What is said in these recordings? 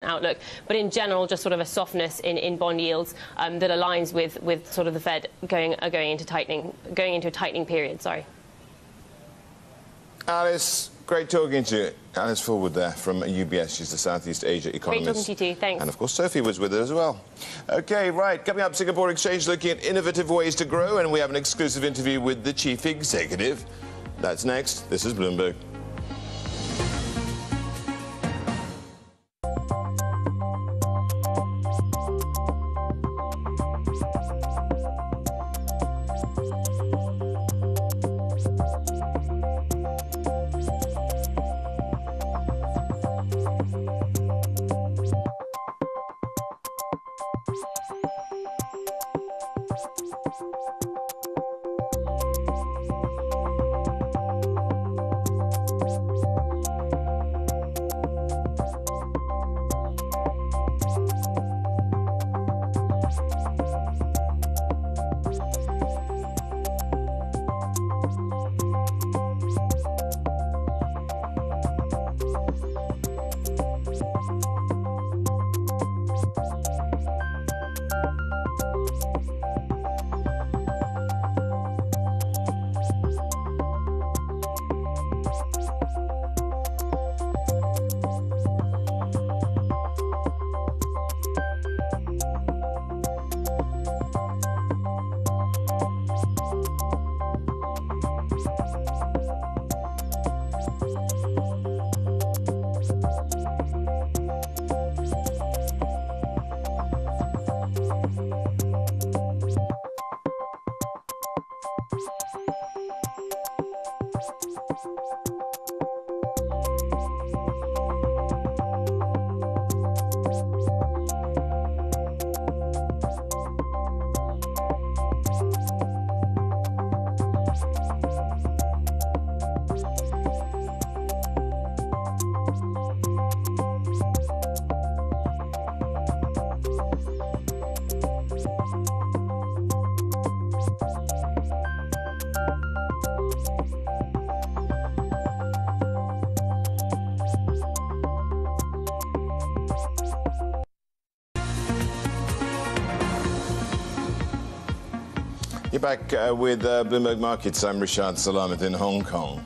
outlook, but in general just sort of a softness in bond yields that aligns with sort of the Fed going into a tightening period. Sorry. Alice, great talking to you. Alice Forward there from UBS. She's the Southeast Asia economist. Great talking to you too. Thanks. And of course Sophie was with her as well. Okay, right. Coming up, Singapore Exchange looking at innovative ways to grow, and we have an exclusive interview with the chief executive. That's next. This is Bloomberg. You're back with Bloomberg Markets. I'm Rishad Salamat in Hong Kong.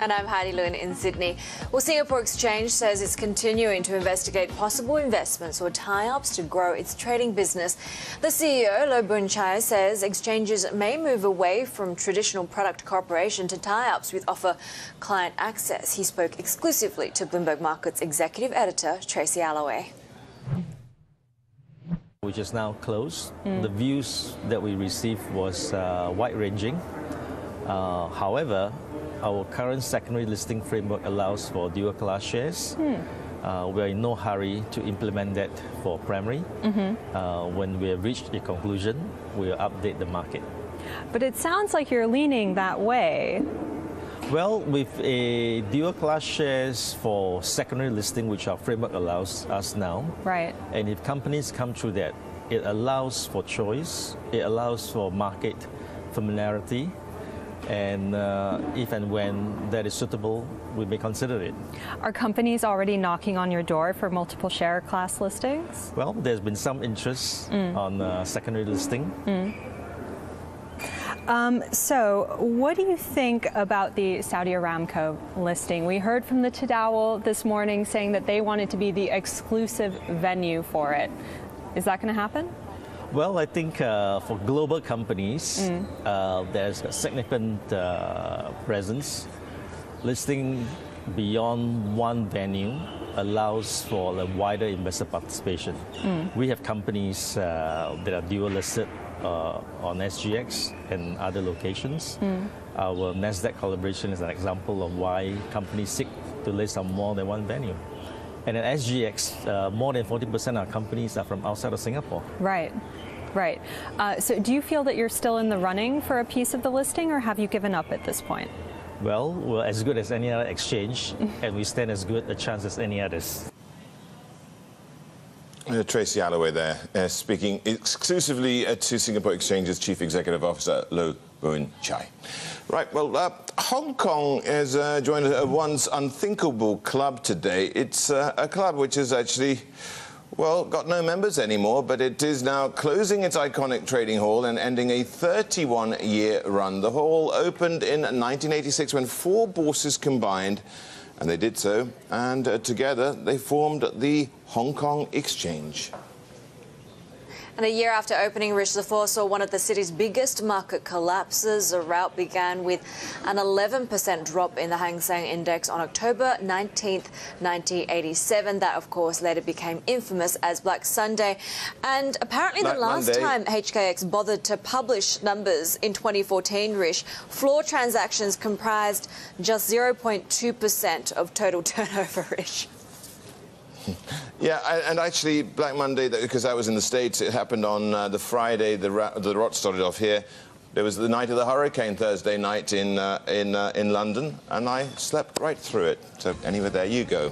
And I'm Heidi Lun in Sydney. Well, Singapore Exchange says it's continuing to investigate possible investments or tie-ups to grow its trading business. The CEO, Loh Boon Chye, says exchanges may move away from traditional product cooperation to tie-ups with offer client access. He spoke exclusively to Bloomberg Markets executive editor Tracy Alloway. Which is now closed. The views that we received was wide-ranging. However, our current secondary listing framework allows for dual-class shares. We're in no hurry to implement that for primary. When we have reached a conclusion, we'll update the market. But it sounds like you're leaning that way. Well, with a dual-class shares for secondary listing, which our framework allows us now, right? And if companies come through that, it allows for choice, it allows for market familiarity, and if and when that is suitable, we may consider it. Are companies already knocking on your door for multiple share class listings? Well, there's been some interest on secondary listing. So what do you think about the Saudi Aramco listing? We heard from the Tadawul this morning saying that they wanted to be the exclusive venue for it. Is that going to happen? Well, I think for global companies, there's a significant presence. Listing beyond one venue allows for a wider investor participation. We have companies that are dual listed on SGX and other locations. Our NASDAQ collaboration is an example of why companies seek to list on more than one venue. And at SGX, more than 40% of our companies are from outside of Singapore. Right, right. So do you feel that you're still in the running for a piece of the listing, or have you given up at this point? Well, we're as good as any other exchange, and we stand as good a chance as any others. Tracy Alloway there, speaking exclusively to Singapore Exchange's Chief Executive Officer, Loh Boon Chai. Right, well, Hong Kong has joined a once unthinkable club today. It's a club which has actually, well, got no members anymore, but it is now closing its iconic trading hall and ending a 31-year run. The hall opened in 1986 when 4 bourses combined, and they did so, and together they formed the Hong Kong Exchange. And a year after opening, Rish, the floor saw one of the city's biggest market collapses. The rout began with an 11% drop in the Hang Seng Index on October 19th, 1987. That, of course, later became infamous as Black Sunday. And apparently the last time HKX bothered to publish numbers in 2014, Rish, floor transactions comprised just 0.2% of total turnover, Rish. Yeah, and actually, Black Monday, because that was in the States, it happened on the Friday. The rot started off here. There was the night of the hurricane, Thursday night in London, and I slept right through it. So anyway, there you go.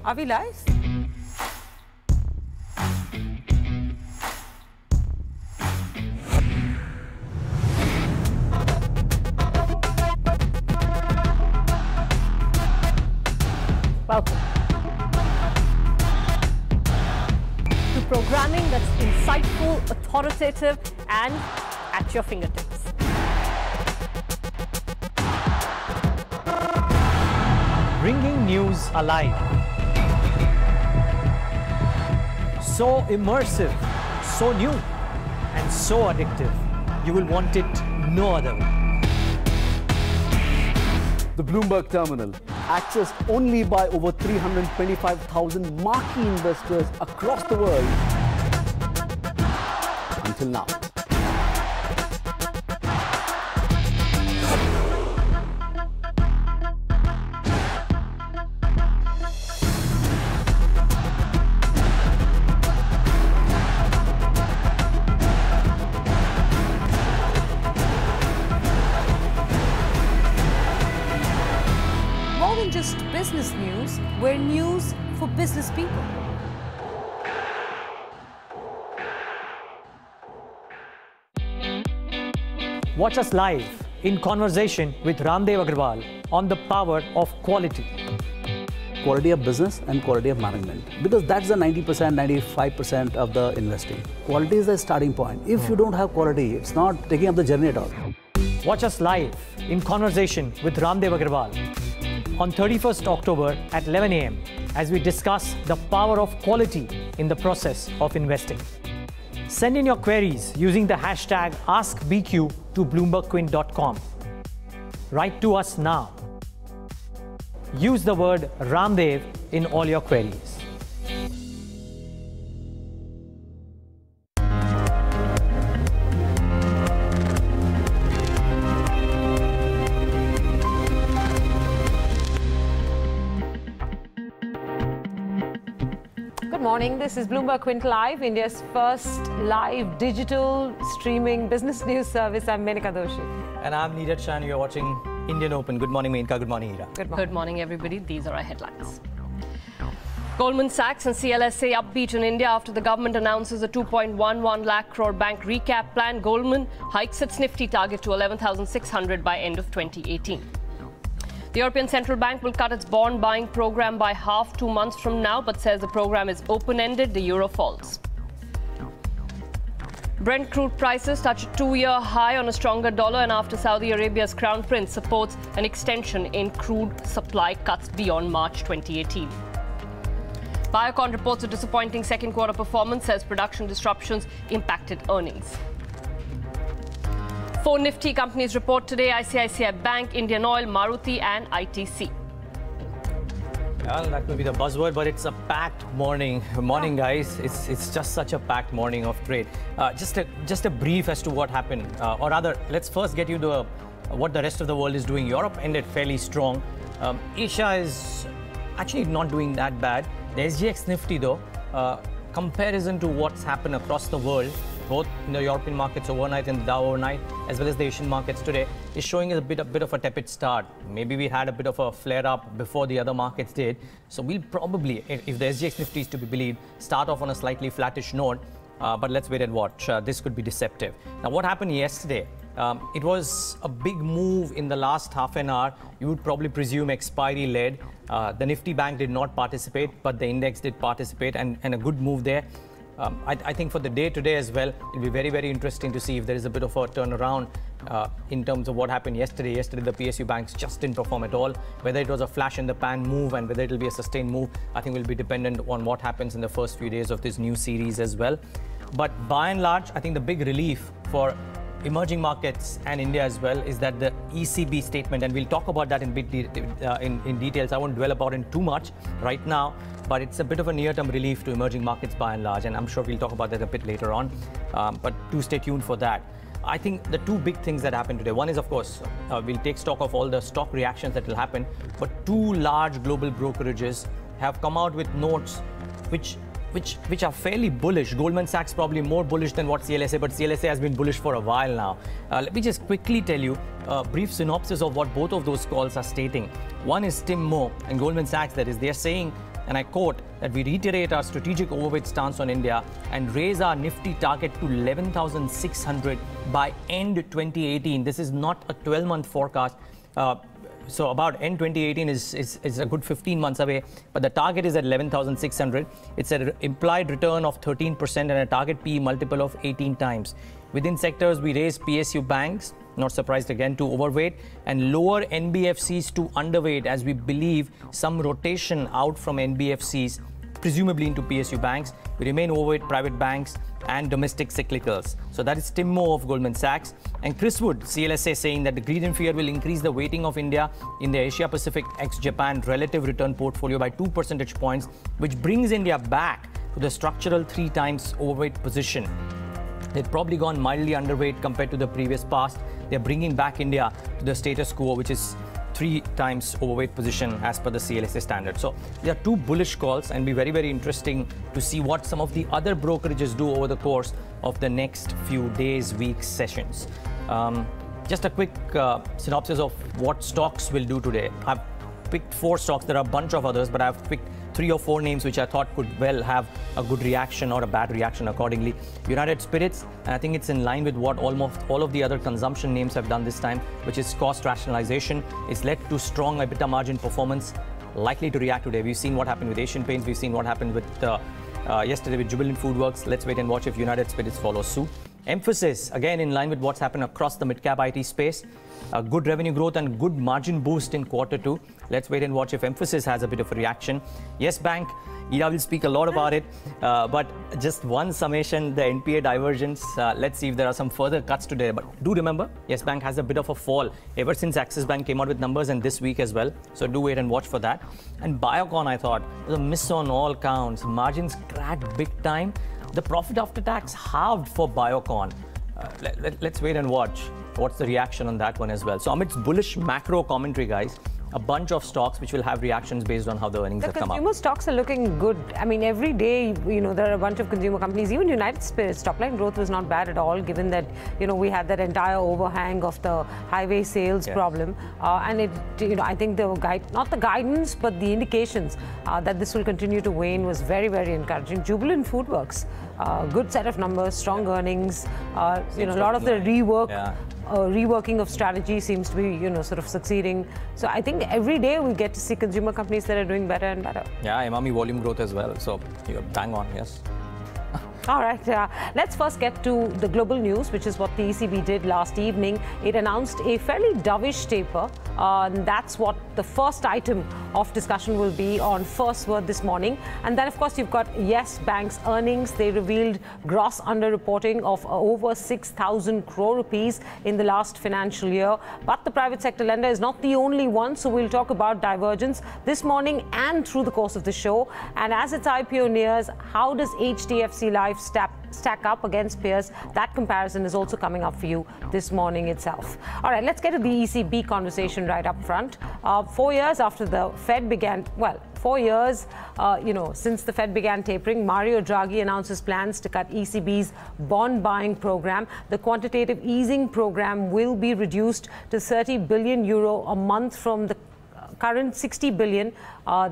Are we live? Welcome to programming that's insightful, authoritative, and at your fingertips. Bringing news alive. So immersive, so new, and so addictive. You will want it no other way. The Bloomberg terminal, accessed only by over 325,000 marquee investors across the world until now. Just business news, we're news for business people. Watch us live in conversation with Ramdev Agrawal on the power of quality. Quality of business and quality of management. Because that's the 90%, 95% of the investing. Quality is the starting point. If you don't have quality, it's not taking up the journey at all. Watch us live in conversation with Ramdev Agrawal on 31st October at 11 a.m. as we discuss the power of quality in the process of investing. Send in your queries using the hashtag AskBQ to BloombergQuint.com. Write to us now. Use the word Ramdev in all your queries. Good morning. This is Bloomberg Quint Live, India's first live digital streaming business news service. I'm Menaka Doshi. And I'm Neeraj Shah. You're watching Indian Open. Good morning, Menaka. Good morning, Hira. Good morning, everybody. These are our headlines. Goldman Sachs and CLSA upbeat in India after the government announces a 2.11 lakh crore bank recap plan. Goldman hikes its Nifty target to 11,600 by end of 2018. The European Central Bank will cut its bond buying program by half 2 months from now, but says the program is open-ended. The euro falls. Brent crude prices touch a 2-year high on a stronger dollar, and after Saudi Arabia's crown prince supports an extension in crude supply cuts beyond March 2018. Biocon reports a disappointing second quarter performance, says production disruptions impacted earnings. 4 nifty companies report today: ICICI Bank, Indian Oil, Maruti and ITC. Well, that will be the buzzword, but it's a packed morning. Morning, guys. It's just such a packed morning of trade. Just a brief as to what happened, or rather, let's first get you to what the rest of the world is doing. Europe ended fairly strong. Asia is actually not doing that bad. The SGX Nifty, though, comparison to what's happened across the world, both in the European markets overnight and the Dow overnight, as well as the Asian markets today, is showing us a bit of a tepid start. Maybe we had a bit of a flare-up before the other markets did. So we'll probably, if the SGX Nifty is to be believed, start off on a slightly flattish note. But let's wait and watch. This could be deceptive. Now, what happened yesterday? It was a big move in the last half an hour. You would probably presume expiry-led. The Nifty Bank did not participate, but the index did participate, and a good move there. I think for the day today as well, it'll be very, very interesting to see if there is a bit of a turnaround in terms of what happened yesterday. Yesterday, the PSU banks just didn't perform at all. Whether it was a flash-in-the-pan move and whether it'll be a sustained move, I think will be dependent on what happens in the first few days of this new series as well. But by and large, I think the big relief for emerging markets and India as well is that the ECB statement, and we'll talk about that in details. I won't dwell about it too much right now, but it's a bit of a near-term relief to emerging markets by and large, and I'm sure we'll talk about that a bit later on. But do stay tuned for that. I think the two big things that happened today, one is, of course, we'll take stock of all the stock reactions that will happen, but 2 large global brokerages have come out with notes which are fairly bullish. Goldman Sachs probably more bullish than what CLSA, but CLSA has been bullish for a while now. Let me just quickly tell you a brief synopsis of what both of those calls are stating. One is Tim Moore and Goldman Sachs, that is, they're saying, and I quote, that we reiterate our strategic overweight stance on India and raise our Nifty target to 11,600 by end 2018. This is not a 12-month forecast. So about end 2018 is a good 15 months away, but the target is at 11,600. It's an implied return of 13% and a target PE multiple of 18 times. Within sectors, we raise PSU banks, not surprised again, to overweight, and lower NBFCs to underweight, as we believe some rotation out from NBFCs, presumably into PSU banks. We remain overweight private banks and domestic cyclicals. So that is Tim Moore of Goldman Sachs. And Chris Wood, CLSA, saying that the greed and fear will increase the weighting of India in the Asia-Pacific ex-Japan relative return portfolio by 2 percentage points, which brings India back to the structural 3 times overweight position. They've probably gone mildly underweight compared to the previous past. They're bringing back India to the status quo, which is 3 times overweight position as per the CLSA standard. So there are 2 bullish calls, and be very, very interesting to see what some of the other brokerages do over the course of the next few days, weeks, sessions. Just a quick synopsis of what stocks will do today. I've picked 4 stocks. There are a bunch of others, but I've picked 3 or 4 names which I thought could well have a good reaction or a bad reaction accordingly. United Spirits, and I think it's in line with what almost all of the other consumption names have done this time, which is cost rationalization. It's led to strong EBITDA margin performance, likely to react today. We've seen what happened with Asian Paints. We've seen what happened with yesterday with Jubilant Foodworks. Let's wait and watch if United Spirits follows suit. Emphasis, again, in line with what's happened across the mid-cap IT space. Good revenue growth and good margin boost in Q2. Let's wait and watch if Emphasis has a bit of a reaction. Yes Bank, Ida will speak a lot about it, but just one summation, the NPA divergence. Let's see if there are some further cuts today. But do remember, Yes Bank has a bit of a fall ever since Axis Bank came out with numbers, and this week as well. So do wait and watch for that. And Biocon, I thought, was a miss on all counts. Margins cracked big time. The profit after tax halved for Biocon. Let's wait and watch what's the reaction on that one as well. So amidst bullish macro commentary, guys, a bunch of stocks which will have reactions based on how the earnings have come up. Consumer stocks are looking good. I mean, every day, there are a bunch of consumer companies. Even United Spirits, top line growth was not bad at all, given that, we had that entire overhang of the highway sales problem. And it, I think not the guidance, but the indications that this will continue to wane was very, very encouraging. Jubilant Foodworks, good set of numbers, strong earnings, a lot of the reworking of strategy seems to be, sort of succeeding. So I think every day we get to see consumer companies that are doing better and better. Yeah, Emami volume growth as well. So you're bang on, yes. All right, let's first get to the global news, which is what the ECB did last evening. It announced a fairly dovish taper. And that's what the first item of discussion will be on First Word this morning. And then, of course, you've got Yes Bank's earnings. They revealed gross underreporting of over 6,000 crore rupees in the last financial year. But the private sector lender is not the only one. So we'll talk about divergence this morning and through the course of the show. And as its IPO nears, how does HDFC Life stack up against peers? That comparison is also coming up for you this morning itself. All right, let's get to the ECB conversation right up front. 4 years after the Fed began, 4 years, since the Fed began tapering, Mario Draghi announces plans to cut ECB's bond buying program. The quantitative easing program will be reduced to 30 billion euro a month from the current 60 billion.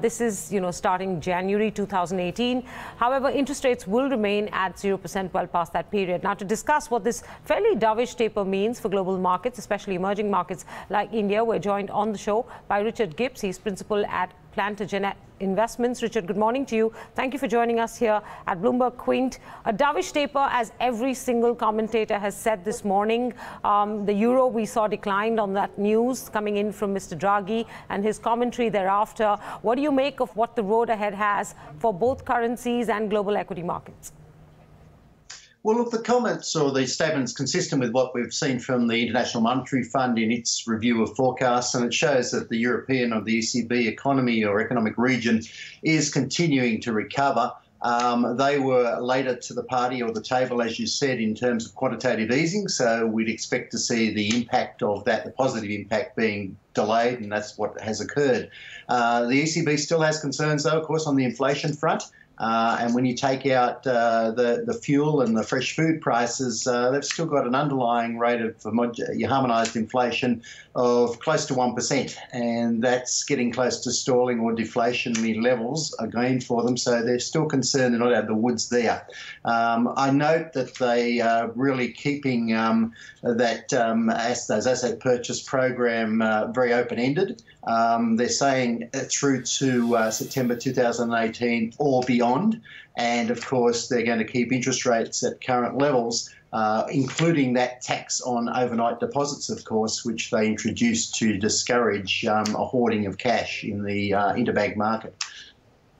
This is, starting January 2018. However, interest rates will remain at 0% well past that period. Now, to discuss what this fairly dovish taper means for global markets, especially emerging markets like India, we're joined on the show by Richard Gibbs. He's principal at Plantagenet Investments. Richard, good morning to you. Thank you for joining us here at Bloomberg Quint. A dovish taper, as every single commentator has said this morning. The euro we saw declined on that news coming in from Mr. Draghi and his commentary thereafter. What do you make of what the road ahead has for both currencies and global equity markets? Well, look, the comments or the statements consistent with what we've seen from the International Monetary Fund in its review of forecasts, and it shows that the European or the ECB economy or economic region is continuing to recover. They were later to the party or the table, as you said, in terms of quantitative easing, so we'd expect to see the impact of that, the positive impact, being delayed, and that's what has occurred. The ECB still has concerns, though, of course, on the inflation front. And when you take out the fuel and the fresh food prices, they've still got an underlying rate of harmonised inflation of close to 1%. And that's getting close to stalling or deflationary levels again for them. So they're still concerned they're not out of the woods there. I note that they are really keeping those asset purchase program very open-ended. They're saying through to September 2018 or beyond. And, of course, they're going to keep interest rates at current levels, including that tax on overnight deposits, of course, which they introduced to discourage a hoarding of cash in the interbank market.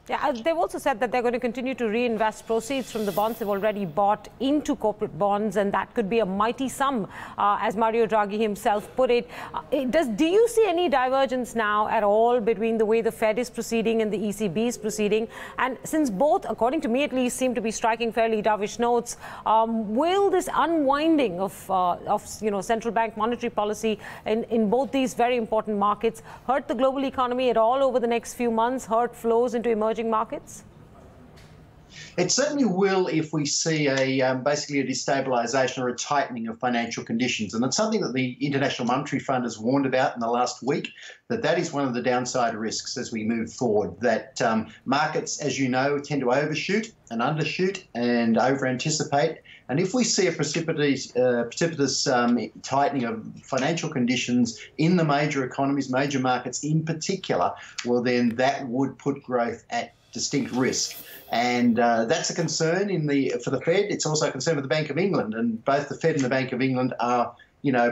Yeah, they've also said that they're going to continue to reinvest proceeds from the bonds they've already bought into corporate bonds, and that could be a mighty sum, as Mario Draghi himself put it. Do you see any divergence now at all between the way the Fed is proceeding and the ECB is proceeding? And since both, according to me at least, seem to be striking fairly dovish notes, will this unwinding of central bank monetary policy in both these very important markets hurt the global economy at all over the next few months, hurt flows into emerging markets? It certainly will if we see basically a destabilisation or a tightening of financial conditions. And it's something that the International Monetary Fund has warned about in the last week, that is one of the downside risks as we move forward, that markets, as you know, tend to overshoot and undershoot and over-anticipate. And if we see a precipitous tightening of financial conditions in the major economies, major markets in particular, well, then that would put growth at distinct risk. And that's a concern for the Fed. It's also a concern for the Bank of England. And both the Fed and the Bank of England are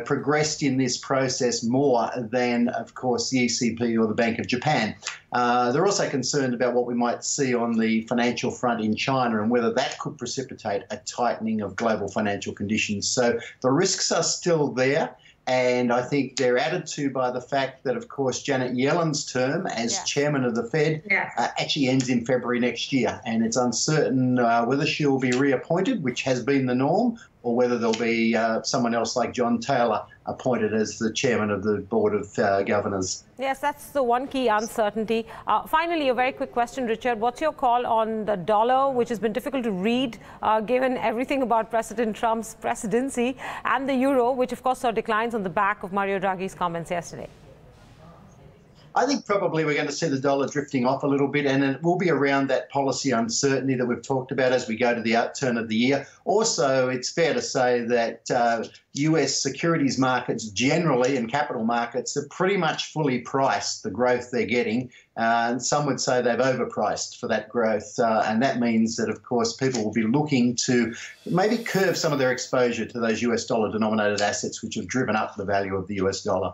progressed in this process more than, of course, the ECB or the Bank of Japan. They're also concerned about what we might see on the financial front in China and whether that could precipitate a tightening of global financial conditions. So the risks are still there. And I think they're added to by the fact that, of course, Janet Yellen's term as chairman of the Fed actually ends in February next year. And it's uncertain whether she'll be reappointed, which has been the norm, or whether there'll be someone else like John Taylor appointed as the chairman of the Board of Governors. Yes, that's the one key uncertainty. Finally, a very quick question, Richard. What's your call on the dollar, which has been difficult to read given everything about President Trump's presidency, and the euro, which of course saw declines on the back of Mario Draghi's comments yesterday? I think probably we're going to see the dollar drifting off a little bit, and it will be around that policy uncertainty that we've talked about as we go to the outturn of the year. Also, it's fair to say that US securities markets generally and capital markets are pretty much fully priced the growth they're getting. And some would say they've overpriced for that growth. And that means that, of course, people will be looking to maybe curve some of their exposure to those US dollar denominated assets which have driven up the value of the US dollar.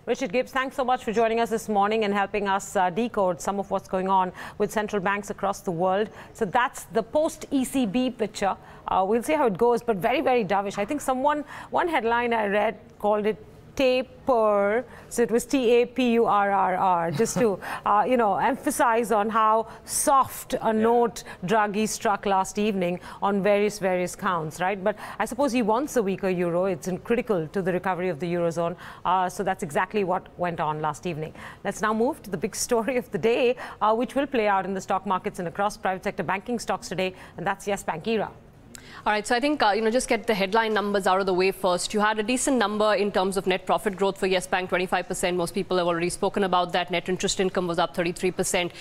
Richard Gibbs, thanks so much for joining us this morning and helping us decode some of what's going on with central banks across the world. So that's the post-ECB picture. We'll see how it goes, but very, very dovish. I think one headline I read called it taper, so it was TAPURRR, just to emphasize on how soft a note Draghi struck last evening on various counts, right? But I suppose he wants a weaker euro. It's critical to the recovery of the eurozone. So that's exactly what went on last evening. Let's now move to the big story of the day, which will play out in the stock markets and across private sector banking stocks today, and that's Yes Bank era. All right, so I think, just get the headline numbers out of the way first. You had a decent number in terms of net profit growth for Yes Bank, 25%. Most people have already spoken about that. Net interest income was up 33%.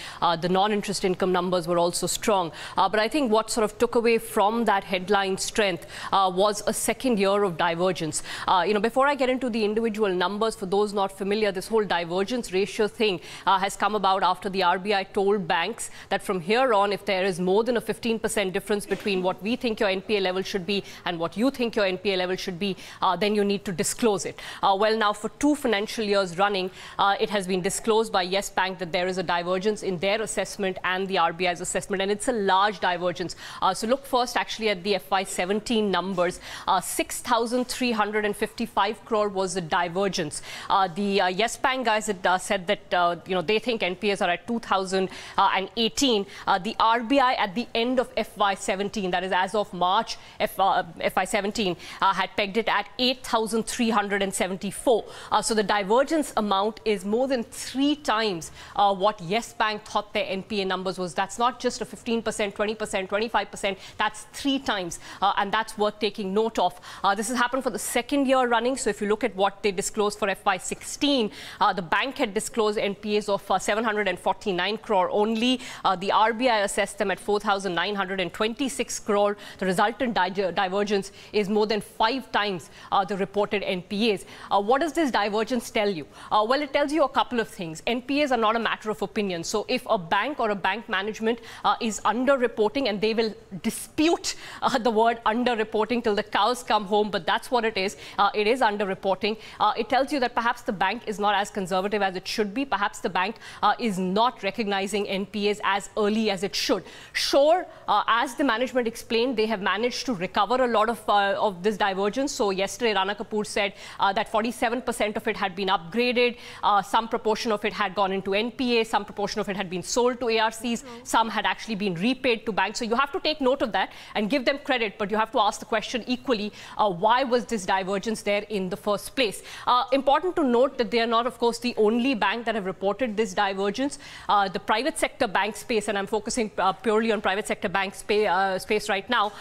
The non-interest income numbers were also strong. But I think what sort of took away from that headline strength was a second year of divergence. Before I get into the individual numbers, for those not familiar, this whole divergence ratio thing has come about after the RBI told banks that from here on, if there is more than a 15% difference between what we think your NPA level should be and what you think your NPA level should be, then you need to disclose it. Well, now for 2 financial years running, it has been disclosed by Yes Bank that there is a divergence in their assessment and the RBI's assessment, and it's a large divergence. So look first actually at the FY17 numbers. 6,355 crore was the divergence. The Yes Bank guys had said that they think NPAs are at 2018. The RBI at the end of FY17, that is as of March FY17, had pegged it at 8,374. So the divergence amount is more than 3 times what Yes Bank thought their NPA numbers was. That's not just a 15%, 20%, 25%. That's 3 times, and that's worth taking note of. This has happened for the second year running. So if you look at what they disclosed for FY16, the bank had disclosed NPAs of 749 crore only. The RBI assessed them at 4,926 crore. The resultant divergence is more than 5 times the reported NPAs. What does this divergence tell you? Well, it tells you a couple of things. NPAs are not a matter of opinion. So if a bank or a bank management is underreporting, and they will dispute the word underreporting till the cows come home, but that's what it is. It is underreporting. It tells you that perhaps the bank is not as conservative as it should be. Perhaps the bank is not recognizing NPAs as early as it should. Sure, as the management explained, they have managed to recover a lot of this divergence. So yesterday, Rana Kapoor said that 47% of it had been upgraded. Some proportion of it had gone into NPA. Some proportion of it had been sold to ARCs. Some had actually been repaid to banks. So you have to take note of that and give them credit. But you have to ask the question equally, why was this divergence there in the first place? Important to note that they are not, of course, the only bank that have reported this divergence. The private sector bank space, and I'm focusing purely on private sector bank space right now,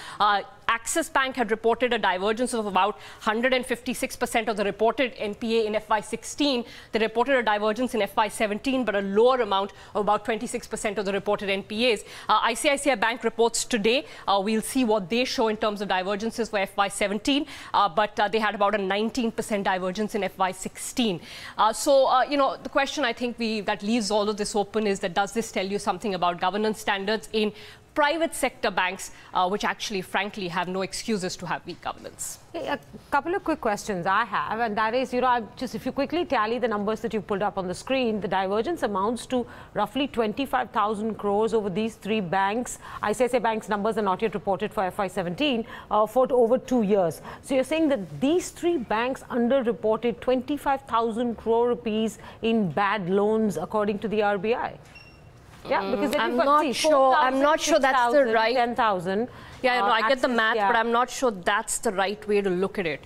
Axis Bank had reported a divergence of about 156% of the reported NPA in FY16. They reported a divergence in FY17, but a lower amount of about 26% of the reported NPAs. ICICI Bank reports today. We'll see what they show in terms of divergences for FY17, but they had about a 19% divergence in FY16. The question I think that leaves all of this open is that does this tell you something about governance standards in private sector banks, which actually, frankly, have no excuses to have weak governance? A couple of quick questions I have, and that is, if you quickly tally the numbers that you pulled up on the screen, the divergence amounts to roughly 25,000 crores over these 3 banks. ICICI Bank's numbers are not yet reported for FY17 for over 2 years. So you're saying that these 3 banks underreported 25,000 crore rupees in bad loans, according to the RBI. Yeah, because I'm not sure that's the right 10,000. Yeah, I get the math, but I'm not sure that's the right way to look at it.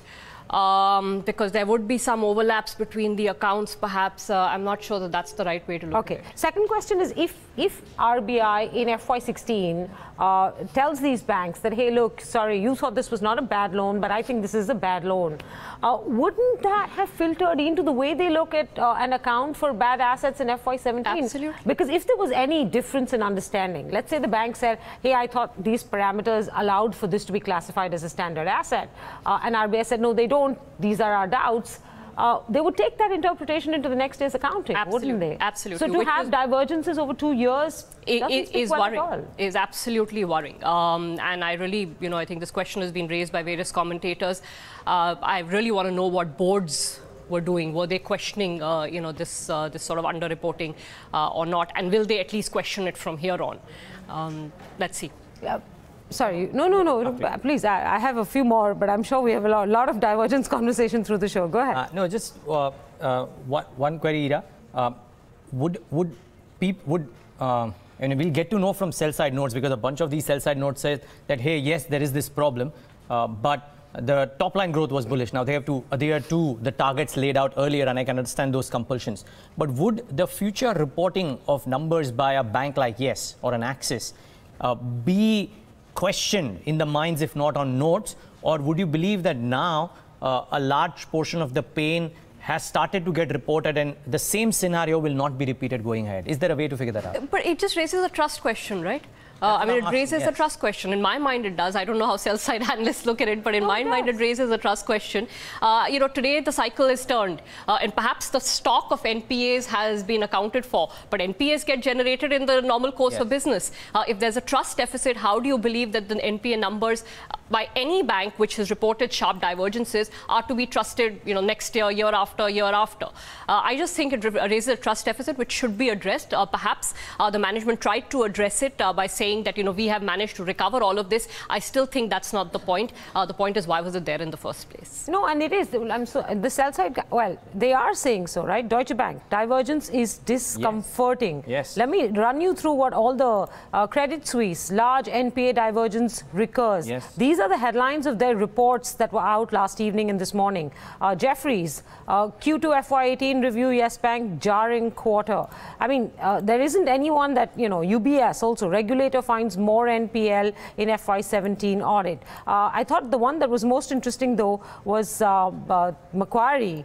because there would be some overlaps between the accounts, perhaps. I'm not sure that that's the right way to look at it. Second question is, if RBI in FY16 tells these banks that, hey, look, sorry, you thought this was not a bad loan, but I think this is a bad loan, wouldn't that have filtered into the way they look at an account for bad assets in FY17? Absolutely. Because if there was any difference in understanding, let's say the bank said, hey, I thought these parameters allowed for this to be classified as a standard asset, and RBI said, no, they don't, these are our doubts, they would take that interpretation into the next day's accounting, wouldn't they? Absolutely. So to have divergences over 2 years is worrying. Is absolutely worrying. And I really, I think this question has been raised by various commentators. I really want to know what boards were doing. Were they questioning, this sort of underreporting or not? And will they at least question it from here on? Let's see. Sorry, no, please, I have a few more, but I'm sure we have a lot of divergence conversation through the show. Go ahead. No, just one query, Ira. We'll get to know from sell-side notes, because a bunch of these sell-side notes say that, hey, yes, there is this problem, but the top-line growth was bullish. Now, they have to adhere to the targets laid out earlier, and I can understand those compulsions. But would the future reporting of numbers by a bank like Yes or an Axis be questioned in the minds, if not on notes, or would you believe that now a large portion of the pain has started to get reported and the same scenario will not be repeated going ahead? Is there a way to figure that out? But it just raises a trust question, right? It raises a trust question. In my mind, it does. I don't know how sell-side analysts look at it, but in my mind, it raises a trust question. Today the cycle is turned, and perhaps the stock of NPAs has been accounted for, but NPAs get generated in the normal course of business. If there's a trust deficit, how do you believe that the NPA numbers by any bank which has reported sharp divergences are to be trusted, next year, year after, year after? I just think it raises a trust deficit which should be addressed. Perhaps the management tried to address it by saying that, we have managed to recover all of this. I still think that's not the point. The point is, why was it there in the first place? No, and it is. The sell side, well, they are saying so, right? Deutsche Bank, divergence is discomforting. Yes. Let me run you through what all the Credit Suisse, large NPA divergence recurs. Yes. These are the headlines of their reports that were out last evening and this morning. Jefferies, Q2 FY18 review, Yes Bank, jarring quarter. I mean, there isn't anyone that, UBS also, regulator finds more NPL in FY17 audit. I thought the one that was most interesting, though, was Macquarie,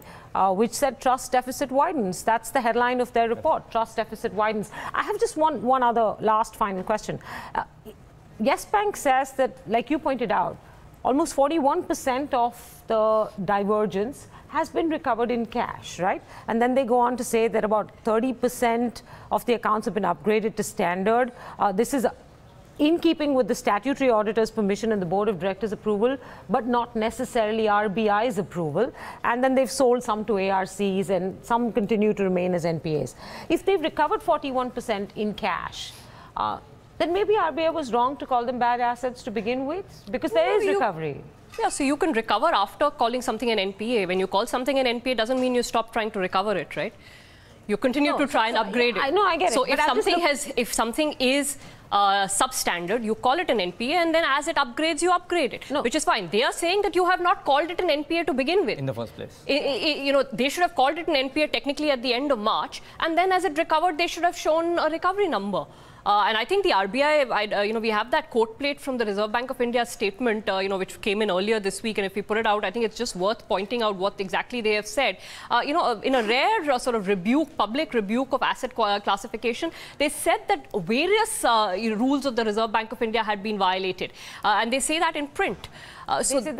which said trust deficit widens. That's the headline of their report, trust deficit widens. I have just one other last final question. Yes Bank says that, like you pointed out, almost 41% of the divergence has been recovered in cash, right? And then they go on to say that about 30% of the accounts have been upgraded to standard. This is in keeping with the statutory auditor's permission and the board of directors approval, but not necessarily RBI's approval. And then they've sold some to ARCs and some continue to remain as NPAs. If they've recovered 41% in cash, then maybe RBI was wrong to call them bad assets to begin with, because there is recovery. Yeah, so you can recover after calling something an NPA. When you call something an NPA, doesn't mean you stop trying to recover it, right? You continue to try and upgrade it. I know, I get it. So if something is substandard, you call it an NPA, and then as it upgrades, you upgrade it, which is fine. They are saying that you have not called it an NPA to begin with. In the first place. They should have called it an NPA technically at the end of March, and then as it recovered, they should have shown a recovery number. And I think the RBI, we have that quote plate from the Reserve Bank of India's statement, which came in earlier this week. And if we put it out, I think it's just worth pointing out what exactly they have said. In a rare sort of public rebuke of asset classification, they said that various rules of the Reserve Bank of India had been violated. And they say that in print. So they said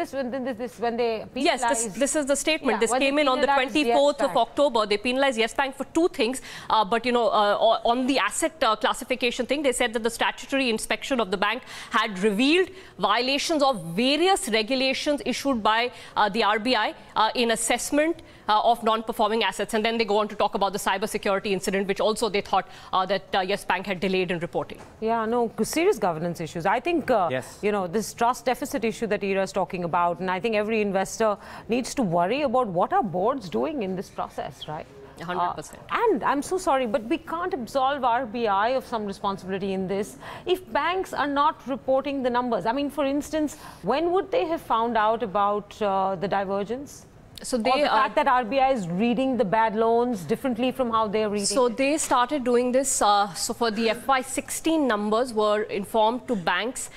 this when they penalized... Yes, this is the statement. This came in on the 24th of October. They penalized Yes Bank for two things. But, on the asset classification thing, they said that the statutory inspection of the bank had revealed violations of various regulations issued by the RBI in assessment of non-performing assets. And then they go on to talk about the cybersecurity incident, which also they thought that Yes Bank had delayed in reporting. Yeah, no, serious governance issues. I think, this trust deficit issue that Ira is talking about, and I think every investor needs to worry about what are boards doing in this process, right? 100%. And I'm so sorry, but we can't absolve RBI of some responsibility in this if banks are not reporting the numbers. I mean, for instance, when would they have found out about the divergence? So or the fact that RBI is reading the bad loans differently from how they're reading. So they started doing this. So for the FY16 numbers were informed to banks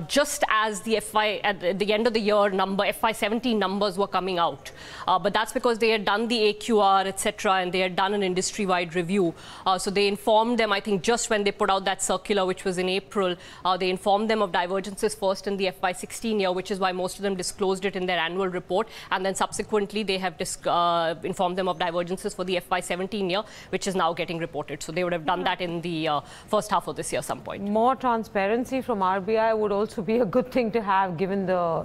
just as the at the end of the year FY17 numbers were coming out. But that's because they had done the AQR, etc., and they had done an industry-wide review. So they informed them, I think, just when they put out that circular, which was in April, they informed them of divergences first in the FY16 year, which is why most of them disclosed it in their annual report. And then subsequently, they have informed them of divergences for the FY17 year, which is now getting reported. So they would have done that in the first half of this year some point. More transparency from RBI would also be a good thing to have, given the,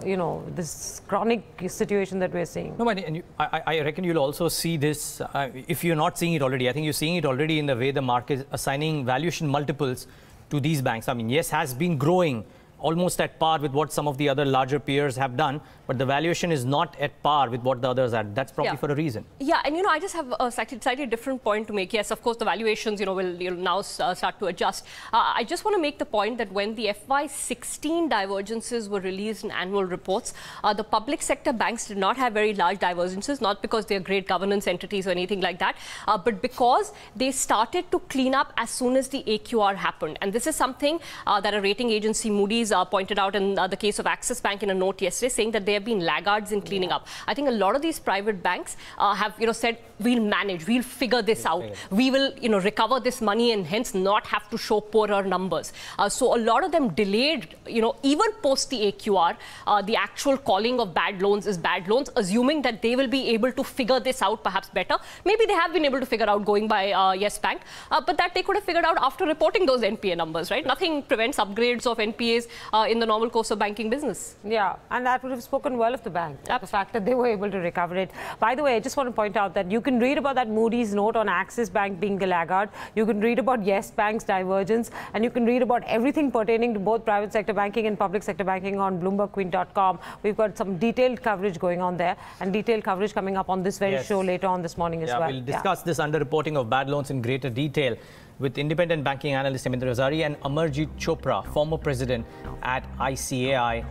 this chronic situation that we're seeing. No, and I reckon you'll also see this, if you're not seeing it already. I think you're seeing it already in the way the market is assigning valuation multiples to these banks. I mean, yes, has been growing almost at par with what some of the other larger peers have done, but the valuation is not at par with what the others are. That's probably for a reason. Yeah, and I just have a slightly different point to make. Yes, of course, the valuations, will now start to adjust. I just want to make the point that when the FY16 divergences were released in annual reports, the public sector banks did not have very large divergences, not because they're great governance entities or anything like that, but because they started to clean up as soon as the AQR happened. And this is something that a rating agency, Moody's, pointed out in the case of Axis Bank in a note yesterday, saying that they have been laggards in cleaning up. I think a lot of these private banks have said, we'll manage, we'll figure this out, we will recover this money and hence not have to show poorer numbers. So a lot of them delayed, even post the AQR, the actual calling of bad loans is bad loans, assuming that they will be able to figure this out perhaps better. Maybe they have been able to figure out going by Yes Bank, but that they could have figured out after reporting those NPA numbers, right? Nothing prevents upgrades of NPAs in the normal course of banking business. Yeah, and that would have spoken well of the bank, the fact that they were able to recover it. By the way, I just want to point out that you can read about that Moody's note on Axis Bank being the laggard, you can read about Yes Bank's divergence, and you can read about everything pertaining to both private sector banking and public sector banking on BloombergQueen.com. We've got some detailed coverage going on there, and detailed coverage coming up on this very show later on this morning as well. We'll discuss this underreporting of bad loans in greater detail with independent banking analyst Hemendra Azari and Amarjit Chopra, former president at ICAI,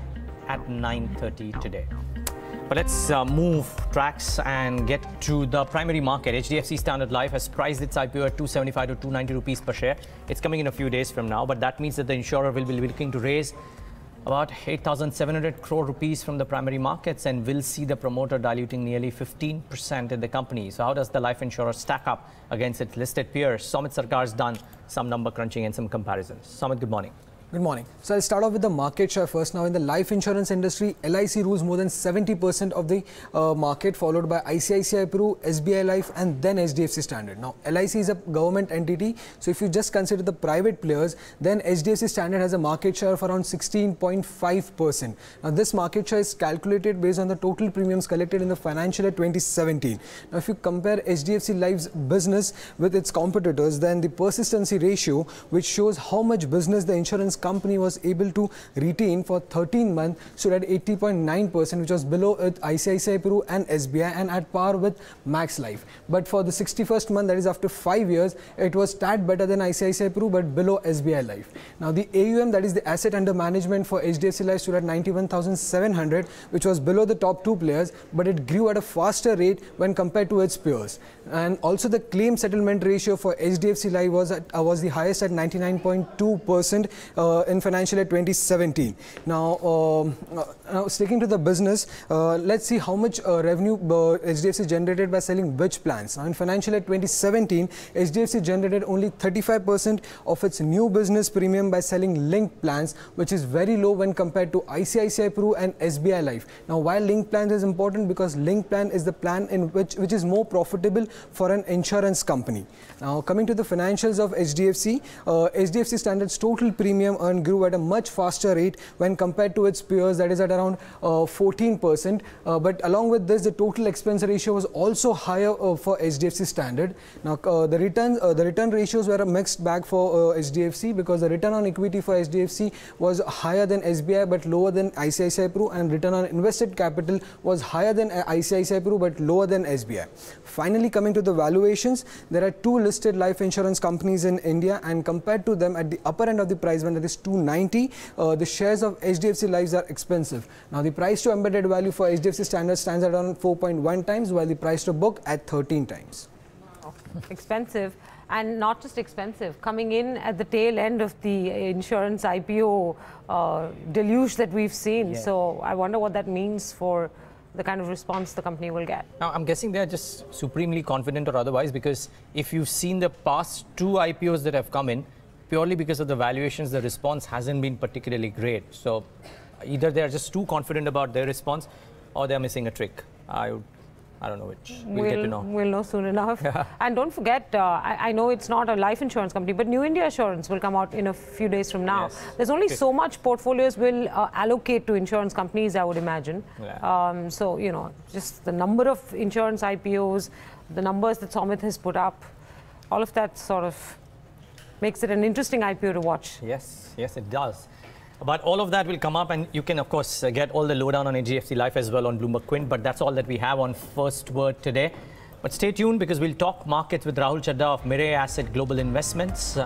at 9:30 today. But let's move tracks and get to the primary market. HDFC Standard Life has priced its IPO at 275 to 290 rupees per share. It's coming in a few days from now, but that means that the insurer will be looking to raise about 8,700 crore rupees from the primary markets and will see the promoter diluting nearly 15% in the company. So how does the life insurer stack up against its listed peers? Samit Sarkar's done some number crunching and some comparisons. Samit, good morning. Good morning. So I'll start off with the market share first. Now in the life insurance industry, LIC rules more than 70% of the market, followed by ICICI Pru, SBI Life and then HDFC Standard. Now LIC is a government entity, so if you just consider the private players, then HDFC Standard has a market share of around 16.5%. Now this market share is calculated based on the total premiums collected in the financial year 2017. Now if you compare HDFC Life's business with its competitors, then the persistency ratio, which shows how much business the insurance company was able to retain for 13 months, stood at 80.9%, which was below ICICI Pru and SBI and at par with Max Life. But for the 61st month, that is after 5 years, it was tad better than ICICI Pru but below SBI Life. Now the AUM, that is the asset under management for HDFC Life, stood at 91,700, which was below the top two players, but it grew at a faster rate when compared to its peers. And also the claim settlement ratio for HDFC Life was the highest at 99.2% in financial year 2017. Now sticking to the business, let's see how much revenue HDFC generated by selling which plans. Now in financial year 2017, HDFC generated only 35% of its new business premium by selling linked plans, which is very low when compared to ICICI Pru and SBI Life. Now why linked plans is important? Because linked plan is the plan in which is more profitable for an insurance company. Now coming to the financials of HDFC, HDFC Standard's total premium earned grew at a much faster rate when compared to its peers, that is at around 14%. But along with this, the total expense ratio was also higher for HDFC Standard. Now, the return ratios were a mixed bag for HDFC, because the return on equity for HDFC was higher than SBI but lower than ICICI Pru, and return on invested capital was higher than ICICI Pru but lower than SBI. Finally, coming to the valuations, there are two listed life insurance companies in India, and compared to them at the upper end of the price band, that is 290, the shares of HDFC Lives are expensive. Now, the price to embedded value for HDFC Standard stands at around 4.1 times, while the price to book at 13 times. Expensive, and not just expensive, coming in at the tail end of the insurance IPO deluge that we've seen. Yeah. So I wonder what that means for the kind of response the company will get. Now, I'm guessing they're just supremely confident or otherwise, because if you've seen the past two IPOs that have come in, purely because of the valuations, the response hasn't been particularly great. So either they're just too confident about their response, or they're missing a trick. I don't know which. We'll get to know. We'll know soon enough. And don't forget, I know it's not a life insurance company, but New India Assurance will come out in a few days from now. Yes. There's only so much portfolios will allocate to insurance companies, I would imagine. Yeah. So, you know, just the number of insurance IPOs, the numbers that Somit has put up, all of that sort of makes it an interesting IPO to watch. Yes, yes, it does. But all of that will come up, and you can, of course, get all the lowdown on HDFC Life as well on Bloomberg Quint. But that's all that we have on First Word today. But stay tuned, because we'll talk markets with Rahul Chadda of Mirae Asset Global Investments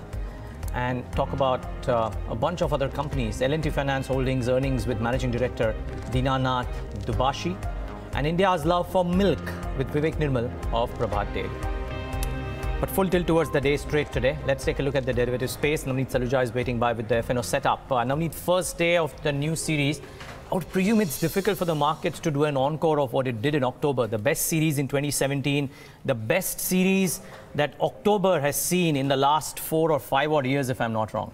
and talk about a bunch of other companies. L&T Finance Holdings earnings with Managing Director Dinanath Dubashi, and India's love for milk with Vivek Nirmal of Prabhat Dairy. But full tilt towards the day's trade today. Let's take a look at the derivative space. Navneet Saluja is waiting by with the FNO setup. Navneet, first day of the new series. I would presume it's difficult for the markets to do an encore of what it did in October. The best series in 2017, the best series that October has seen in the last 4 or 5 odd years, if I'm not wrong.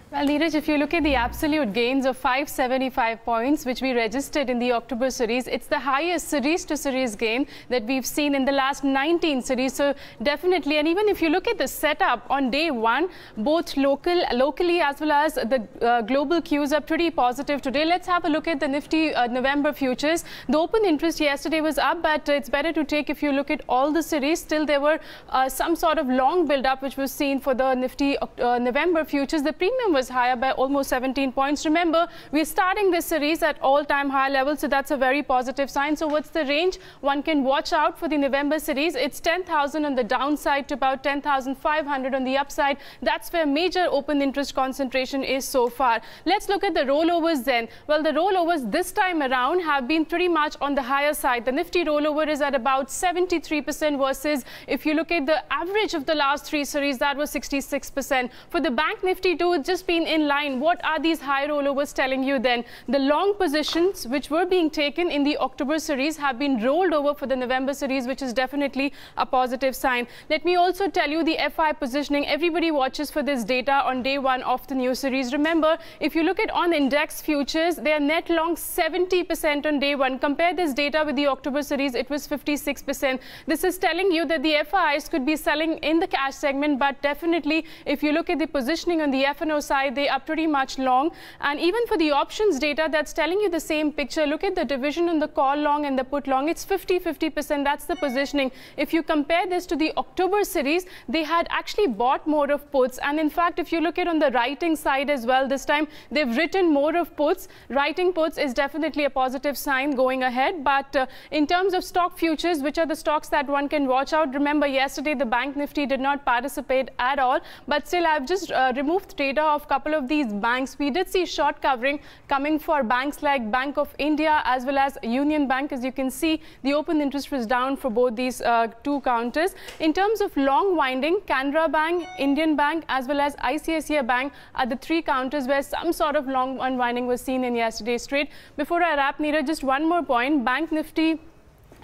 Well, Neeraj, if you look at the absolute gains of 575 points, which we registered in the October series, it's the highest series-to-series gain that we've seen in the last 19 series. So definitely, and even if you look at the setup on day one, both locally as well as the global cues are pretty positive today. Let's have a look at the Nifty November futures. The open interest yesterday was up, but it's better to take, if you look at all the series, still there were some sort of long build-up which was seen for the Nifty November futures. The premium was higher by almost 17 points. Remember, we're starting this series at all-time high levels, so that's a very positive sign. So what's the range one can watch out for the November series? It's 10,000 on the downside to about 10,500 on the upside. That's where major open interest concentration is so far. Let's look at the rollovers then. Well, the rollovers this time around have been pretty much on the higher side. The Nifty rollover is at about 73% versus, if you look at the average of the last 3 series, that was 66%. For the Bank Nifty too, it's just been in line. What are these high rollovers telling you then? The long positions which were being taken in the October series have been rolled over for the November series, which is definitely a positive sign. Let me also tell you the FI positioning. Everybody watches for this data on day one of the new series. Remember, if you look at on index futures, they are net long 70% on day one. Compare this data with the October series, it was 56%. This is telling you that the FIs could be selling in the cash segment, but definitely if you look at the positioning on the FNO side, they are pretty much long. And even for the options data, that's telling you the same picture. Look at the division on the call long and the put long. It's 50-50%. That's the positioning. If you compare this to the October series, they had actually bought more of puts. And in fact, if you look at on the writing side as well, this time they've written more of puts. Writing puts is definitely a positive sign going ahead. But in terms of stock futures, which are the stocks that one can watch out? Remember, yesterday the Bank Nifty did not participate at all. But still, I've just removed data of couple of these banks. We did see short covering coming for banks like Bank of India as well as Union Bank. As you can see, the open interest was down for both these two counters. In terms of long winding, Canara Bank, Indian Bank as well as ICICI Bank are the 3 counters where some sort of long unwinding was seen in yesterday's trade. Before I wrap, Neeraj, just one more point. Bank Nifty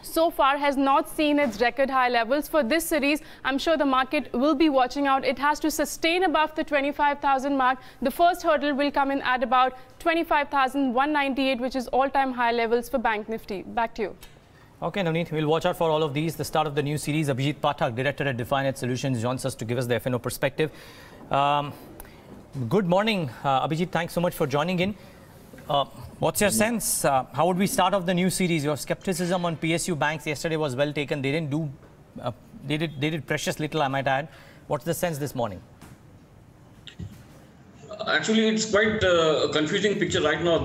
so far has not seen its record high levels. For this series, I'm sure the market will be watching out. It has to sustain above the 25,000 mark. The first hurdle will come in at about 25,198, which is all-time high levels for Bank Nifty. Back to you. Okay, Navneet, we'll watch out for all of these. The start of the new series, Abhijit Pathak, Director at Definet Solutions, joins us to give us the FNO perspective. Good morning, Abhijit. Thanks so much for joining in. What's your sense? How would we start off the new series? Your skepticism on PSU banks yesterday was well taken. They didn't do, they did precious little, I might add. What's the sense this morning? Actually, it's quite a confusing picture right now.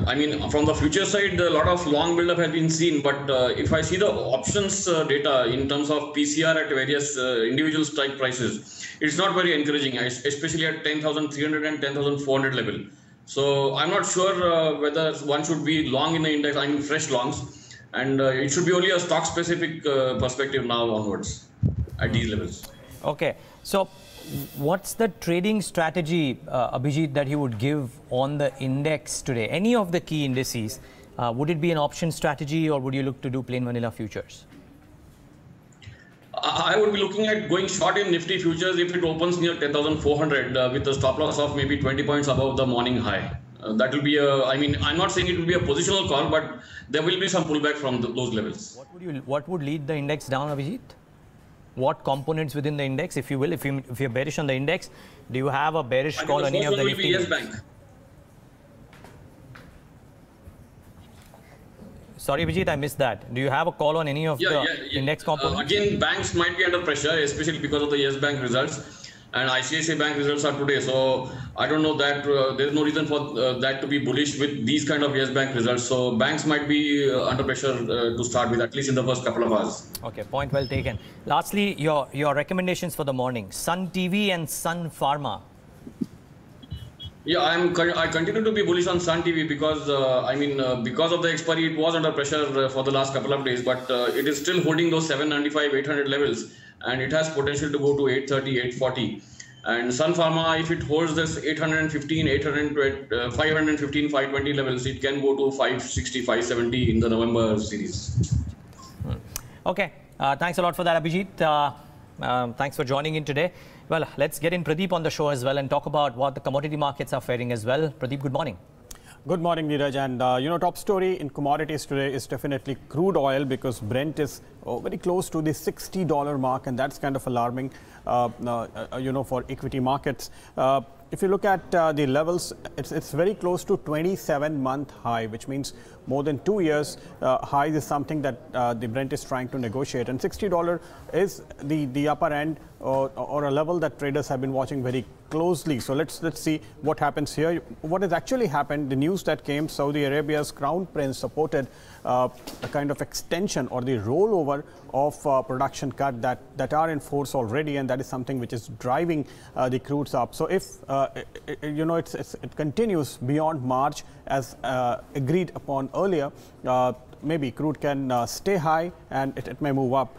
I mean, from the future side, a lot of long build-up has been seen. But if I see the options data in terms of PCR at various individual strike prices, it's not very encouraging, especially at 10,300 and 10,400 level. So I'm not sure whether one should be long in the index, I mean fresh longs. And it should be only a stock-specific perspective now onwards at these levels. Okay. So what's the trading strategy, Abhijit, that you would give on the index today? Any of the key indices, would it be an option strategy or would you look to do plain vanilla futures? I would be looking at going short in Nifty futures if it opens near 10,400 with a stop loss of maybe 20 points above the morning high. That will be I mean, I'm not saying it will be a positional call, but there will be some pullback from those levels. What would lead the index down, Abhijit? What components within the index, if you will, if you're bearish on the index, do you have a bearish call on any of the Nifty? Yes Bank. Sorry, Abhijit, I missed that. Do you have a call on any of the index components? Again, banks might be under pressure, especially because of the Yes Bank results. And ICICI Bank results are today. So I don't know that there's no reason for that to be bullish with these kind of Yes Bank results. So banks might be under pressure to start with, at least in the first couple of hours. Okay, point well taken. Lastly, your recommendations for the morning. Sun TV and Sun Pharma. Yeah, I continue to be bullish on Sun TV because, because of the expiry, it was under pressure for the last couple of days, but it is still holding those 795, 800 levels, and it has potential to go to 830, 840. And Sun Pharma, if it holds this 815, 515, 520 levels, it can go to 560, 570 in the November series. Okay, thanks a lot for that, Abhijit. Thanks for joining in today. Well, let's get in Pradeep on the show as well and talk about what the commodity markets are faring as well. Pradeep, good morning. Good morning, Neeraj. And, top story in commodities today is definitely crude oil because Brent is very close to the $60 mark. And that's kind of alarming, for equity markets. If you look at the levels, it's very close to 27-month high, which means more than 2 years high is something that the Brent is trying to negotiate. And $60 is the upper end or a level that traders have been watching very closely. So let's see what happens here. What has actually happened, the news that came, Saudi Arabia's crown prince supported a kind of extension or the rollover of production cut that are in force already, and that is something which is driving the crudes up. So if it continues beyond March as agreed upon earlier, maybe crude can stay high and it may move up.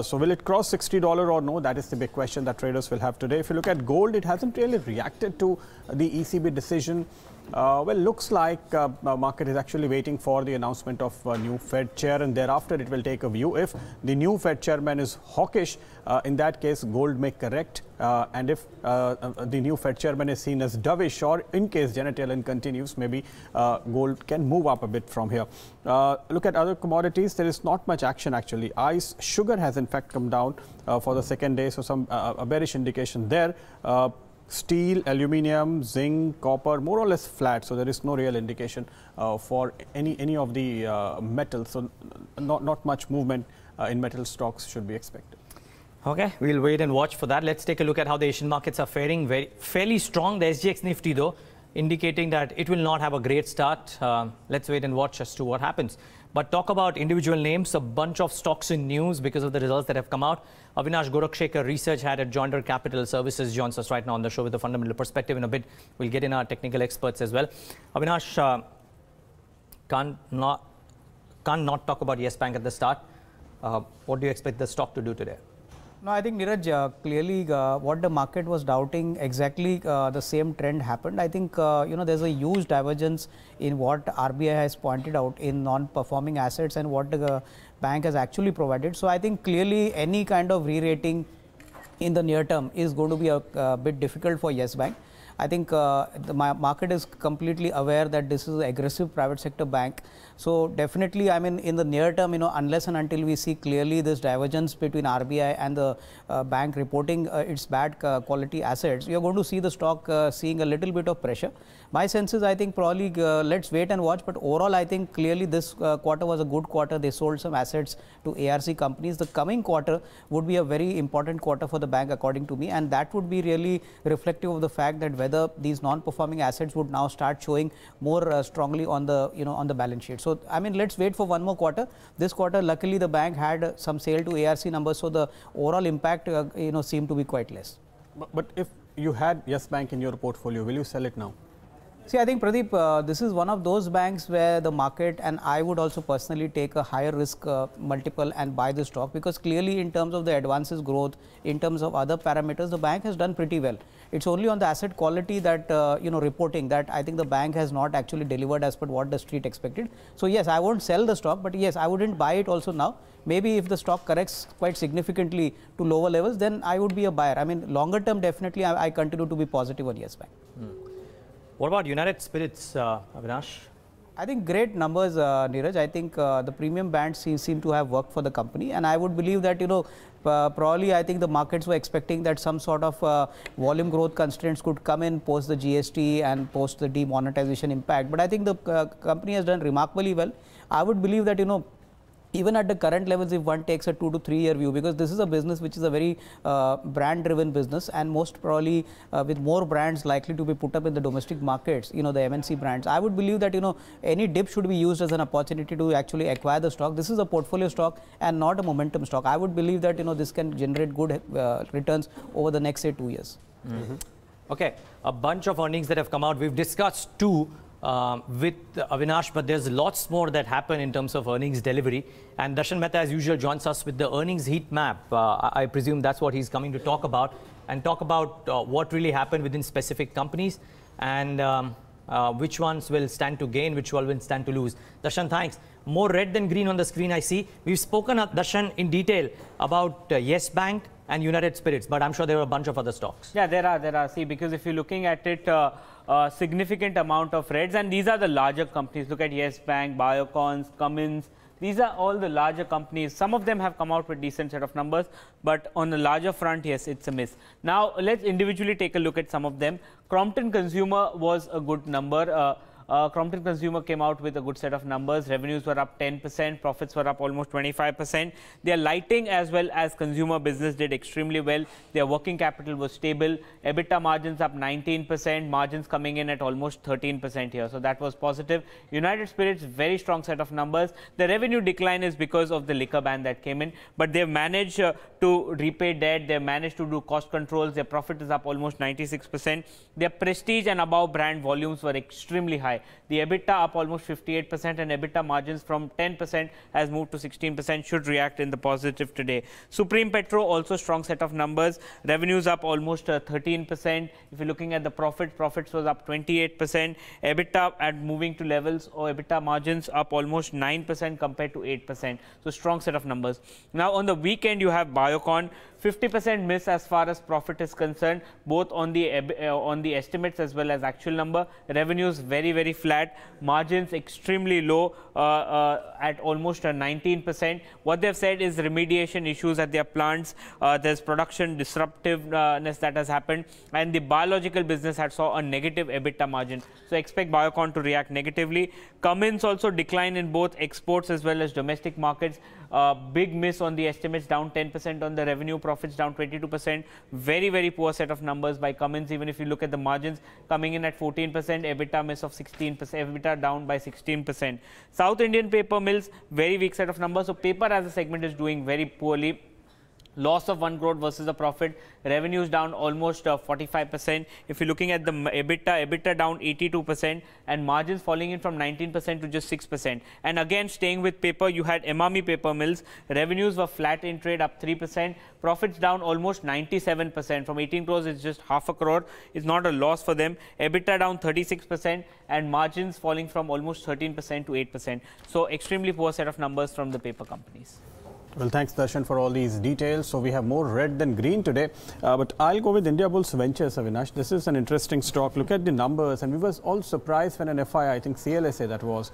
So will it cross $60 or no? That is the big question that traders will have today. If you look at gold, it hasn't really reacted to the ECB decision. Well, looks like market is actually waiting for the announcement of a new Fed chair, and thereafter it will take a view. If the new Fed chairman is hawkish, in that case gold may correct, and if the new Fed chairman is seen as dovish, or in case Janet Yellen continues, maybe gold can move up a bit from here. Look at other commodities. There is not much action actually. Sugar has in fact come down for the second day, so some a bearish indication there. Steel, aluminium, zinc, copper, more or less flat. So there is no real indication for any of the metals. So not much movement in metal stocks should be expected. Okay, we'll wait and watch for that. Let's take a look at how the Asian markets are faring. Fairly strong. The SGX Nifty, though, indicating that it will not have a great start. Let's wait and watch as to what happens. But talk about individual names, a bunch of stocks in news because of the results that have come out. Avinash Gorakhshekar, research head at Joinder Capital Services, joins us right now on the show with a fundamental perspective. In a bit, we'll get in our technical experts as well. Avinash, can't not talk about Yes Bank at the start. What do you expect the stock to do today? No, I think, Neeraj, clearly what the market was doubting, exactly the same trend happened. I think, there's a huge divergence in what RBI has pointed out in non-performing assets and what the bank has actually provided. So I think clearly any kind of re-rating in the near term is going to be a bit difficult for Yes Bank. I think the market is completely aware that this is an aggressive private sector bank. So definitely, I mean, in the near term, unless and until we see clearly this divergence between RBI and the bank reporting its bad quality assets, you are going to see the stock seeing a little bit of pressure. My sense is, I think probably let's wait and watch. But overall, I think clearly this quarter was a good quarter. They sold some assets to ARC companies. The coming quarter would be a very important quarter for the bank, according to me, and that would be really reflective of the fact that whether these non-performing assets would now start showing more strongly on the on the balance sheet. So I mean, let's wait for one more quarter. This quarter, luckily, the bank had some sale to ARC numbers, so the overall impact seemed to be quite less. But if you had Yes Bank in your portfolio, will you sell it now? See, I think, Pradeep, this is one of those banks where the market, and I would also personally take a higher risk multiple and buy the stock, because clearly in terms of the advances growth, in terms of other parameters, the bank has done pretty well. It's only on the asset quality that, reporting that I think the bank has not actually delivered as per what the street expected. So yes, I won't sell the stock, but yes, I wouldn't buy it also now. Maybe if the stock corrects quite significantly to lower levels, then I would be a buyer. I mean, longer term, definitely I continue to be positive on Yes Bank. What about United Spirits, Avinash? I think great numbers, Neeraj. I think the premium bands seem to have worked for the company, and I would believe that probably I think the markets were expecting that some sort of volume growth constraints could come in post the GST and post the demonetization impact. But I think the company has done remarkably well. I would believe that even at the current levels, if one takes a 2 to 3 year view, because this is a business which is a very brand driven business, and most probably with more brands likely to be put up in the domestic markets, the MNC brands, I would believe that any dip should be used as an opportunity to actually acquire the stock. This is a portfolio stock and not a momentum stock. I would believe that this can generate good returns over the next, say, 2 years. Okay, a bunch of earnings that have come out. We've discussed two with Avinash, but there's lots more that happen in terms of earnings delivery. And Darshan Mehta, as usual, joins us with the earnings heat map. I presume that's what he's coming to talk about, and talk about what really happened within specific companies, and which ones will stand to gain, which one will stand to lose. Darshan, thanks. More red than green on the screen, I see. We've spoken, Darshan, in detail about Yes Bank and United Spirits, but I'm sure there are a bunch of other stocks. Yeah, there are. See, because if you're looking at it, a significant amount of reds, and these are the larger companies. Look at Yes Bank, Biocons, Cummins. These are all the larger companies. Some of them have come out with decent set of numbers, but on the larger front, yes, it's a miss. Now, let's individually take a look at some of them. Crompton Consumer was a good number. Crompton Consumer came out with a good set of numbers. Revenues were up 10%, profits were up almost 25%. Their lighting as well as consumer business did extremely well. Their working capital was stable. EBITDA margins up 19%, margins coming in at almost 13% here. So that was positive. United Spirits, very strong set of numbers. The revenue decline is because of the liquor ban that came in, but they've managed to repay debt. They've managed to do cost controls. Their profit is up almost 96%. Their prestige and above brand volumes were extremely high. The EBITDA up almost 58%, and EBITDA margins from 10% has moved to 16%, should react in the positive today. Supreme Petro, also strong set of numbers. Revenues up almost 13%. If you're looking at the profits was up 28%. EBITDA at moving to levels, or EBITDA margins up almost 9% compared to 8%. So strong set of numbers. Now on the weekend, you have Biocon. 50% miss as far as profit is concerned, both on the estimates as well as actual number. Revenues very flat, margins extremely low at almost 19%. What they've said is remediation issues at their plants. There's production disruptiveness that has happened, and the biological business had saw a negative EBITDA margin. So expect Biocon to react negatively. Cummins also decline in both exports as well as domestic markets. Big miss on the estimates, down 10% on the revenue, profits down 22%. Very poor set of numbers by Cummins. Even if you look at the margins, coming in at 14%, EBITDA miss of 16%, EBITDA down by 16%. South Indian Paper Mills, very weak set of numbers. So paper as a segment is doing very poorly. Loss of 1 crore versus the profit. Revenues down almost 45%. If you're looking at the EBITDA down 82%, and margins falling in from 19% to just 6%. And again, staying with paper, you had Emami Paper Mills. Revenues were flat in trade, up 3%. Profits down almost 97%. From 18 crores, it's just half a crore. It's not a loss for them. EBITDA down 36%, and margins falling from almost 13% to 8%. So extremely poor set of numbers from the paper companies. Well, thanks, Darshan, for all these details. So we have more red than green today. But I'll go with Indiabulls Ventures, Avinash. This is an interesting stock. Look at the numbers. And we were all surprised when an FI, I think CLSA that was,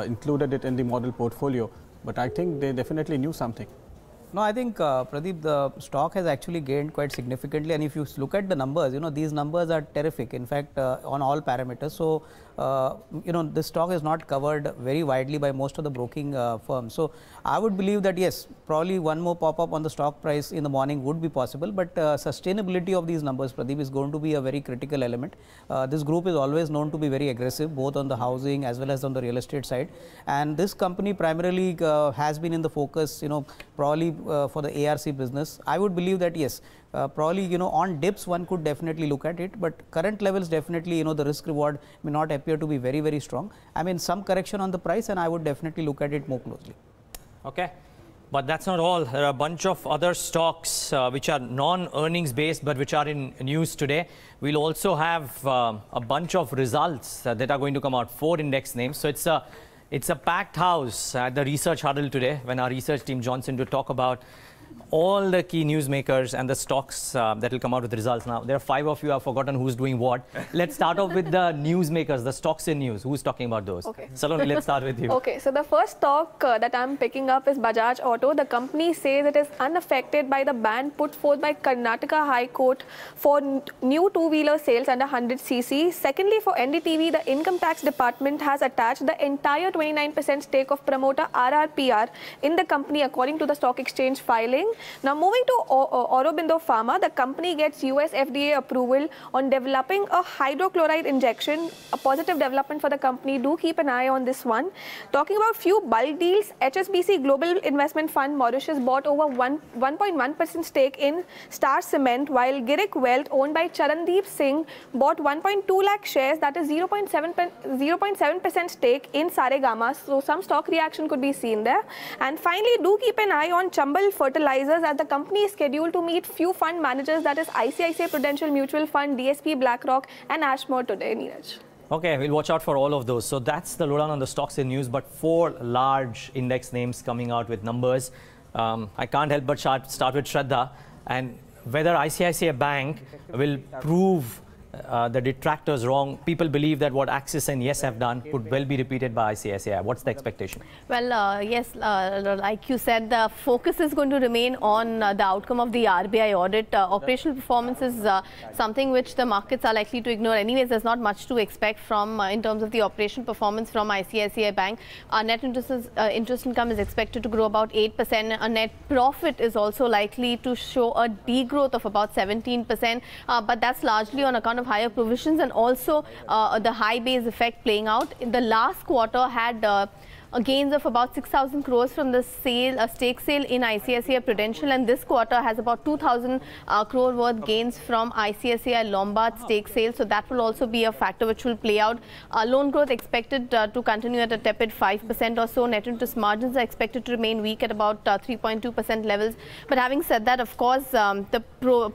included it in the model portfolio. But I think they definitely knew something. No, I think, Pradeep, the stock has actually gained quite significantly. And if you look at the numbers, these numbers are terrific, in fact, on all parameters. So, this stock is not covered very widely by most of the broking firms. So, I would believe that, yes, probably one more pop-up on the stock price in the morning would be possible. But sustainability of these numbers, Pradeep, is going to be a very critical element. This group is always known to be very aggressive, both on the housing as well as on the real estate side. And this company primarily has been in the focus, probably for the ARC business. I would believe that, yes, probably, on dips one could definitely look at it, but current levels definitely, the risk reward may not appear to be very, very strong. I mean, some correction on the price, and I would definitely look at it more closely. Okay. But that's not all. There are a bunch of other stocks which are non-earnings based, but which are in news today. We'll also have a bunch of results that are going to come out, 4 index names. So it's a packed house at the research huddle today when our research team joins in to talk about all the key newsmakers and the stocks that will come out with results. Now, there are 5 of you. I've forgotten who's doing what. Let's start off with the newsmakers, the stocks in news. Who's talking about those? Okay. Saloni, let's start with you. Okay, so the first stock that I'm picking up is Bajaj Auto. The company says it is unaffected by the ban put forth by Karnataka High Court for new two-wheeler sales under 100cc. Secondly, for NDTV, the Income Tax Department has attached the entire 29% stake of promoter RRPR in the company according to the stock exchange filing. Now, moving to Aurobindo Pharma, the company gets US FDA approval on developing a hydrochloride injection, a positive development for the company. Do keep an eye on this one. Talking about few bulk deals, HSBC Global Investment Fund Mauritius bought over 1.1% stake in Star Cement, while Girik Wealth, owned by Charandeep Singh, bought 1.2 lakh shares, that is 0.7% stake in Saregama. So some stock reaction could be seen there. And finally, do keep an eye on Chambal Fertilizers, as the company is scheduled to meet few fund managers, that is ICICI Prudential Mutual Fund, DSP BlackRock and Ashmore today, Neeraj. Okay, we'll watch out for all of those. So that's the lowdown on the stocks in news, but 4 large index names coming out with numbers. I can't help but start with Shraddha, and whether ICICI Bank will prove the detractors wrong. People believe that what Axis and Yes have done could well be repeated by ICICI. What's the expectation? Well, yes, like you said, the focus is going to remain on the outcome of the RBI audit. Operational performance is something which the markets are likely to ignore. Anyways, there's not much to expect from in terms of the operational performance from ICICI Bank. Net interest income is expected to grow about 8%. A net profit is also likely to show a degrowth of about 17%. But that's largely on account of higher provisions and also the high base effect playing out. In the last quarter had gains of about 6,000 crores from the stake sale in ICICI Prudential, and this quarter has about 2,000 crore worth gains from ICICI Lombard stake sale. So that will also be a factor which will play out. Loan growth expected to continue at a tepid 5% or so. Net interest margins are expected to remain weak at about 3.2% levels. But having said that, of course, the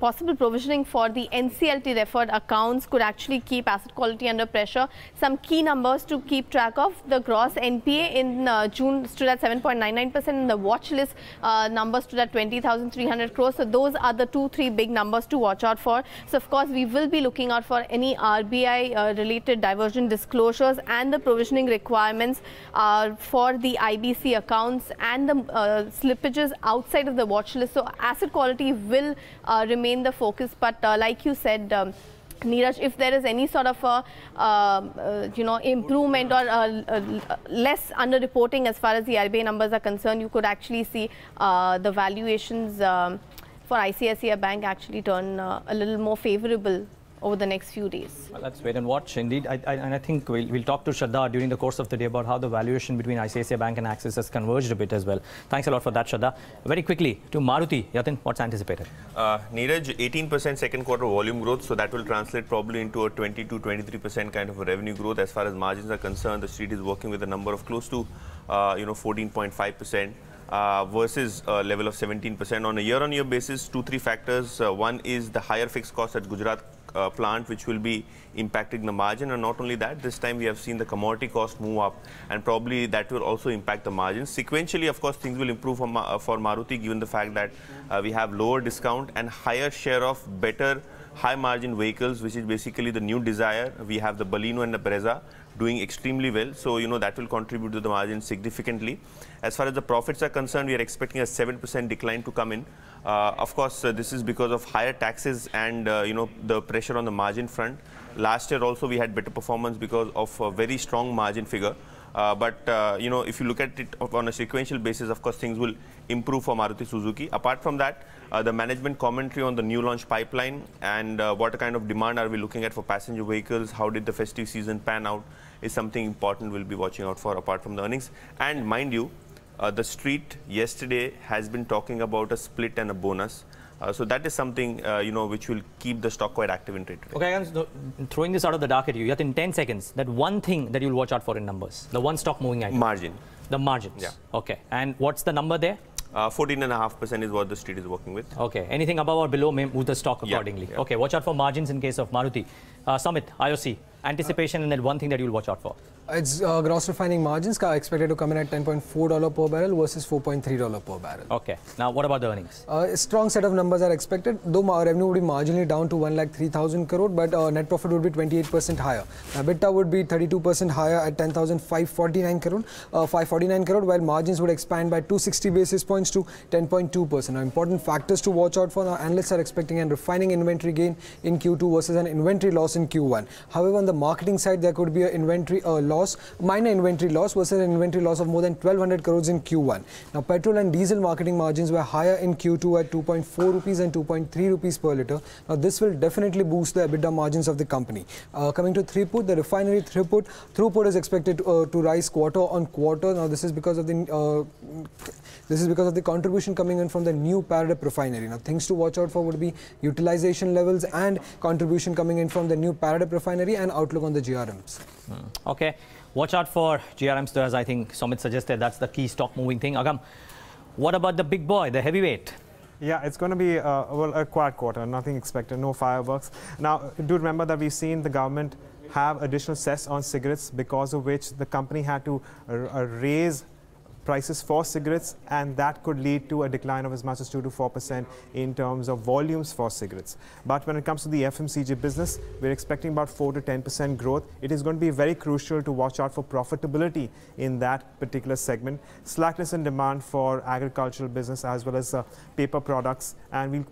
possible provisioning for the NCLT referred accounts could actually keep asset quality under pressure. Some key numbers to keep track of: the gross NPA in June stood at 7.99%, and the watch list numbers stood at 20,300 crores. So those are the 2-3 big numbers to watch out for. So of course we will be looking out for any RBI related divergent disclosures and the provisioning requirements for the IBC accounts and the slippages outside of the watch list. So asset quality will remain the focus, but like you said, Neeraj, if there is any sort of improvement or less underreporting as far as the RBI numbers are concerned, you could actually see the valuations for ICICI Bank actually turn a little more favorable over the next few days. Well, let's wait and watch. Indeed, and I think we'll talk to Shraddha during the course of the day about how the valuation between ICICI Bank and Axis has converged a bit as well. Thanks a lot for that, Shraddha. Very quickly to Maruti. Yatin, what's anticipated? Neeraj, 18% second quarter volume growth, so that will translate probably into a 22-23% kind of a revenue growth. As far as margins are concerned, the street is working with a number of close to 14.5%. Versus a level of 17%. On a year-on-year basis, 2-3 factors. One is the higher fixed cost at Gujarat plant, which will be impacting the margin. And not only that, this time we have seen the commodity cost move up, and probably that will also impact the margins. Sequentially, of course, things will improve for Maruti, given the fact that we have lower discount and higher share of better high margin vehicles, which is basically the new Dzire. We have the Baleno and the Brezza doing extremely well. So, that will contribute to the margin significantly. As far as the profits are concerned, we are expecting a 7% decline to come in. Of course, this is because of higher taxes and, the pressure on the margin front. Last year also we had better performance because of a very strong margin figure. But if you look at it on a sequential basis, of course, things will improve for Maruti Suzuki. Apart from that, the management commentary on the new launch pipeline and what kind of demand are we looking at for passenger vehicles, how did the festive season pan out, is something important we'll be watching out for apart from the earnings. And mind you, the street yesterday has been talking about a split and a bonus. So that is something, which will keep the stock quite active in trade today. Okay, I'm throwing this out of the dark at you. You have in 10 seconds, that one thing that you'll watch out for in numbers, the one stock moving item. Margin. The margins. Yeah. Okay. And what's the number there? 14.5% is what the street is working with. Okay. Anything above or below may move the stock accordingly. Yeah. Okay. Watch out for margins in case of Maruti. Samit, IOC, anticipation and then one thing that you'll watch out for. Its gross refining margins are expected to come in at $10.4 per barrel versus $4.3 per barrel. Okay. Now, what about the earnings? A strong set of numbers are expected, though revenue would be marginally down to 1,03,000 crore, but net profit would be 28% higher. EBITDA would be 32% higher at 10,549 crore, while margins would expand by 260 basis points to 10.2%. Now, important factors to watch out for. Now, analysts are expecting a refining inventory gain in Q2 versus an inventory loss in Q1. However, on the marketing side, there could be a minor inventory loss versus an inventory loss of more than 1,200 crores in Q1. Now, petrol and diesel marketing margins were higher in Q2 at 2.4 rupees and 2.3 rupees per litre. Now, this will definitely boost the EBITDA margins of the company. Coming to throughput, the refinery throughput is expected to rise quarter on quarter. Now, this is because of the contribution coming in from the new Paradip refinery. Now, things to watch out for would be utilization levels and contribution coming in from the new Paradip refinery and outlook on the GRMs. Okay. Watch out for GRMs, as I think Sumit suggested. That's the key stock moving thing. Agam, what about the big boy, the heavyweight? Yeah, it's going to be a quiet quarter, nothing expected, no fireworks. Now, do remember that we've seen the government have additional cess on cigarettes, because of which the company had to raise prices for cigarettes, and that could lead to a decline of as much as 2 to 4% in terms of volumes for cigarettes. But when it comes to the FMCG business, we're expecting about 4 to 10% growth. It is going to be very crucial to watch out for profitability in that particular segment. Slackness in demand for agricultural business as well as paper products, and we'll be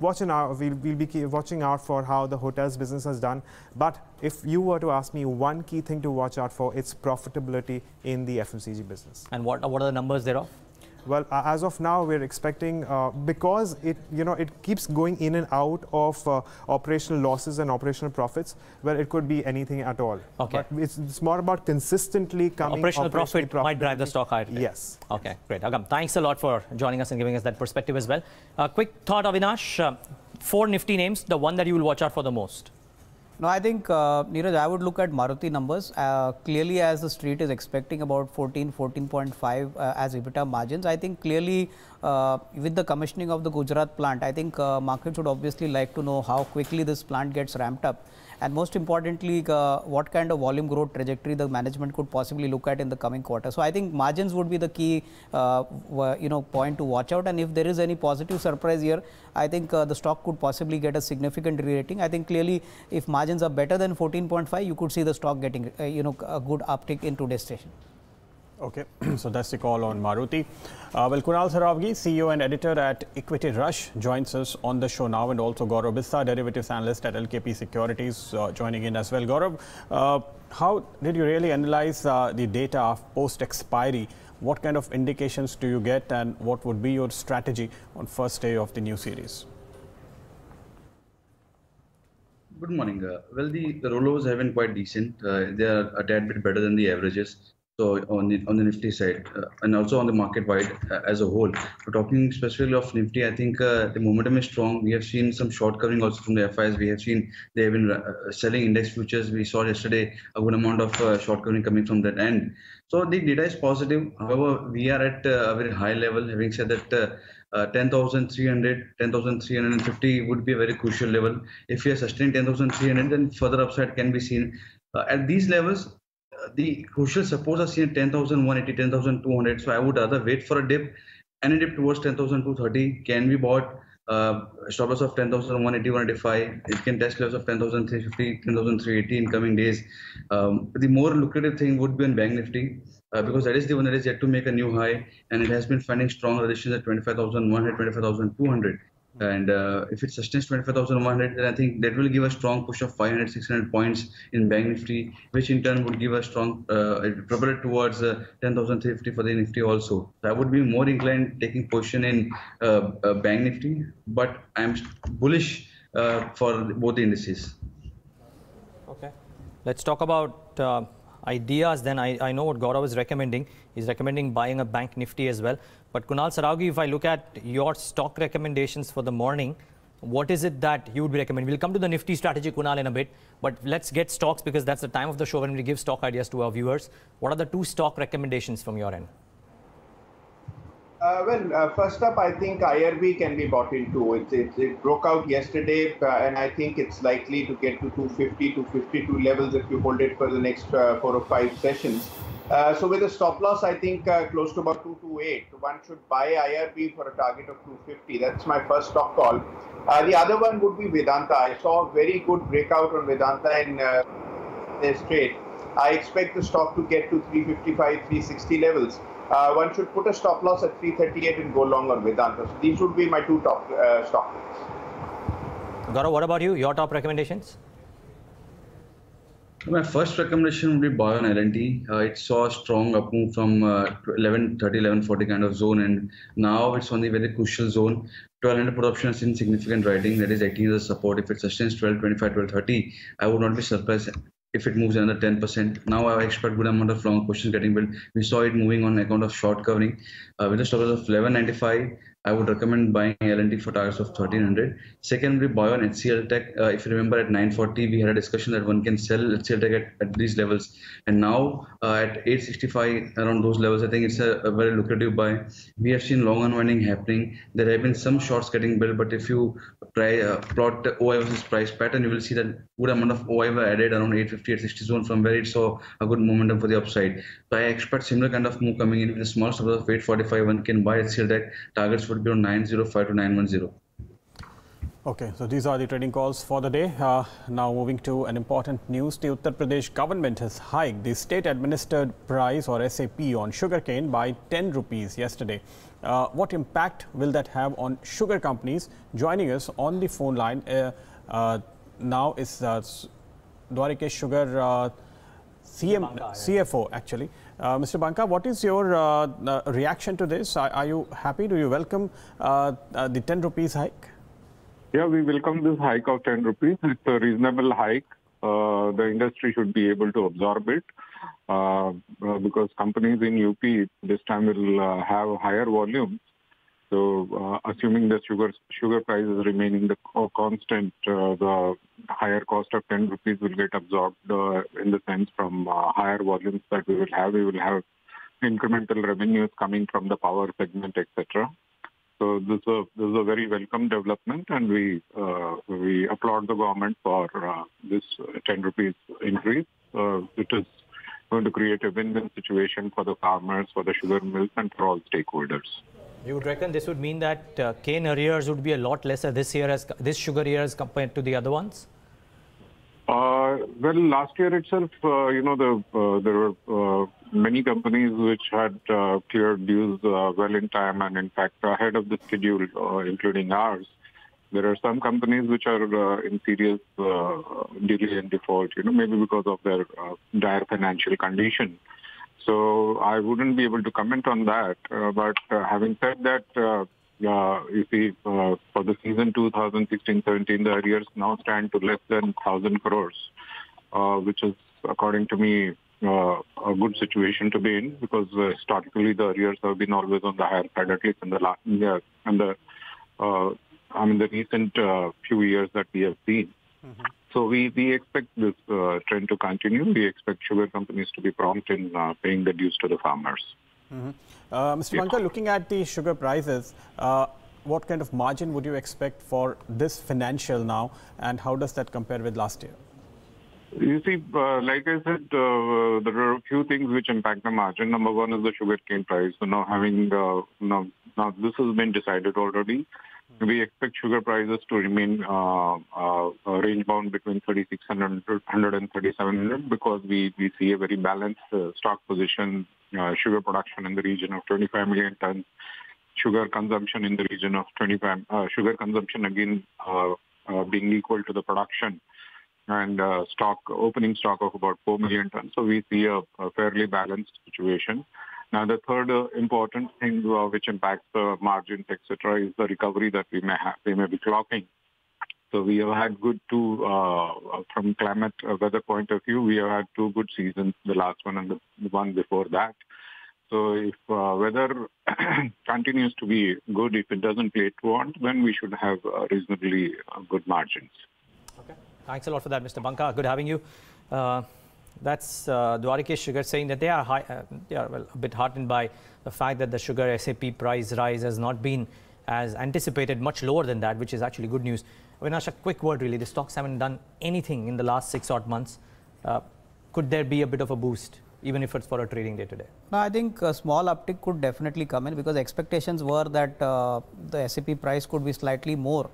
watching out for how the hotels business has done. But if you were to ask me one key thing to watch out for, it's profitability in the FMCG business. And what are the numbers thereof? Well, as of now, we're expecting, because it keeps going in and out of operational losses and operational profits, well, it could be anything at all. Okay. But it's more about consistently coming. Operational profit might drive the stock higher. Yes. Okay, great. Agam, thanks a lot for joining us and giving us that perspective as well. Quick thought, Avinash. 4 nifty names, the one that you will watch out for the most. No, I think, Neeraj, I would look at Maruti numbers. Clearly, as the street is expecting about 14.5 as EBITDA margins, I think clearly with the commissioning of the Gujarat plant, I think markets would obviously like to know how quickly this plant gets ramped up. And most importantly, what kind of volume growth trajectory the management could possibly look at in the coming quarter. So I think margins would be the key, point to watch out. And if there is any positive surprise here, I think the stock could possibly get a significant re-rating. I think clearly, if margins are better than 14.5, you could see the stock getting, a good uptick in today's session. Okay, so that's the call on Maruti. Well, Kunal Saravgi, CEO and editor at Equity Rush, joins us on the show now, and also Gaurav Bissa, derivatives analyst at LKP Securities, joining in as well. Gaurav, how did you really analyze the data post-expiry? What kind of indications do you get, and what would be your strategy on first day of the new series? Good morning. Well, the rollovers have been quite decent. They are a tad bit better than the averages. So on the Nifty side, and also on the market wide as a whole. But talking specifically of Nifty, I think the momentum is strong. We have seen some short covering also from the FIs. We have seen they have been selling index futures. We saw yesterday a good amount of short covering coming from that end. So the data is positive. However, we are at a very high level. Having said that, 10,300, 10,350 would be a very crucial level. If we are sustaining 10,300, then further upside can be seen. At these levels, the crucial supports are seen at 10,180, 10,200. So I would rather wait for a dip. Any dip towards 10,230 can be bought. Stop loss of 10,180, 185. It can test levels of 10,350, 10,380 in coming days. The more lucrative thing would be on Bank Nifty because that is the one that is yet to make a new high, and it has been finding strong resistance at 25,100, 25,200. And if it sustains 25,100, then I think that will give a strong push of 500, 600 points in Bank Nifty, which in turn would give a strong propel towards 10,350 for the Nifty also. So I would be more inclined taking position in Bank Nifty, but I'm bullish for both the indices. Okay. Let's talk about ideas then. I know what Gaurav is recommending. He's recommending buying a Bank Nifty as well. But Kunal Saragi, if I look at your stock recommendations for the morning, what is it that you would be recommending? We'll come to the Nifty strategy, Kunal, in a bit. But let's get stocks because that's the time of the show when we give stock ideas to our viewers. What are the two stock recommendations from your end? First up, I think IRB can be bought into. It broke out yesterday, and I think it's likely to get to 250, 252 levels if you hold it for the next 4 or 5 sessions. So with a stop loss, I think close to about 228. One should buy IRB for a target of 250. That's my first stock call. The other one would be Vedanta. I saw a very good breakout on Vedanta in this trade. I expect the stock to get to 355, 360 levels. One should put a stop loss at 338 and go long on Vedanta. So these would be my two top stock picks. Gaurav, what about you? Your top recommendations? My first recommendation would be buy on L&T. It saw a strong up move from 1130, 1140 kind of zone, and now it's on the very crucial zone. 1200 put option has seen significant writing, that is acting as a support. If it sustains 1225, 1230, I would not be surprised if it moves another 10%. Now I expect good amount of long positions getting built. We saw it moving on account of short covering. With a stop loss of 1195, I would recommend buying L&T for targets of 1300. Secondly, buy on HCL Tech. If you remember at 940, we had a discussion that one can sell HCL Tech at these levels. And now at 865, around those levels, I think it's a very lucrative buy. We have seen long unwinding happening. There have been some shorts getting built, but if you plot OI versus price pattern, you will see that good amount of OI were added around 850, 860 zone from where it saw a good momentum for the upside. So I expect similar kind of move coming in with a small stop of 845. One can buy HCL Tech. Targets would be on 905 to 910. Okay, so these are the trading calls for the day. Now moving to an important news. The Uttar Pradesh government has hiked the state administered price or SAP on sugarcane by 10 rupees yesterday. What impact will that have on sugar companies? Joining us on the phone line now is Dwarikesh Sugar CFO actually. Mr. Banka, what is your reaction to this? Are you happy? Do you welcome the 10 rupees hike? Yeah, we welcome this hike of 10 rupees. It's a reasonable hike. The industry should be able to absorb it because companies in UP this time will have higher volumes. So assuming the sugar prices remain in the constant, the higher cost of 10 rupees will get absorbed in the sense from higher volumes that we will have. We will have incremental revenues coming from the power segment, etc. So this is a very welcome development, and we applaud the government for this 10 rupees increase. It is going to create a win-win situation for the farmers, for the sugar mills, and for all stakeholders. You would reckon this would mean that cane arrears would be a lot lesser this year, as this sugar year as compared to the other ones? Well, last year itself, there were many companies which had cleared dues well in time and, in fact, ahead of the schedule, including ours. There are some companies which are in serious delay and default, maybe because of their dire financial condition. So I wouldn't be able to comment on that. But having said that, you see, for the season 2016-17, the arrears now stand to less than 1,000 crores, which is, according to me, a good situation to be in, because historically the arrears have been always on the higher side, at least in the last year and the recent few years that we have seen. Mm-hmm. So we expect this trend to continue. We expect sugar companies to be prompt in paying the dues to the farmers. Mm-hmm. Mr. Banka, looking at the sugar prices, what kind of margin would you expect for this financial now, and how does that compare with last year? You see, like I said, there are a few things which impact the margin. Number one is the sugarcane price. So now now this has been decided already. We expect sugar prices to remain range bound between 3,600 and 3,700 because we see a very balanced stock position, sugar production in the region of 25 million tons, sugar consumption in the region of 25, sugar consumption again being equal to the production, and opening stock of about 4 million tons. So we see a fairly balanced situation. Now, the third important thing which impacts the margins, etc., is the recovery that we may be clocking. So we have had good from climate weather point of view, we have had two good seasons, the last one and the one before that. So if weather continues to be good, if it doesn't play to want, then we should have reasonably good margins. Okay. Thanks a lot for that, Mr. Banka. Good having you. That's Dwarikesh Sugar saying that they are a bit heartened by the fact that the sugar SAP price rise has not been as anticipated, much lower than that, which is actually good news. Avinash, a quick word really. The stocks haven't done anything in the last 6 odd months. Could there be a bit of a boost, even if it's for a trading day today? No, I think a small uptick could definitely come in because expectations were that the SAP price could be slightly more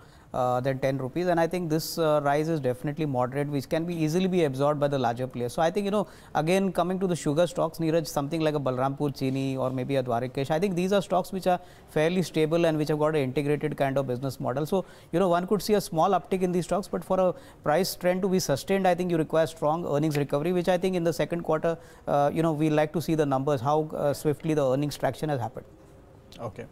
than 10 rupees, and I think this rise is definitely moderate, which can be easily be absorbed by the larger players. So I think, again, coming to the sugar stocks, Neeraj, something like a Balrampur Chini or maybe a Dwarikesh, I think these are stocks which are fairly stable and which have got an integrated kind of business model. So, one could see a small uptick in these stocks, but for a price trend to be sustained, I think you require strong earnings recovery, which I think in the second quarter, we like to see the numbers, how swiftly the earnings traction has happened. Okay.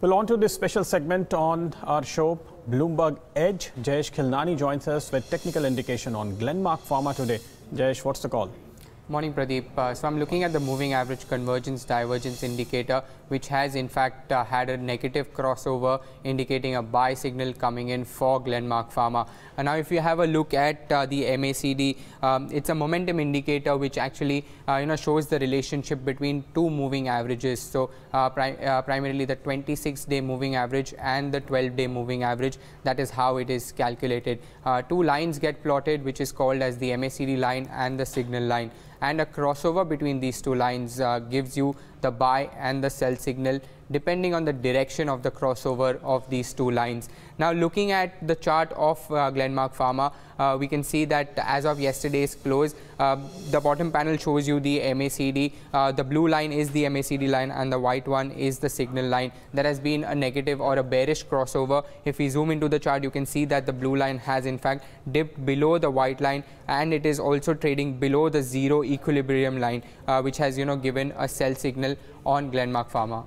Well, on to this special segment on our show, Bloomberg Edge. Jayesh Khilnani joins us with technical indication on Glenmark Pharma today. Jayesh, what's the call? Morning, Pradeep. So I'm looking at the moving average convergence divergence indicator, which has in fact had a negative crossover indicating a buy signal coming in for Glenmark Pharma. And now if you have a look at the MACD, it's a momentum indicator which actually shows the relationship between two moving averages. So primarily the 26-day moving average and the 12-day moving average. That is how it is calculated. Two lines get plotted, which is called as the MACD line and the signal line. And a crossover between these two lines gives you the buy and the sell signal depending on the direction of the crossover of these two lines. Now looking at the chart of Glenmark Pharma, we can see that as of yesterday's close, the bottom panel shows you the MACD, the blue line is the MACD line and the white one is the signal line. There has been a negative or a bearish crossover. If we zoom into the chart, you can see that the blue line has in fact dipped below the white line, and it is also trading below the zero equilibrium line, which has given a sell signal on Glenmark Pharma.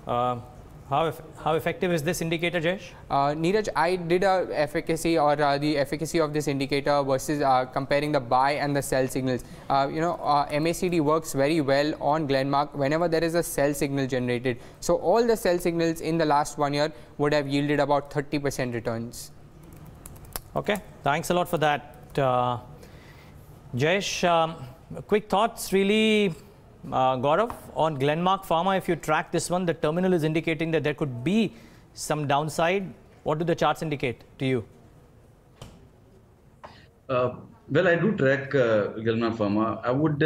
How effective is this indicator, Jayesh? Neeraj, I did a efficacy or the efficacy of this indicator versus comparing the buy and the sell signals. MACD works very well on Glenmark whenever there is a sell signal generated. So all the sell signals in the last 1 year would have yielded about 30% returns. Okay, thanks a lot for that. Jayesh, quick thoughts really, Gaurav, on Glenmark Pharma. If you track this one, the terminal is indicating that there could be some downside. What do the charts indicate to you? Well, I do track Glenmark Pharma. I would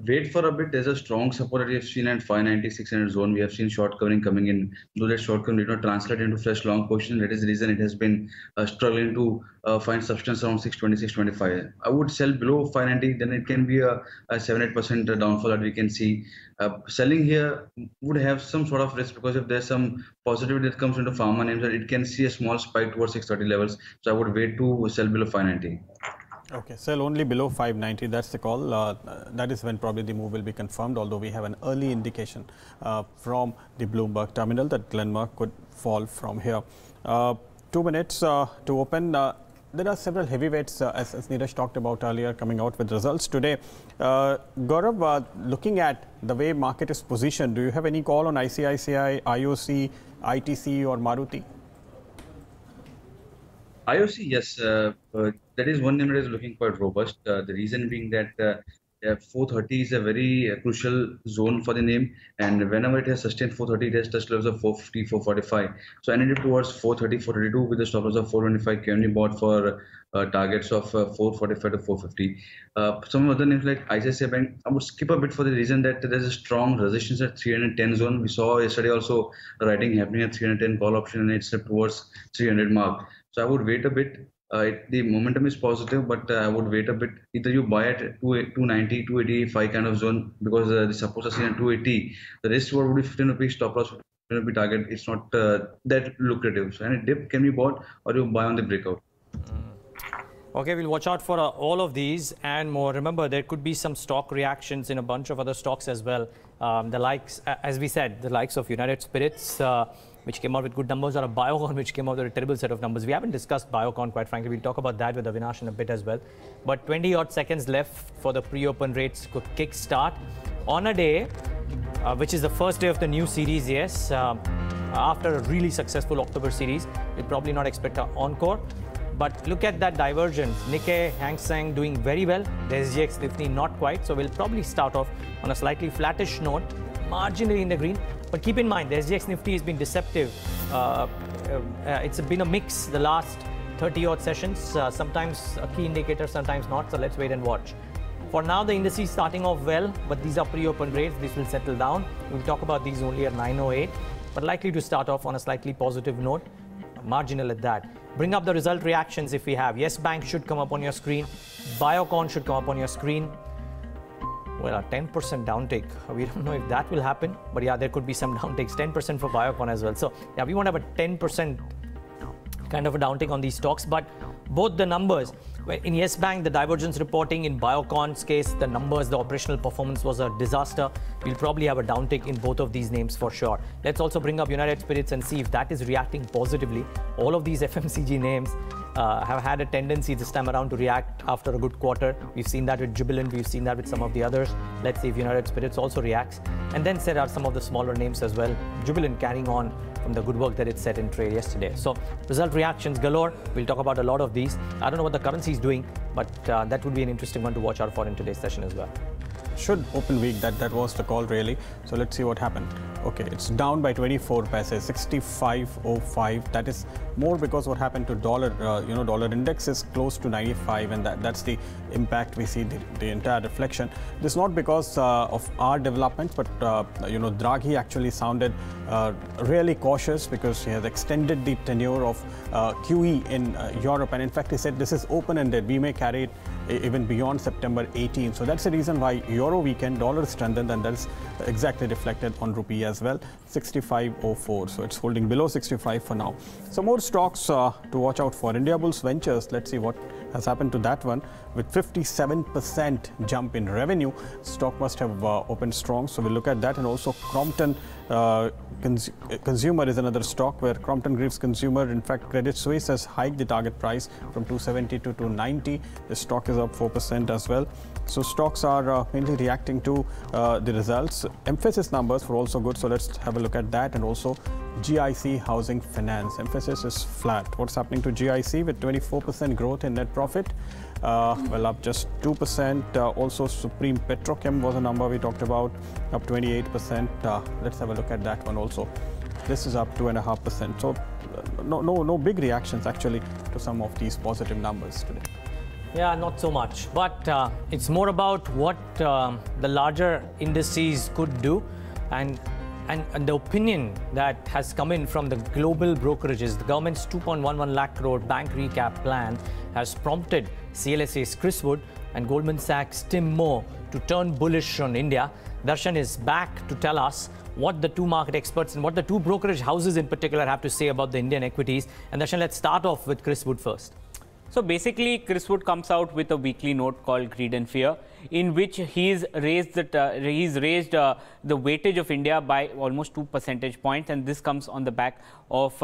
wait for a bit. There's a strong support that we have seen at 590-600 zone. We have seen short covering coming in. Though that short covering did not translate into fresh long position, that is the reason it has been struggling to find substance around 620-625. I would sell below 590. Then it can be a 7-8% downfall that we can see. Selling here would have some sort of risk because if there's some positivity that comes into pharma names, it can see a small spike towards 630 levels. So I would wait to sell below 590. Okay, sell only below 590, that's the call. That is when probably the move will be confirmed, although we have an early indication from the Bloomberg terminal that Glenmark could fall from here. 2 minutes to open. There are several heavyweights, as Neeraj talked about earlier, coming out with results today. Gaurav, looking at the way market is positioned, do you have any call on ICICI, IOC, ITC or Maruti? IOC, yes. That is one name that is looking quite robust. The reason being that 430 is a very crucial zone for the name, and whenever it has sustained 430, it has touched levels of 450, 445. So I ended towards 430, 432 with a stop loss of 425. Currently bought for targets of 445 to 450. Some other names like ICICI Bank, I would skip a bit for the reason that there is a strong resistance at 310 zone. We saw yesterday also writing happening at 310 call option, and it slipped towards 300 mark. So I would wait a bit. The momentum is positive, but I would wait a bit. Either you buy at 290, 285 kind of zone, because the supports are seen at 280. The risk would be 15 rupees stop loss, 15 rupee target. It's not that lucrative. So any dip can be bought, or you buy on the breakout. Okay, we'll watch out for all of these and more. Remember, there could be some stock reactions in a bunch of other stocks as well. The likes, as we said, the likes of United Spirits, which came out with good numbers, or a Biocon, which came out with a terrible set of numbers. We haven't discussed Biocon, quite frankly. We'll talk about that with Avinash in a bit as well. But 20-odd seconds left for the pre-open rates to kick start on a day, which is the first day of the new series, yes. After a really successful October series, we'll probably not expect an encore. But look at that divergence. Nikkei, Hang Seng doing very well. The SGX Nifty not quite. So we'll probably start off on a slightly flattish note, marginally in the green. But keep in mind, the SGX Nifty has been deceptive. It's been a mix the last 30-odd sessions. Sometimes a key indicator, sometimes not. So let's wait and watch. For now, the indices starting off well, but these are pre-open rates. This will settle down. We'll talk about these only at 9:08, but likely to start off on a slightly positive note, marginal at that. Bring up the result reactions if we have. Yes Bank should come up on your screen. Biocon should come up on your screen. Well, a 10% downtake. We don't know if that will happen, but yeah, there could be some downtakes. 10% for Biocon as well. So yeah, we won't have a 10% kind of a downtick on these stocks, but both the numbers, in Yes Bank, the divergence reporting, in Biocon's case, the numbers, the operational performance was a disaster. We'll probably have a downtick in both of these names for sure. Let's also bring up United Spirits and see if that is reacting positively. All of these FMCG names have had a tendency this time around to react after a good quarter. We've seen that with Jubilant, we've seen that with some of the others. Let's see if United Spirits also reacts. And then there are some of the smaller names as well. Jubilant carrying on from the good work that it set in trade yesterday. So result reactions galore. We'll talk about a lot of these. I don't know what the currency is doing, but that would be an interesting one to watch out for in today's session as well. Should open weak, that was the call really. So let's see what happened. Okay, it's down by 24 paise, 65.05. That is more because what happened to dollar. Dollar index is close to 95, and that's the impact we see, the entire reflection. This is not because of our development, but Draghi actually sounded really cautious because he has extended the tenure of QE in Europe, and in fact he said this is open-ended. We may carry it even beyond September 18. So that's the reason why euro weakened, dollar strengthened, and that's exactly reflected on rupee as well, 65.04. So it's holding below 65 for now. So more stocks to watch out for. Indiabulls Ventures, let's see what has happened to that one. With 57% jump in revenue, stock must have opened strong. So we'll look at that. And also Crompton Consumer is another stock where Crompton Greaves Consumer, in fact, Credit Suisse has hiked the target price from 270 to 290. The stock is up 4% as well. So stocks are mainly reacting to the results. Emphasis numbers were also good. So let's have a look at that. And also GIC Housing Finance. Emphasis is flat. What's happening to GIC with 24% growth in net profit? Well, up just 2%. Also, Supreme Petrochem was a number we talked about, up 28%. Let's have a look at that one also. This is up 2.5%. So, no big reactions actually to some of these positive numbers today. Yeah, not so much. But it's more about what the larger indices could do, and the opinion that has come in from the global brokerages. The government's 2.11 lakh crore bank recap plan has prompted CLSA's Chris Wood and Goldman Sachs' Tim Moore to turn bullish on India. Darshan is back to tell us what the two market experts and what the two brokerage houses in particular have to say about the Indian equities. And Darshan, let's start off with Chris Wood first. So basically, Chris Wood comes out with a weekly note called Greed and Fear, in which he's raised the weightage of India by almost 2 percentage points, and this comes on the back of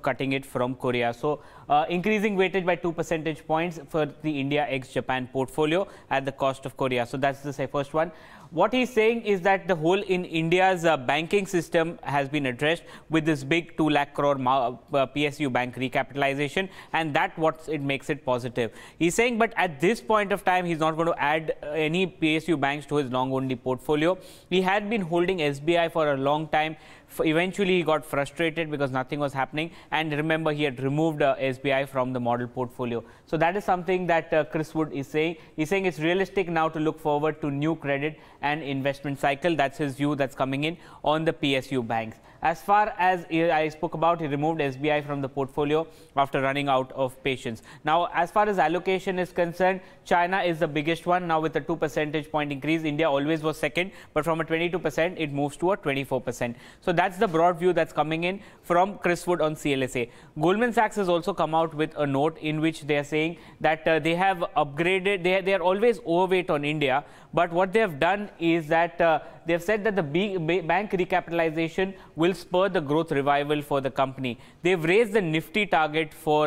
cutting it from Korea. So increasing weightage by 2 percentage points for the India ex-Japan portfolio at the cost of Korea. So that's the first one. What he's saying is that the hole in India's banking system has been addressed with this big 2 lakh crore PSU bank recapitalization, and that what it makes it positive. He's saying, but at this point of time, he's not going to add any PSU banks to his long-only portfolio. He had been holding SBI for a long time. Eventually, he got frustrated because nothing was happening. And remember, he had removed SBI from the model portfolio. So that is something that Chris Wood is saying. He's saying it's realistic now to look forward to new credit and investment cycle. That's his view that's coming in on the PSU banks. As far as I spoke about, he removed SBI from the portfolio after running out of patience. Now, as far as allocation is concerned, China is the biggest one. Now, with a 2 percentage point increase, India always was second, but from a 22%, it moves to a 24%. So that's the broad view that's coming in from Chris Wood on CLSA. Goldman Sachs has also come out with a note in which they are saying that they have upgraded, they are always overweight on India, but what they have done is that they have said that the bank recapitalization will spur the growth revival for the company. They've raised the Nifty target for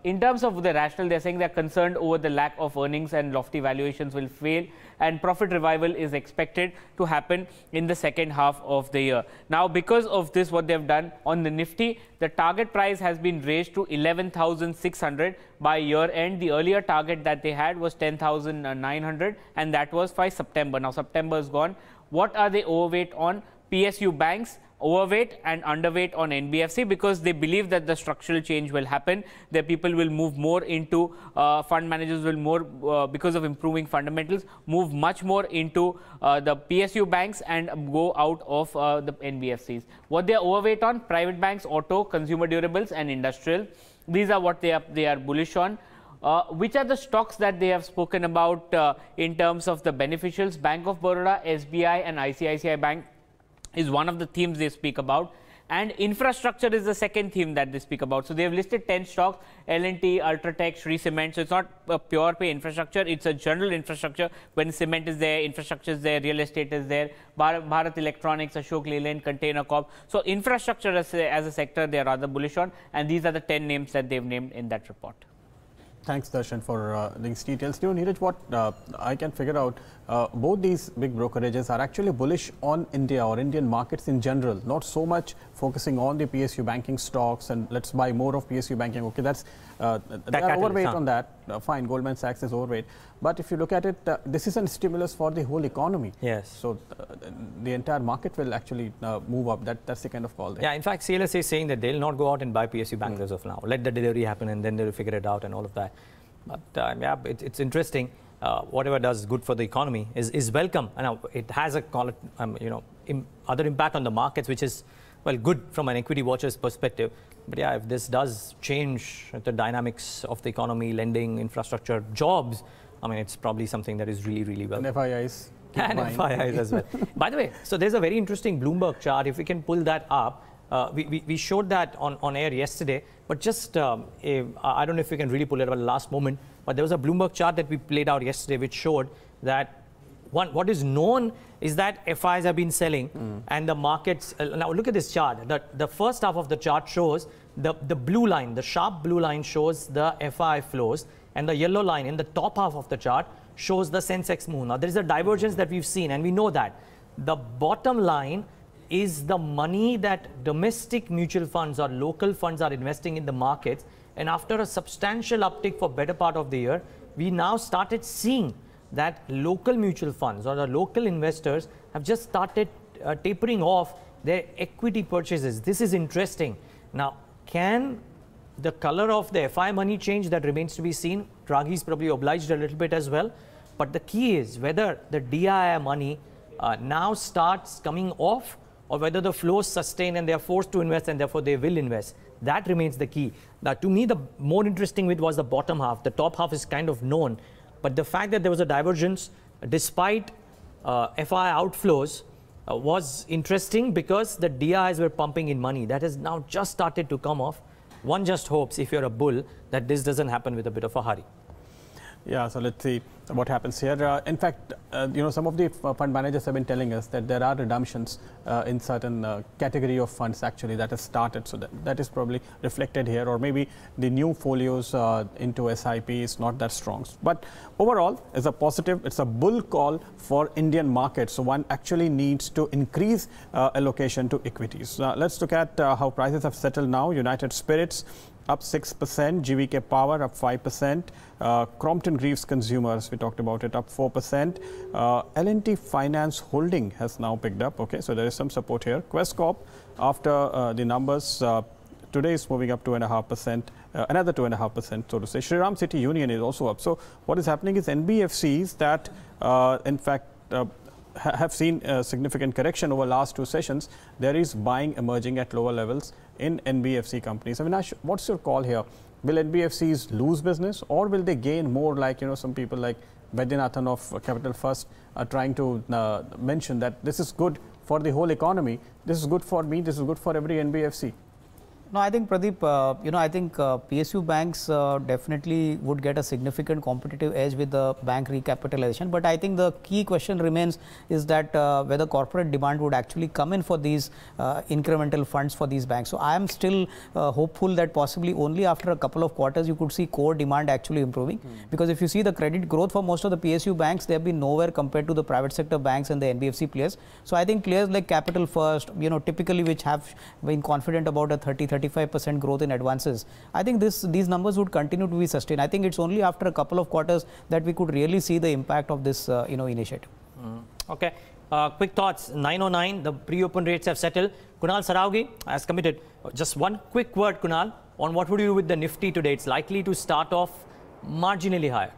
in terms of the rationale, they're saying they're concerned over the lack of earnings and lofty valuations will fail, and profit revival is expected to happen in the second half of the year. Now, because of this, what they've done on the Nifty, the target price has been raised to 11,600 by year end. The earlier target that they had was 10,900, and that was by September. Now, September is gone. What are they overweight on? PSU banks, overweight and underweight on NBFC, because they believe that the structural change will happen. The people will move more into fund managers will more because of improving fundamentals, move much more into the PSU banks and go out of the NBFCs. What they are overweight on? Private banks, auto, consumer durables and industrial. These are what they are bullish on. Which are the stocks that they have spoken about in terms of the beneficials? Bank of Baroda, SBI and ICICI Bank is one of the themes they speak about, and infrastructure is the second theme that they speak about. So they have listed 10 stocks: L&T, Ultratech, Shree Cement. So it's not a pure play infrastructure, it's a general infrastructure. When cement is there, infrastructure is there, real estate is there, Bharat Electronics, Ashok Leyland, Container Corp. So infrastructure as a sector they are rather bullish on, and these are the 10 names that they've named in that report. Thanks, Darshan, for these details. Neeraj, what I can figure out, both these big brokerages are actually bullish on India or Indian markets in general, not so much focusing on the PSU banking stocks and let's buy more of PSU banking. Okay, that's they are overweight on that. Fine, Goldman Sachs is overweight. But if you look at it, this is a stimulus for the whole economy. Yes. So the entire market will actually move up. That's the kind of call there. Yeah, in fact, CLSA is saying that they'll not go out and buy PSU banks as of now. Let the delivery happen and then they'll figure it out and all of that. But yeah, it's interesting. Whatever does good for the economy is welcome. And it has a other impact on the markets, which is, well, good from an equity watcher's perspective. But yeah, if this does change the dynamics of the economy, lending, infrastructure, jobs, I mean, it's probably something that is really, really well. And FIIs. And FIIs as well. By the way, so there's a very interesting Bloomberg chart. If we can pull that up, we showed that on air yesterday. But just, I don't know if we can really pull it up at the last moment, but there was a Bloomberg chart that we played out yesterday which showed that what is known is that FIs have been selling and the markets, now look at this chart. The first half of the chart shows the blue line, the sharp blue line shows the FI flows, and the yellow line in the top half of the chart shows the Sensex move. Now there is a divergence that we've seen, and we know that. The bottom line is the money that domestic mutual funds or local funds are investing in the markets, and after a substantial uptick for better part of the year, we now started seeing that local mutual funds or the local investors have just started tapering off their equity purchases. This is interesting. Now, can the color of the FI money change? That remains to be seen. Draghi is probably obliged a little bit as well. But the key is whether the DII money now starts coming off, or whether the flows sustain and they are forced to invest and therefore they will invest. That remains the key. Now, to me, the more interesting bit was the bottom half. The top half is kind of known. But the fact that there was a divergence despite FI outflows was interesting, because the DIs were pumping in money. That has now just started to come off. One just hopes, if you're a bull, that this doesn't happen with a bit of a hurry. Yeah, so let's see what happens here. In fact, some of the fund managers have been telling us that there are redemptions in certain category of funds actually that has started. So that is probably reflected here, or maybe the new folios into SIP is not that strong. But overall, it's a positive, it's a bull call for Indian markets. So one actually needs to increase allocation to equities. Let's look at how prices have settled now. United Spirits up 6%, GVK Power up 5%, Crompton Greaves Consumers, we talked about it, up 4%, L&T Finance Holding has now picked up, okay, so there is some support here. Quest Corp, after the numbers, today is moving up 2.5%, another 2.5%, so to say. Shriram City Union is also up. So what is happening is NBFCs that, in fact, have seen a significant correction over last two sessions. There is buying emerging at lower levels in NBFC companies. Avinash, what's your call here? Will NBFCs lose business, or will they gain more, like some people like Vaidyanathan of Capital First are trying to mention that this is good for the whole economy, this is good for me, this is good for every NBFC? No, I think Pradeep, I think PSU banks definitely would get a significant competitive edge with the bank recapitalization. But I think the key question remains is that whether corporate demand would actually come in for these incremental funds for these banks. So I am still hopeful that possibly only after a couple of quarters you could see core demand actually improving. Because if you see the credit growth for most of the PSU banks, they have been nowhere compared to the private sector banks and the NBFC players. So I think players like Capital First, typically which have been confident about a 30-35% growth in advances, I think these numbers would continue to be sustained. I think it's only after a couple of quarters that we could really see the impact of this initiative. Okay, quick thoughts. 909, the pre-open rates have settled. Kunal Saraugi has committed. Just one quick word, Kunal, on what would you do with the Nifty today? It's likely to start off marginally higher.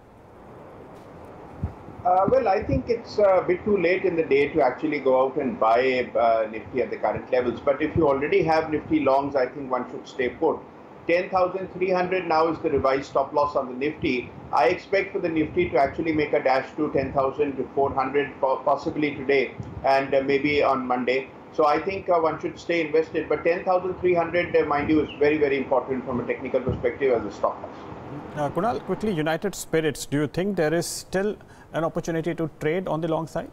Well, I think it's a bit too late in the day to actually go out and buy Nifty at the current levels. But if you already have Nifty longs, I think one should stay put. 10,300 now is the revised stop loss on the Nifty. I expect for the Nifty to actually make a dash to 10,400 possibly today and maybe on Monday. So I think one should stay invested. But 10,300, mind you, is very, very important from a technical perspective as a stop loss. Kunal, quickly, United Spirits, do you think there is still an opportunity to trade on the long side?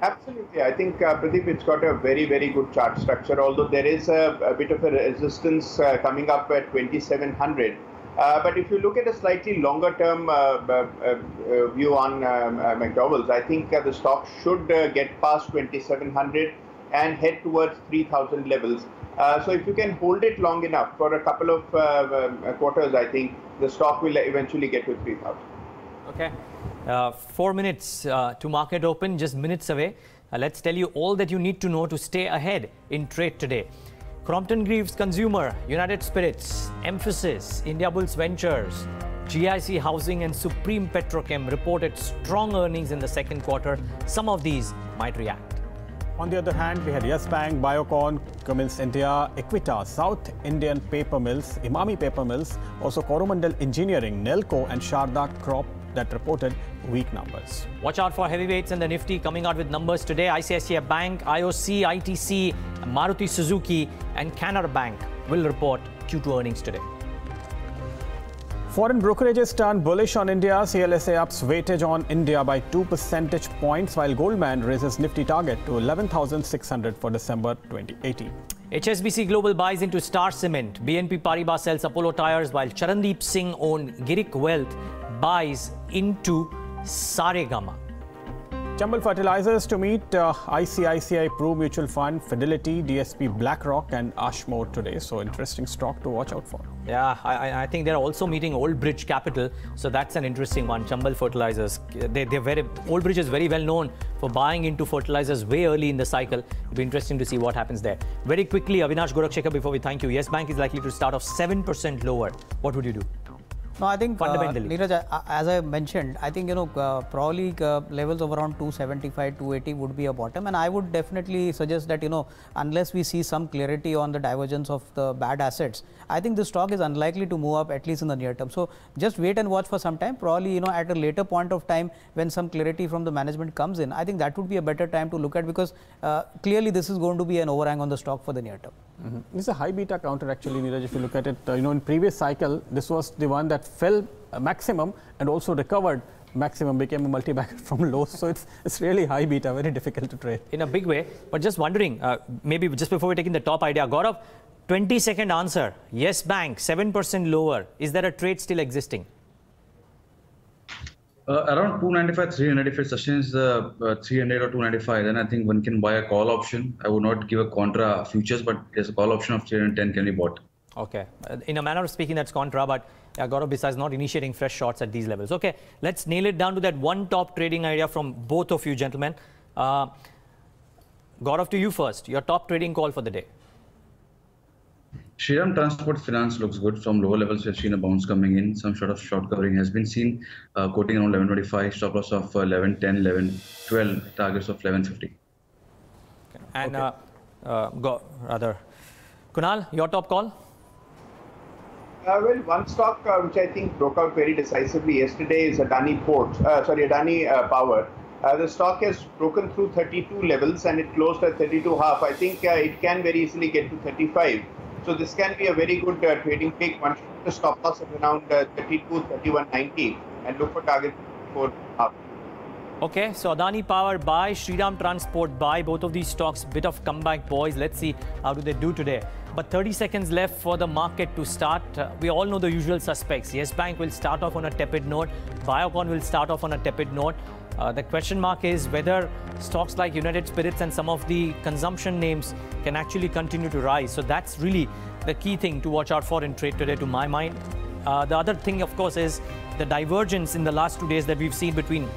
Absolutely. I think, Pradeep, it's got a very, very good chart structure, although there is a bit of a resistance coming up at 2,700. But if you look at a slightly longer term view on McDowell's, I think the stock should get past 2,700 and head towards 3,000 levels. So if you can hold it long enough for a couple of quarters, I think the stock will eventually get to 3,000. Okay. 4 minutes to market open, just minutes away. Let's tell you all that you need to know to stay ahead in trade today. Crompton Greaves Consumer, United Spirits, Emphasis, India Bulls Ventures, GIC Housing and Supreme Petrochem reported strong earnings in the second quarter. Some of these might react. On the other hand, we had Yes Bank, Biocon, Cummins India, Equitas, South Indian Paper Mills, Imami Paper Mills, also Coromandel Engineering, Nelco and Sharda Crop that reported weak numbers. Watch out for heavyweights and the Nifty coming out with numbers today. ICICI Bank, IOC, ITC, Maruti Suzuki and Canara Bank will report Q2 earnings today. Foreign brokerages turn bullish on India. CLSA ups weightage on India by 2 percentage points, while Goldman raises Nifty target to 11,600 for December 2018. HSBC Global buys into Star Cement. BNP Paribas sells Apollo Tyres, while Charandeep Singh owned Girik Wealth buys into Saregama. Chambal Fertilizers to meet ICICI Pru Mutual Fund, Fidelity, DSP BlackRock and Ashmore today. So interesting stock to watch out for. Yeah, I think they're also meeting Old Bridge Capital. So that's an interesting one. Chambal Fertilizers. Old Bridge is very well known for buying into fertilizers way early in the cycle. It'll be interesting to see what happens there. Very quickly, Avinash Gorakhshekar, before we thank you. Yes Bank is likely to start off 7% lower. What would you do? No, I think, Neeraj, as I mentioned, I think, probably levels of around 275, 280 would be a bottom. And I would definitely suggest that, unless we see some clarity on the divergence of the bad assets, I think the stock is unlikely to move up, at least in the near term. So just wait and watch for some time. Probably, at a later point of time, when some clarity from the management comes in, I think that would be a better time to look at, because clearly this is going to be an overhang on the stock for the near term. This is a high beta counter actually, Neeraj. If you look at it, in previous cycle, this was the one that fell maximum and also recovered maximum, became a multi-bagger from lows. So it's really high beta, very difficult to trade. In a big way. But just wondering, maybe just before we take in the top idea, Gaurav, 20-second answer. Yes Bank, 7% lower. Is there a trade still existing? Around 295, 300. If it sustains 300 or 295, then I think one can buy a call option. I would not give a contra futures, but there's a call option of 310 can be bought. Okay. In a manner of speaking, that's contra, but Gaurav, besides not initiating fresh shots at these levels. Okay, let's nail it down to that one top trading idea from both of you gentlemen. Gaurav, to you first. Your top trading call for the day. Shriram Transport Finance looks good. From lower levels, we've seen a bounce coming in. Some sort of short covering has been seen, quoting around 1125, stop loss of 1110, 1112, targets of 1150. Okay. And Kunal, your top call? Well, one stock which I think broke out very decisively yesterday is Adani Power. The stock has broken through 32 levels and it closed at 32.5. I think it can very easily get to 35. So this can be a very good trading pick. One should put a stop loss of around 32, 31.90 and look for target 4.5. Okay, so Adani Power buy, Shriram Transport buy, both of these stocks, bit of comeback boys. Let's see how do they do today. But 30 seconds left for the market to start. We all know the usual suspects. Yes Bank will start off on a tepid note. Biocon will start off on a tepid note. The question mark is whether stocks like United Spirits and some of the consumption names can actually continue to rise. So that's really the key thing to watch out for in trade today, to my mind. The other thing, of course, is the divergence in the last 2 days that we've seen between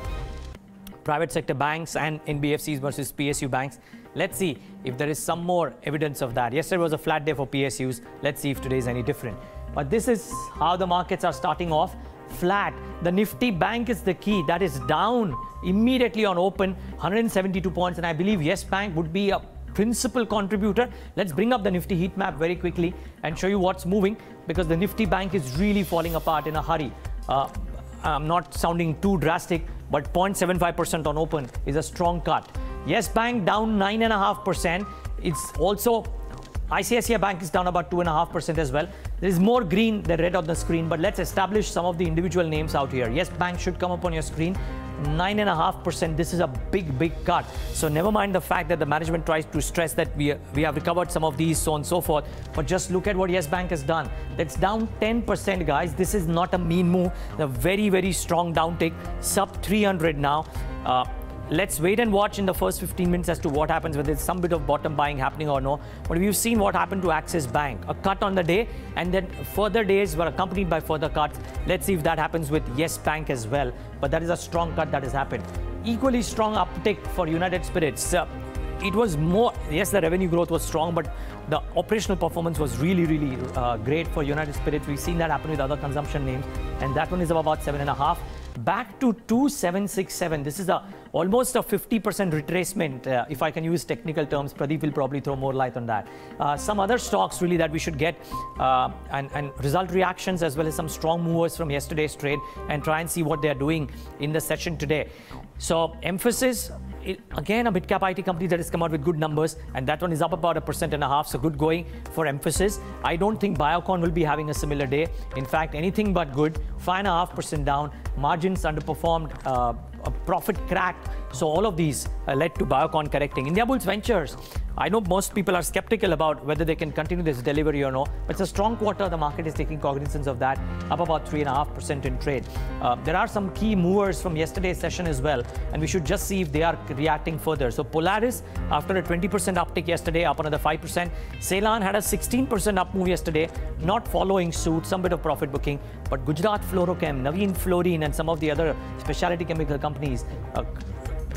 private sector banks and NBFCs versus PSU banks. Let's see if there is some more evidence of that. Yesterday was a flat day for PSUs. Let's see if today is any different. But this is how the markets are starting off. Flat. The Nifty Bank is the key. That is down immediately on open, 172 points. And I believe Yes Bank would be a principal contributor. Let's bring up the Nifty heat map very quickly and show you what's moving, because the Nifty Bank is really falling apart in a hurry. I'm not sounding too drastic, but 0.75% on open is a strong cut. Yes Bank down 9.5%. It's also ICICI Bank is down about 2.5% as well. There is more green than red on the screen, but let's establish some of the individual names out here. Yes Bank should come up on your screen. 9.5%. This is a big cut. So never mind the fact that the management tries to stress that we have recovered some of these, so on and so forth. But just look at what Yes Bank has done. That's down 10%, guys. This is not a mean move. A very strong downtick. Sub 300 now. Let's wait and watch in the first 15 minutes as to what happens, whether there's some bit of bottom buying happening or no. But we've seen what happened to Axis Bank. A cut on the day, and then further days were accompanied by further cuts. Let's see if that happens with Yes Bank as well. But that is a strong cut that has happened. Equally strong uptick for United Spirits. It was more, yes, the revenue growth was strong, but the operational performance was really great for United Spirits. We've seen that happen with other consumption names, and that one is of about 7.5. Back to 2767. This is almost a 50% retracement, if I can use technical terms. Pradeep will probably throw more light on that. Some other stocks really that we should get and result reactions, as well as some strong movers from yesterday's trade, and try and see what they're doing in the session today. So emphasis, again, a mid-cap IT company that has come out with good numbers, and that one is up about 1.5%, so good going for emphasis. I don't think Biocon will be having a similar day. In fact, anything but good. 5.5% down, margins underperformed, a profit cracked. So all of these led to Biocon correcting. Indiabulls Ventures, I know most people are skeptical about whether they can continue this delivery or no, but it's a strong quarter. The market is taking cognizance of that, up about 3.5% in trade. There are some key movers from yesterday's session as well, and we should just see if they are reacting further. So Polaris, after a 20% uptick yesterday, up another 5%. Ceylan had a 16% up move yesterday, not following suit, some bit of profit booking. But Gujarat Fluorochem, Navin Fluorine, and some of the other specialty chemical companies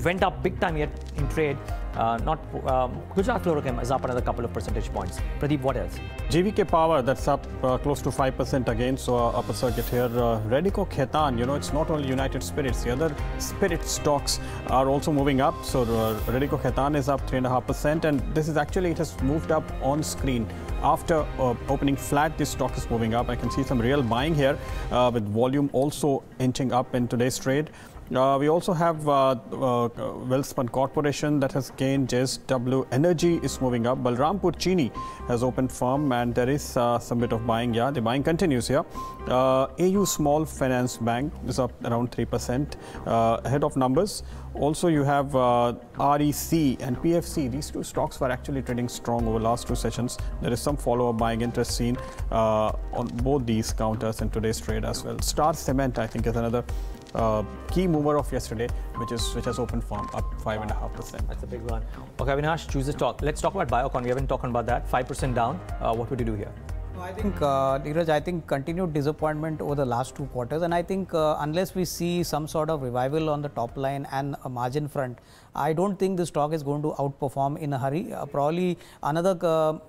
went up big time yet in trade. Gujarat Fluorochem is up another couple of percentage points. Pradeep, what else? GVK Power, that's up close to 5% again, so upper circuit here. Radico Khaitan, it's not only United Spirits, the other spirit stocks are also moving up. So Radico Khaitan is up 3.5%, and this is actually, it has moved up on screen. After opening flat, this stock is moving up. I can see some real buying here with volume also inching up in today's trade. We also have Welspun Corporation that has gained. JSW Energy is moving up. Balrampur Chini has opened firm, and there is some bit of buying. Yeah, the buying continues here. AU Small Finance Bank is up around 3% ahead of numbers. Also, you have REC and PFC. These two stocks were actually trading strong over the last two sessions. There is some follow-up buying interest seen on both these counters in today's trade as well. Star Cement, I think, is another key mover of yesterday, which has opened firm up 5.5%. That's a big one. Okay, Avinash, choose a stock. Let's talk about Biocon. We haven't talked about that. 5% down. What would you do here? I think, Dheeraj, I think continued disappointment over the last 2 quarters, and I think unless we see some sort of revival on the top line and a margin front, I don't think the stock is going to outperform in a hurry. Probably another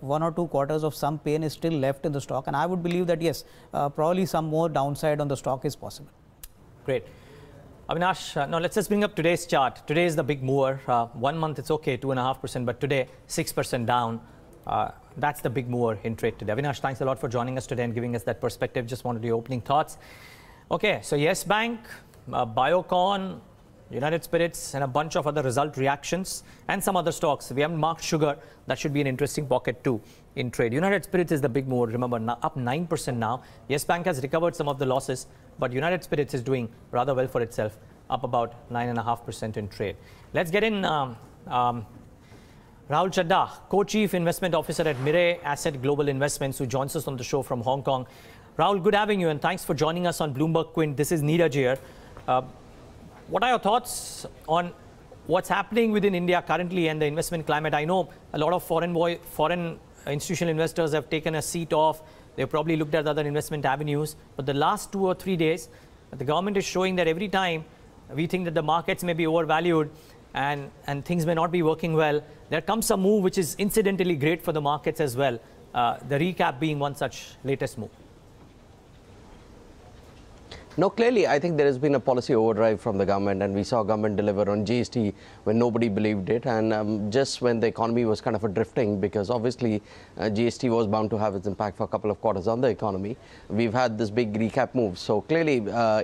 1 or 2 quarters of some pain is still left in the stock, and I would believe that yes, probably some more downside on the stock is possible. Great. Avinash, now let's just bring up today's chart. Today is the big mover. 1 month it's okay, 2.5%, but today 6% down. That's the big mover in trade today. Avinash, thanks a lot for joining us today and giving us that perspective. Just wanted your opening thoughts. Okay, so Yes Bank, Biocon, United Spirits, and a bunch of other result reactions and some other stocks. We haven't marked sugar. That should be an interesting pocket too in trade. United Spirits is the big mover. Remember, up 9% now. Yes Bank has recovered some of the losses, but United Spirits is doing rather well for itself, up about 9.5% in trade. Let's get in Rahul Chadda, Co-Chief Investment Officer at Mirae Asset Global Investments, who joins us on the show from Hong Kong. Rahul, good having you, and thanks for joining us on Bloomberg Quint. This is Neeraj here. What are your thoughts on what's happening within India currently and the investment climate? I know a lot of foreign institutional investors have taken a seat off. They've probably looked at other investment avenues. But the last 2 or 3 days, the government is showing that every time we think that the markets may be overvalued and things may not be working well, there comes a move which is incidentally great for the markets as well. The recap being one such latest move. No, clearly, I think there has been a policy overdrive from the government, and we saw government deliver on GST when nobody believed it, and just when the economy was kind of drifting, because obviously GST was bound to have its impact for a couple of quarters on the economy. We've had this big recap move. So clearly,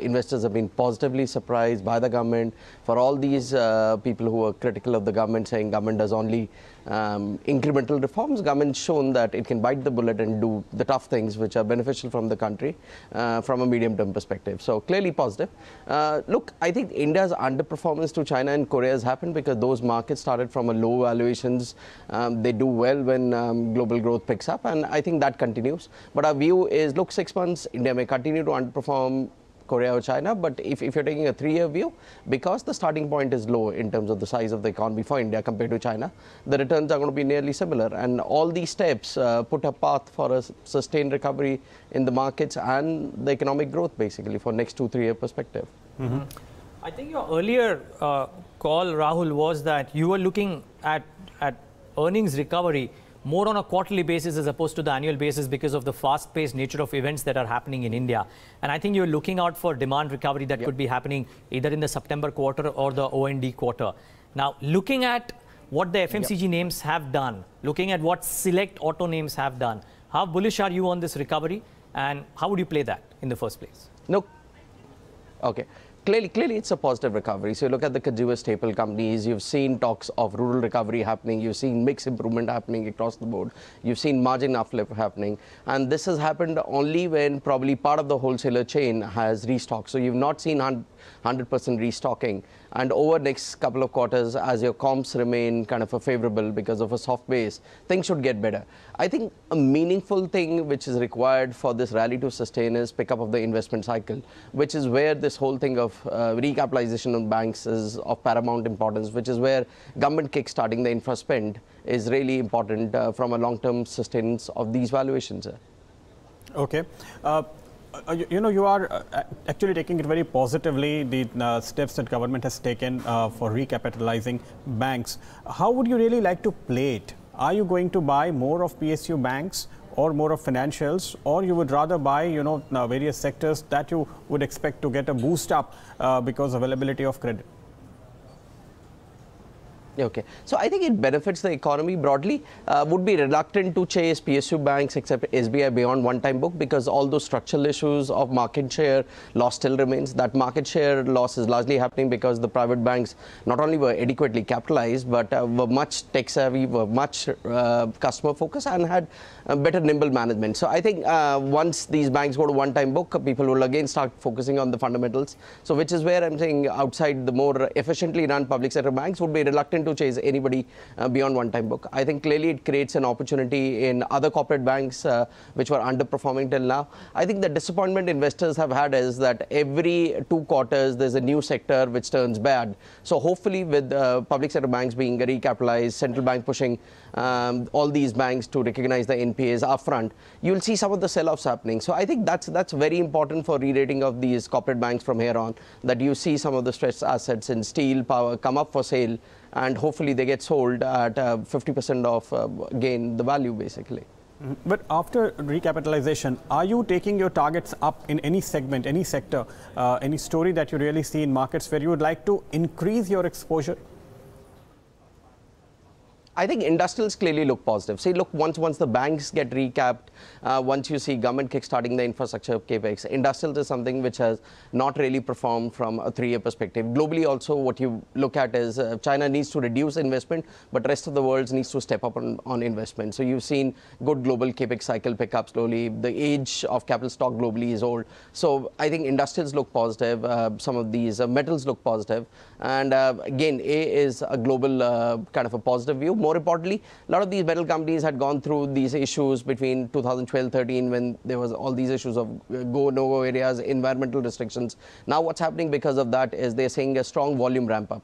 investors have been positively surprised by the government. For all these people who are critical of the government, saying government does only incremental reforms, government's shown that it can bite the bullet and do the tough things which are beneficial from the country from a medium-term perspective. So clearly positive. Look, I think India's underperformance to China and Korea has happened because those markets started from a low valuations. They do well when global growth picks up, and I think that continues. But our view is, look, 6 months, India may continue to underperform Korea or China, but if you're taking a 3-year view, because the starting point is low in terms of the size of the economy for India compared to China, the returns are going to be nearly similar. And all these steps put a path for a sustained recovery in the markets and the economic growth, basically, for next 2-3 year perspective. I think your earlier call, Rahul, was that you were looking at earnings recovery more on a quarterly basis as opposed to the annual basis because of the fast-paced nature of events that are happening in India. And I think you're looking out for demand recovery that could be happening either in the September quarter or the OND quarter. Now, looking at what the FMCG names have done, looking at what select auto names have done, how bullish are you on this recovery, and how would you play that in the first place? No. Okay. Clearly, it's a positive recovery. So you look at the consumer staple companies, you've seen talks of rural recovery happening, you've seen mix improvement happening across the board, you've seen margin uplift happening, and this has happened only when probably part of the wholesaler chain has restocked. So you've not seen 100% restocking. And over next couple of quarters, as your comps remain kind of a favorable because of a soft base, things should get better. I think a meaningful thing which is required for this rally to sustain is pickup of the investment cycle, which is where this whole thing of recapitalization of banks is of paramount importance, which is where government kickstarting the infra spend is really important from a long-term sustenance of these valuations. Okay. You are actually taking it very positively, the steps that government has taken for recapitalizing banks. How would you really like to play it? Are you going to buy more of PSU banks or more of financials, or you would rather buy, various sectors that you would expect to get a boost up because of availability of credit? Okay, so I think it benefits the economy broadly. Would be reluctant to chase PSU banks except SBI beyond one-time book because all those structural issues of market share loss still remains. That market share loss is largely happening because the private banks not only were adequately capitalized but were much tech-savvy, were much customer-focused and had better nimble management. So I think once these banks go to one-time book, people will again start focusing on the fundamentals. So which is where I'm saying outside the more efficiently run public sector banks would be reluctant to chase anybody beyond one-time book. I think clearly it creates an opportunity in other corporate banks which were underperforming till now. I think the disappointment investors have had is that every 2 quarters there's a new sector which turns bad. So hopefully with public sector banks being recapitalized, central bank pushing all these banks to recognize the NPAs upfront, you'll see some of the sell-offs happening. So I think that's very important for re-rating of these corporate banks from here on, that you see some of the stressed assets in steel, power come up for sale, and hopefully they get sold at 50% of gain the value basically. But after recapitalization, are you taking your targets up in any segment, any sector, any story that you really see in markets where you would like to increase your exposure? I think industrials clearly look positive. See, look, once the banks get recapped, once you see government kickstarting the infrastructure capex, industrials is something which has not really performed from a 3-year perspective. Globally also, what you look at is China needs to reduce investment, but rest of the world needs to step up on investment. So you've seen good global capex cycle pick up slowly. The age of capital stock globally is old. So I think industrials look positive. Some of these metals look positive. And again, A is a global kind of a positive view. More importantly, a lot of these metal companies had gone through these issues between 2012-13 when there was all these issues of go, no-go areas, environmental restrictions. Now what's happening because of that is they're seeing a strong volume ramp up.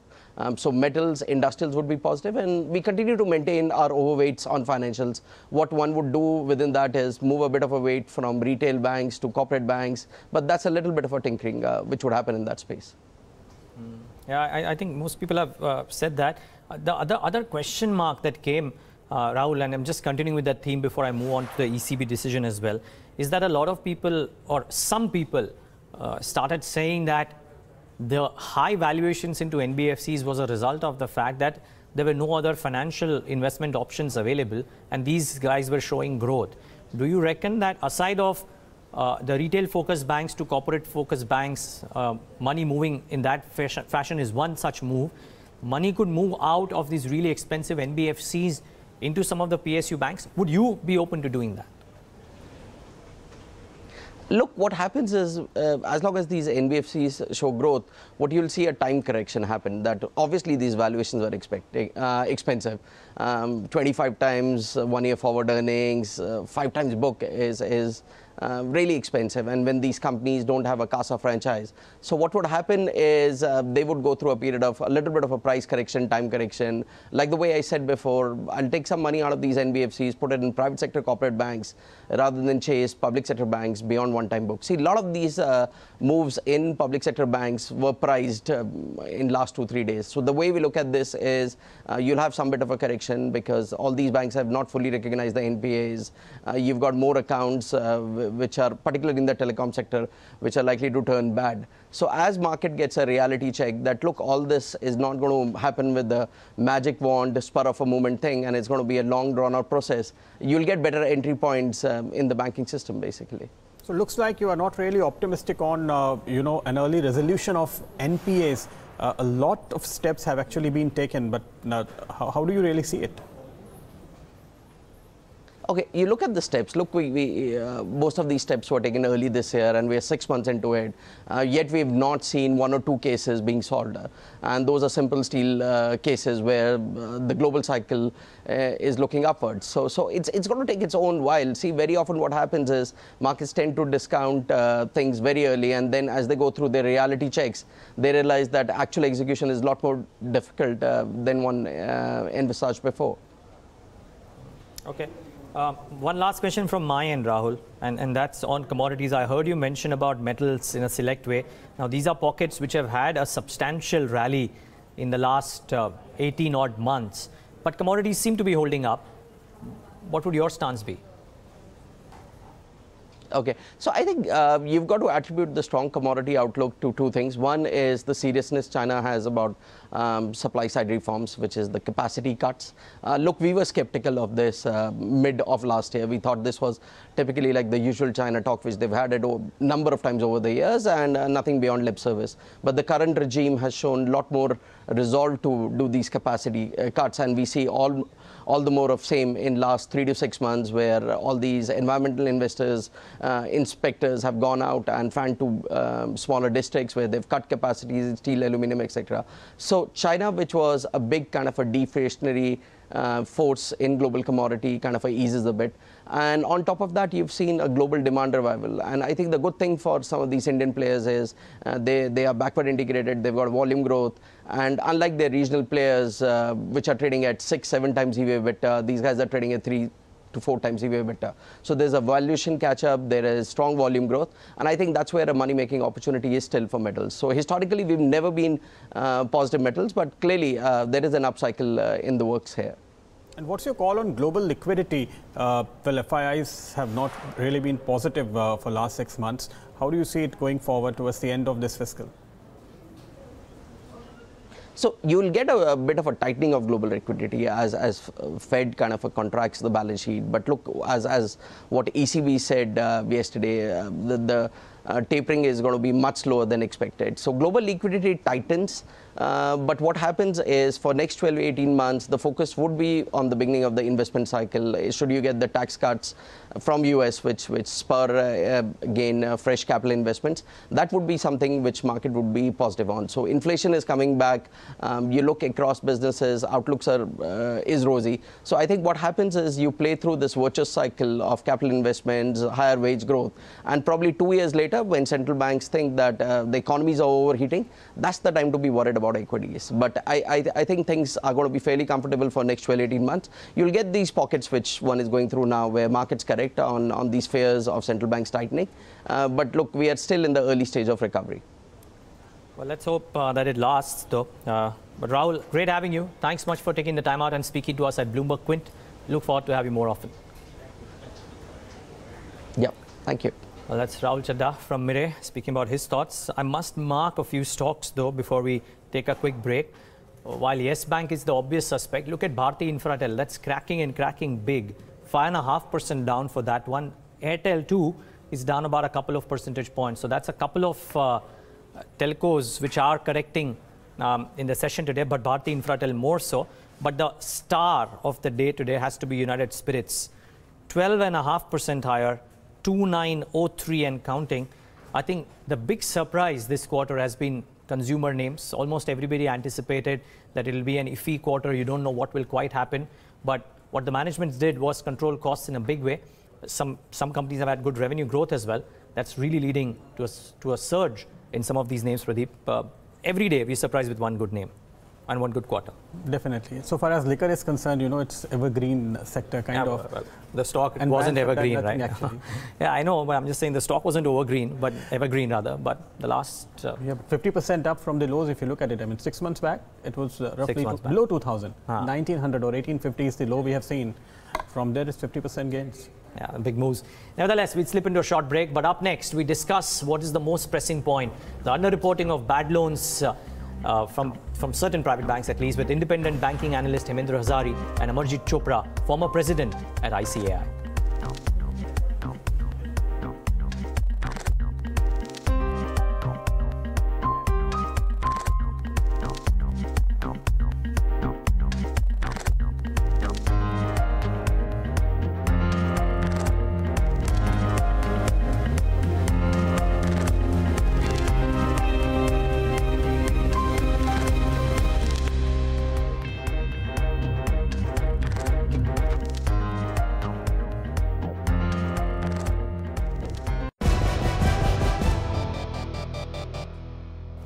So metals, industrials would be positive, and we continue to maintain our overweights on financials. What one would do within that is move a bit of a weight from retail banks to corporate banks, but that's a little bit of a tinkering which would happen in that space. Yeah, I think most people have said that. The other question mark that came, Rahul, and I'm just continuing with that theme before I move on to the ECB decision as well, is that a lot of people, or some people, started saying that the high valuations into NBFCs was a result of the fact that there were no other financial investment options available, and these guys were showing growth. Do you reckon that aside of the retail-focused banks to corporate-focused banks, money moving in that fashion is one such move? Money could move out of these really expensive NBFCs into some of the PSU banks. Would you be open to doing that? Look, what happens is, as long as these NBFCs show growth, what you'll see a time correction happen, that obviously these valuations are expensive. 25 times 1-year forward earnings, 5 times book is really expensive, and when these companies don't have a CASA franchise. So what would happen is they would go through a period of a little bit of a price correction, time correction. Like the way I said before, I'll take some money out of these NBFCs, put it in private sector corporate banks, rather than chase public sector banks beyond one-time book. See, a lot of these moves in public sector banks were priced in last 2-3 days. So the way we look at this is you'll have some bit of a correction because all these banks have not fully recognized the NPAs. You've got more accounts which are particularly in the telecom sector, which are likely to turn bad. So as market gets a reality check that, look, all this is not going to happen with the magic wand, spur of a moment thing, and it's going to be a long drawn-out process, you'll get better entry points in the banking system, basically. So it looks like you are not really optimistic on, an early resolution of NPAs. A lot of steps have actually been taken, but how do you really see it? Okay, you look at the steps. Look, most of these steps were taken early this year, and we are 6 months into it. Yet we've not seen 1 or 2 cases being solved, and those are simple steel cases where the global cycle is looking upwards. So it's going to take its own while. See, very often what happens is markets tend to discount things very early, and then as they go through their reality checks, they realize that actual execution is a lot more difficult than one envisaged before. Okay. One last question from my end, Rahul, and that's on commodities. I heard you mention about metals in a select way. Now, these are pockets which have had a substantial rally in the last 18-odd months, but commodities seem to be holding up. What would your stance be? Okay, so I think you've got to attribute the strong commodity outlook to 2 things. One is the seriousness China has about supply side reforms, which is the capacity cuts. Look, we were skeptical of this mid of last year. We thought this was typically like the usual China talk, which they've had a number of times over the years, and nothing beyond lip service. But the current regime has shown a lot more resolve to do these capacity cuts, and we see all the more of same in last 3 to 6 months, where all these environmental investors, inspectors have gone out and found to smaller districts where they've cut capacities, steel, aluminum, etc. So China, which was a big kind of a deflationary force in global commodity, kind of eases a bit. And on top of that, you've seen a global demand revival. And I think the good thing for some of these Indian players is they are backward integrated, they've got volume growth. And unlike their regional players, which are trading at 6-7 times EV/EBITDA, these guys are trading at 3 to 4 times EV/EBITDA. So there's a valuation catch-up, there is strong volume growth, and I think that's where a money-making opportunity is still for metals. So historically, we've never been positive metals, but clearly there is an upcycle in the works here. And what's your call on global liquidity? Well, FIIs have not really been positive for last 6 months. How do you see it going forward towards the end of this fiscal? So you'll get a bit of a tightening of global liquidity as Fed kind of contracts the balance sheet. But look, as what ECB said yesterday, the tapering is going to be much slower than expected. So global liquidity tightens. But what happens is for next 12 to 18 months, the focus would be on the beginning of the investment cycle. Should you get the tax cuts from US, which spur again fresh capital investments, that would be something which market would be positive on. So inflation is coming back. You look across businesses, outlooks is rosy. So I think what happens is you play through this virtuous cycle of capital investments, higher wage growth, and probably 2 years later, when central banks think that the economies are overheating, that's the time to be worried about equities. But I think things are going to be fairly comfortable for next 12-18 months. You'll get these pockets which one is going through now, where markets correct on these fears of central banks tightening. But look, we are still in the early stage of recovery. Well, let's hope that it lasts, though. But Rahul, great having you. Thanks much for taking the time out and speaking to us at Bloomberg Quint. Look forward to have you more often. Yeah, thank you. Well, that's Rahul Chadha from Mirae speaking about his thoughts. I must mark a few stocks, though, before we take a quick break. While Yes Bank is the obvious suspect, look at Bharti Infratel. That's cracking and cracking big. 5.5% down for that one. Airtel, too, is down about a couple of percentage points. So that's a couple of telcos which are correcting in the session today, but Bharti Infratel more so. But the star of the day today has to be United Spirits. 12.5% higher. 2903 and counting. I think the big surprise this quarter has been consumer names. Almost everybody anticipated that it will be an iffy quarter. You don't know what will quite happen. But what the management did was control costs in a big way. Some companies have had good revenue growth as well. That's really leading to a surge in some of these names, Pradeep. Every day we're surprised with one good name and one good quarter. Definitely. So far as liquor is concerned, you know, it's evergreen sector kind of. Well, the stock wasn't evergreen, right? Yeah, I know, but I'm just saying the stock wasn't evergreen, but evergreen rather. But the last... yeah, 50% up from the lows if you look at it. I mean, 6 months back, it was roughly below 2,000. 1,900 or 1,850 is the low we have seen. From there is 50% gains. Yeah, big moves. Nevertheless, we'll slip into a short break. But up next, we discuss what is the most pressing point. The underreporting of bad loans from certain private banks, at least, with independent banking analyst Hemendra Hazari and Amarjit Chopra, former president at ICAI.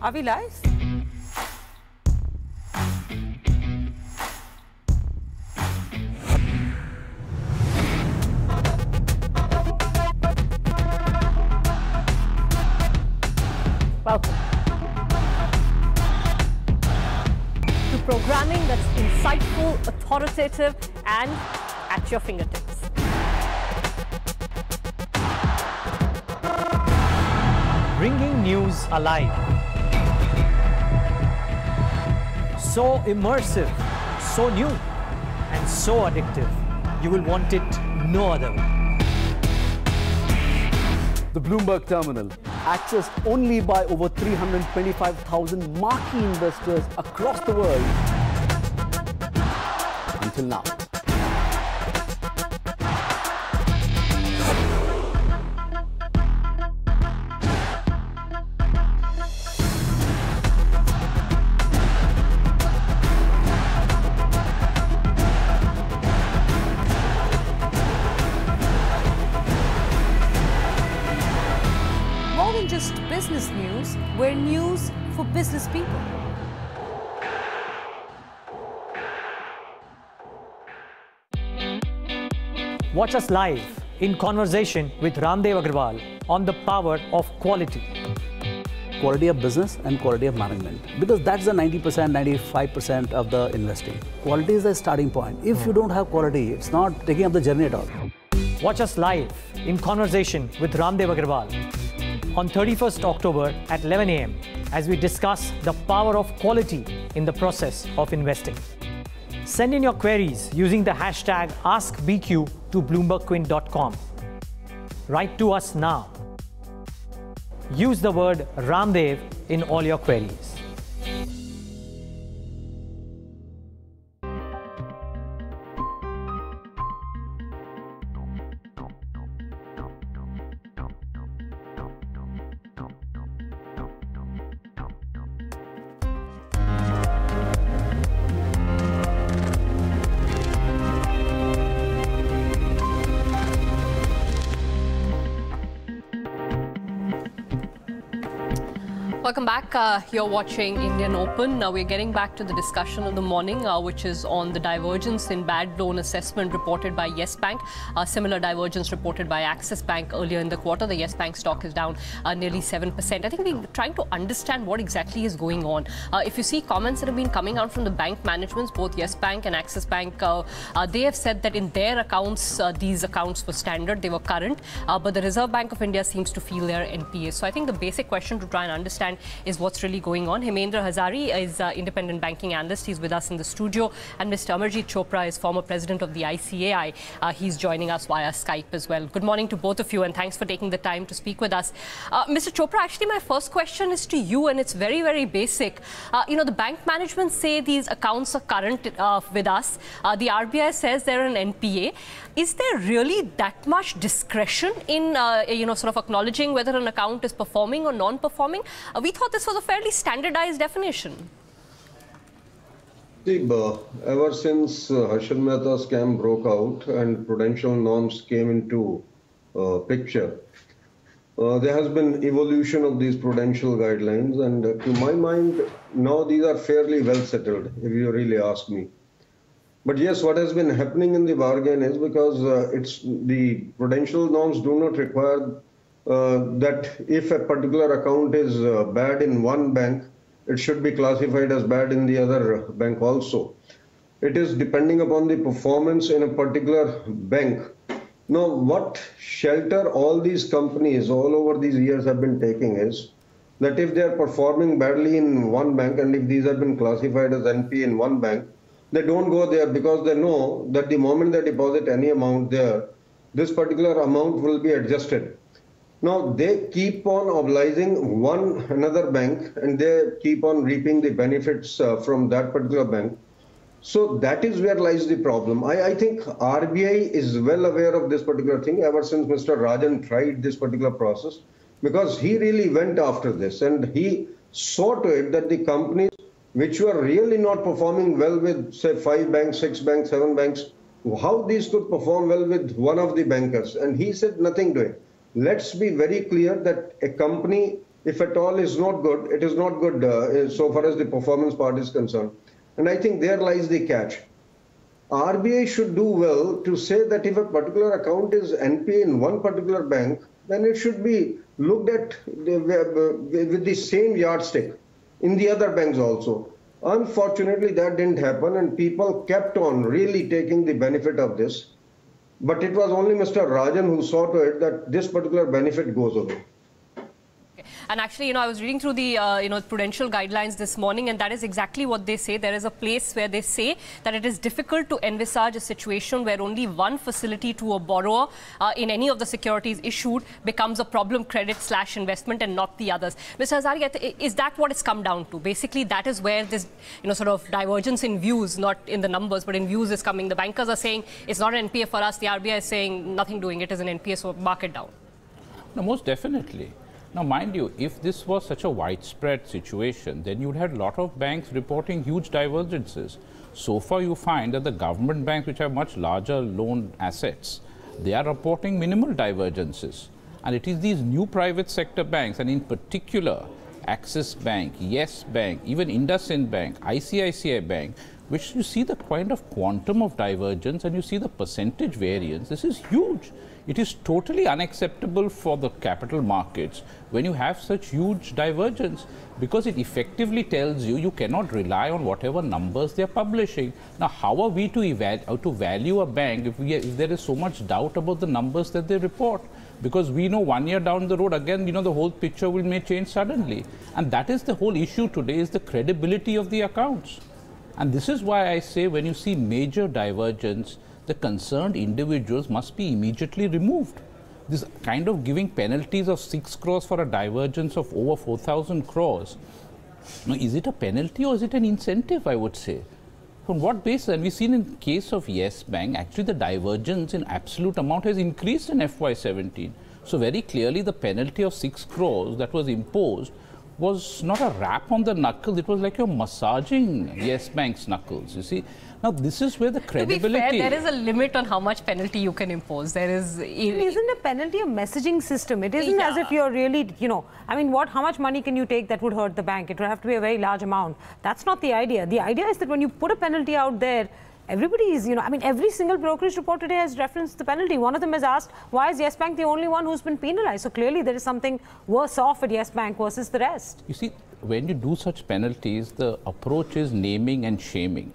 Are we live? Welcome to programming that's insightful, authoritative, and at your fingertips. Bringing news alive. So immersive, so new, and so addictive. You will want it no other way. The Bloomberg terminal, accessed only by over 325,000 marquee investors across the world until now. Just business news, we're news for business people. Watch us live in conversation with Ramdev Agrawal on the power of quality. Quality of business and quality of management, because that's the 90%, 95% of the investing. Quality is the starting point. If you don't have quality, it's not taking up the journey at all. Watch us live in conversation with Ramdev Agrawal on 31st October at 11 a.m. as we discuss the power of quality in the process of investing. Send in your queries using the hashtag AskBQ to BloombergQuint.com. Write to us now. Use the word Ramdev in all your queries. Welcome back. You're watching Indian Open. Now we're getting back to the discussion of the morning, which is on the divergence in bad loan assessment reported by Yes Bank. Similar divergence reported by Axis Bank earlier in the quarter. The Yes Bank stock is down nearly 7%. I think we're trying to understand what exactly is going on. If you see comments that have been coming out from the bank managements, both Yes Bank and Axis Bank, they have said that in their accounts, these accounts were standard, they were current, but the Reserve Bank of India seems to feel their NPAs. So I think the basic question to try and understand is what's really going on. Hemendra Hazari is independent banking analyst. He's with us in the studio. And Mr. Amarjeet Chopra is former president of the ICAI. He's joining us via Skype as well. Good morning to both of you, and thanks for taking the time to speak with us. Mr. Chopra, actually my first question is to you, and it's very, very basic. The bank management say these accounts are current with us. The RBI says they're an NPA. Is there really that much discretion in, sort of acknowledging whether an account is performing or non-performing? We thought this was a fairly standardized definition. See, ever since Harshad Mehta scam broke out and prudential norms came into picture, there has been evolution of these prudential guidelines, and to my mind, now these are fairly well settled, if you really ask me. But yes, what has been happening in the bargain is because it's the prudential norms do not require that if a particular account is bad in one bank, it should be classified as bad in the other bank also. It is depending upon the performance in a particular bank. Now, what shelter all these companies all over these years have been taking is that if they are performing badly in one bank and if these have been classified as NP in one bank, they don't go there because they know that the moment they deposit any amount there, this particular amount will be adjusted. Now, they keep on obliging another bank and they keep on reaping the benefits from that particular bank. So that is where lies the problem. I think RBI is well aware of this particular thing ever since Mr. Rajan tried this particular process, because he really went after this and he saw to it that the companies which were really not performing well with, say, 5 banks, 6 banks, 7 banks, how these could perform well with one of the bankers. And he said nothing to it. Let's be very clear that a company, if at all, is not good, it is not good so far as the performance part is concerned. And I think there lies the catch. RBI should do well to say that if a particular account is NPA in one particular bank, then it should be looked at with the same yardstick in the other banks also. Unfortunately, that didn't happen, and people kept on really taking the benefit of this. But it was only Mr. Rajan who saw to it that this particular benefit goes away. And actually, I was reading through the, prudential guidelines this morning, and that is exactly what they say. There is a place where they say that it is difficult to envisage a situation where only one facility to a borrower in any of the securities issued becomes a problem credit/investment and not the others. Mr. Hazari, is that what it's come down to? Basically, that is where this, sort of divergence in views, not in the numbers, but in views is coming. The bankers are saying it's not an NPA for us. The RBI is saying nothing doing. It is an NPA, so market down. No, most definitely. Now, mind you, if this was such a widespread situation, then you'd had a lot of banks reporting huge divergences. So far, you find that the government banks, which have much larger loan assets, they are reporting minimal divergences. And it is these new private sector banks, and in particular, Axis Bank, Yes Bank, even IndusInd Bank, ICICI Bank, which you see the kind of quantum of divergence and you see the percentage variance. This is huge. It is totally unacceptable for the capital markets when you have such huge divergence, because it effectively tells you you cannot rely on whatever numbers they are publishing. Now, how are we to value a bank if there is so much doubt about the numbers that they report? Because we know 1 year down the road, again, the whole picture may change suddenly. And that is the whole issue today, is the credibility of the accounts. And this is why I say when you see major divergence, the concerned individuals must be immediately removed. This kind of giving penalties of 6 crores for a divergence of over 4,000 crores. Now, is it a penalty or is it an incentive, I would say? On what basis? And we've seen in case of Yes Bank, actually the divergence in absolute amount has increased in FY17. So very clearly the penalty of 6 crores that was imposed was not a rap on the knuckles, it was like you're massaging Yes Bank's knuckles, you see. Now, this is where the credibility... To be fair, there is a limit on how much penalty you can impose. There is... Isn't a penalty a messaging system? It isn't as if you're really, how much money can you take that would hurt the bank? It would have to be a very large amount. That's not the idea. The idea is that when you put a penalty out there, everybody is, every single brokerage report today has referenced the penalty. One of them has asked, why is Yes Bank the only one who's been penalized? So clearly there is something worse off at Yes Bank versus the rest. You see, when you do such penalties, the approach is naming and shaming.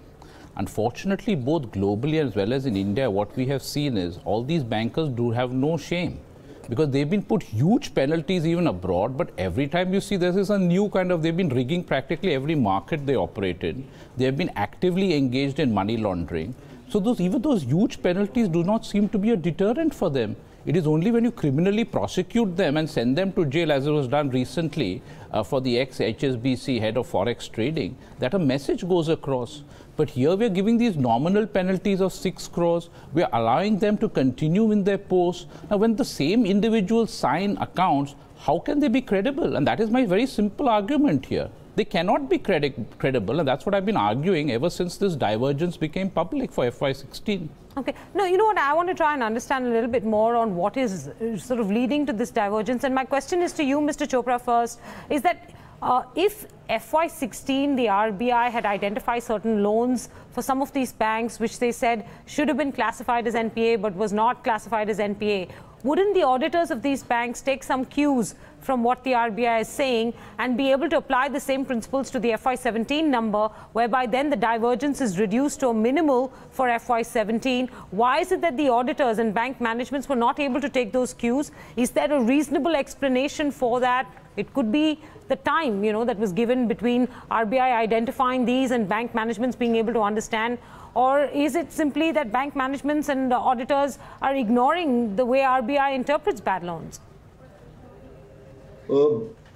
Unfortunately, both globally as well as in India, what we have seen is all these bankers do have no shame, because they've been put huge penalties even abroad, but every time you see this is a new kind of, they've been rigging practically every market they operate in. They have been actively engaged in money laundering. So even those huge penalties do not seem to be a deterrent for them. It is only when you criminally prosecute them and send them to jail, as it was done recently for the ex-HSBC head of forex trading, that a message goes across. But here we are giving these nominal penalties of 6 crores. We are allowing them to continue in their posts. Now, when the same individuals sign accounts, how can they be credible? And that is my very simple argument here. They cannot be credible, and that's what I've been arguing ever since this divergence became public for FY16. Okay. No, you know what? I want to try and understand a little bit more on what is sort of leading to this divergence. And my question is to you, Mr. Chopra, first, is that if FY16, the RBI had identified certain loans for some of these banks, which they said should have been classified as NPA, but was not classified as NPA, wouldn't the auditors of these banks take some cues from what the RBI is saying and be able to apply the same principles to the FY17 number, whereby then the divergence is reduced to a minimal for FY17? Why is it that the auditors and bank managements were not able to take those cues? Is there a reasonable explanation for that? It could be the time, that was given between RBI identifying these and bank managements being able to understand. Or is it simply that bank managements and the auditors are ignoring the way RBI interprets bad loans?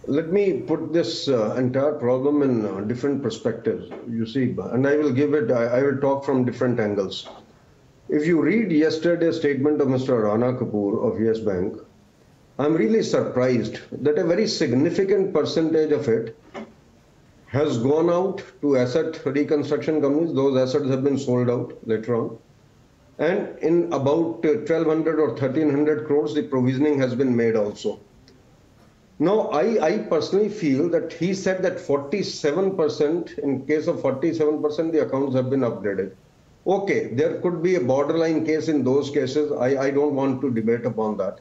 Let me put this entire problem in different perspectives, you see, and I will talk from different angles. If you read yesterday's statement of Mr. Rana Kapoor of Yes Bank, I'm really surprised that a very significant percentage of it has gone out to asset reconstruction companies. Those assets have been sold out later on. And in about 1,200 or 1,300 crores, the provisioning has been made also. Now, I personally feel that he said that 47%, in case of 47%, the accounts have been upgraded. Okay, there could be a borderline case in those cases. I don't want to debate upon that.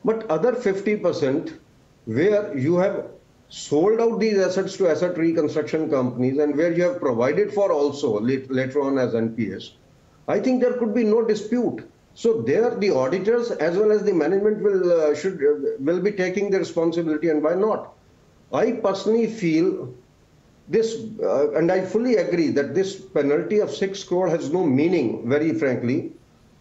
But other 50%, where you have sold out these assets to asset reconstruction companies and where you have provided for also later on as NPAs, I think there could be no dispute. So there the auditors as well as the management will be taking the responsibility, and why not? I personally feel this, and I fully agree that this penalty of 6 crore has no meaning, very frankly.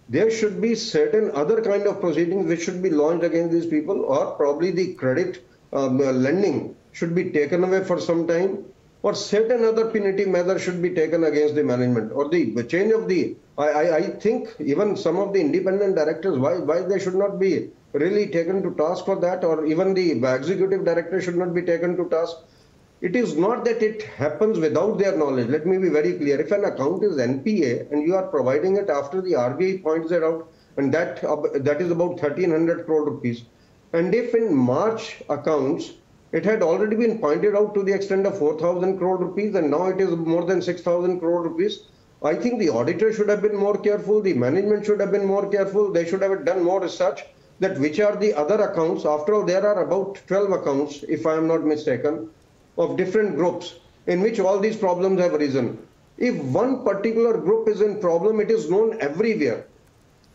There should be certain other kind of proceedings which should be launched against these people, or probably the credit lending should be taken away for some time, or certain other punitive measures should be taken against the management, or the change of the, I think even some of the independent directors, why they should not be really taken to task for that, or even the executive director should not be taken to task. It is not that it happens without their knowledge. Let me be very clear. If an account is NPA and you are providing it after the RBI points it out, and that is about 1,300 crore rupees, and if in March accounts, it had already been pointed out to the extent of 4,000 crore rupees, and now it is more than 6,000 crore rupees, I think the auditor should have been more careful, the management should have been more careful, they should have done more research that which are the other accounts. After all, there are about 12 accounts, if I am not mistaken, of different groups in which all these problems have arisen. If one particular group is in problem, it is known everywhere.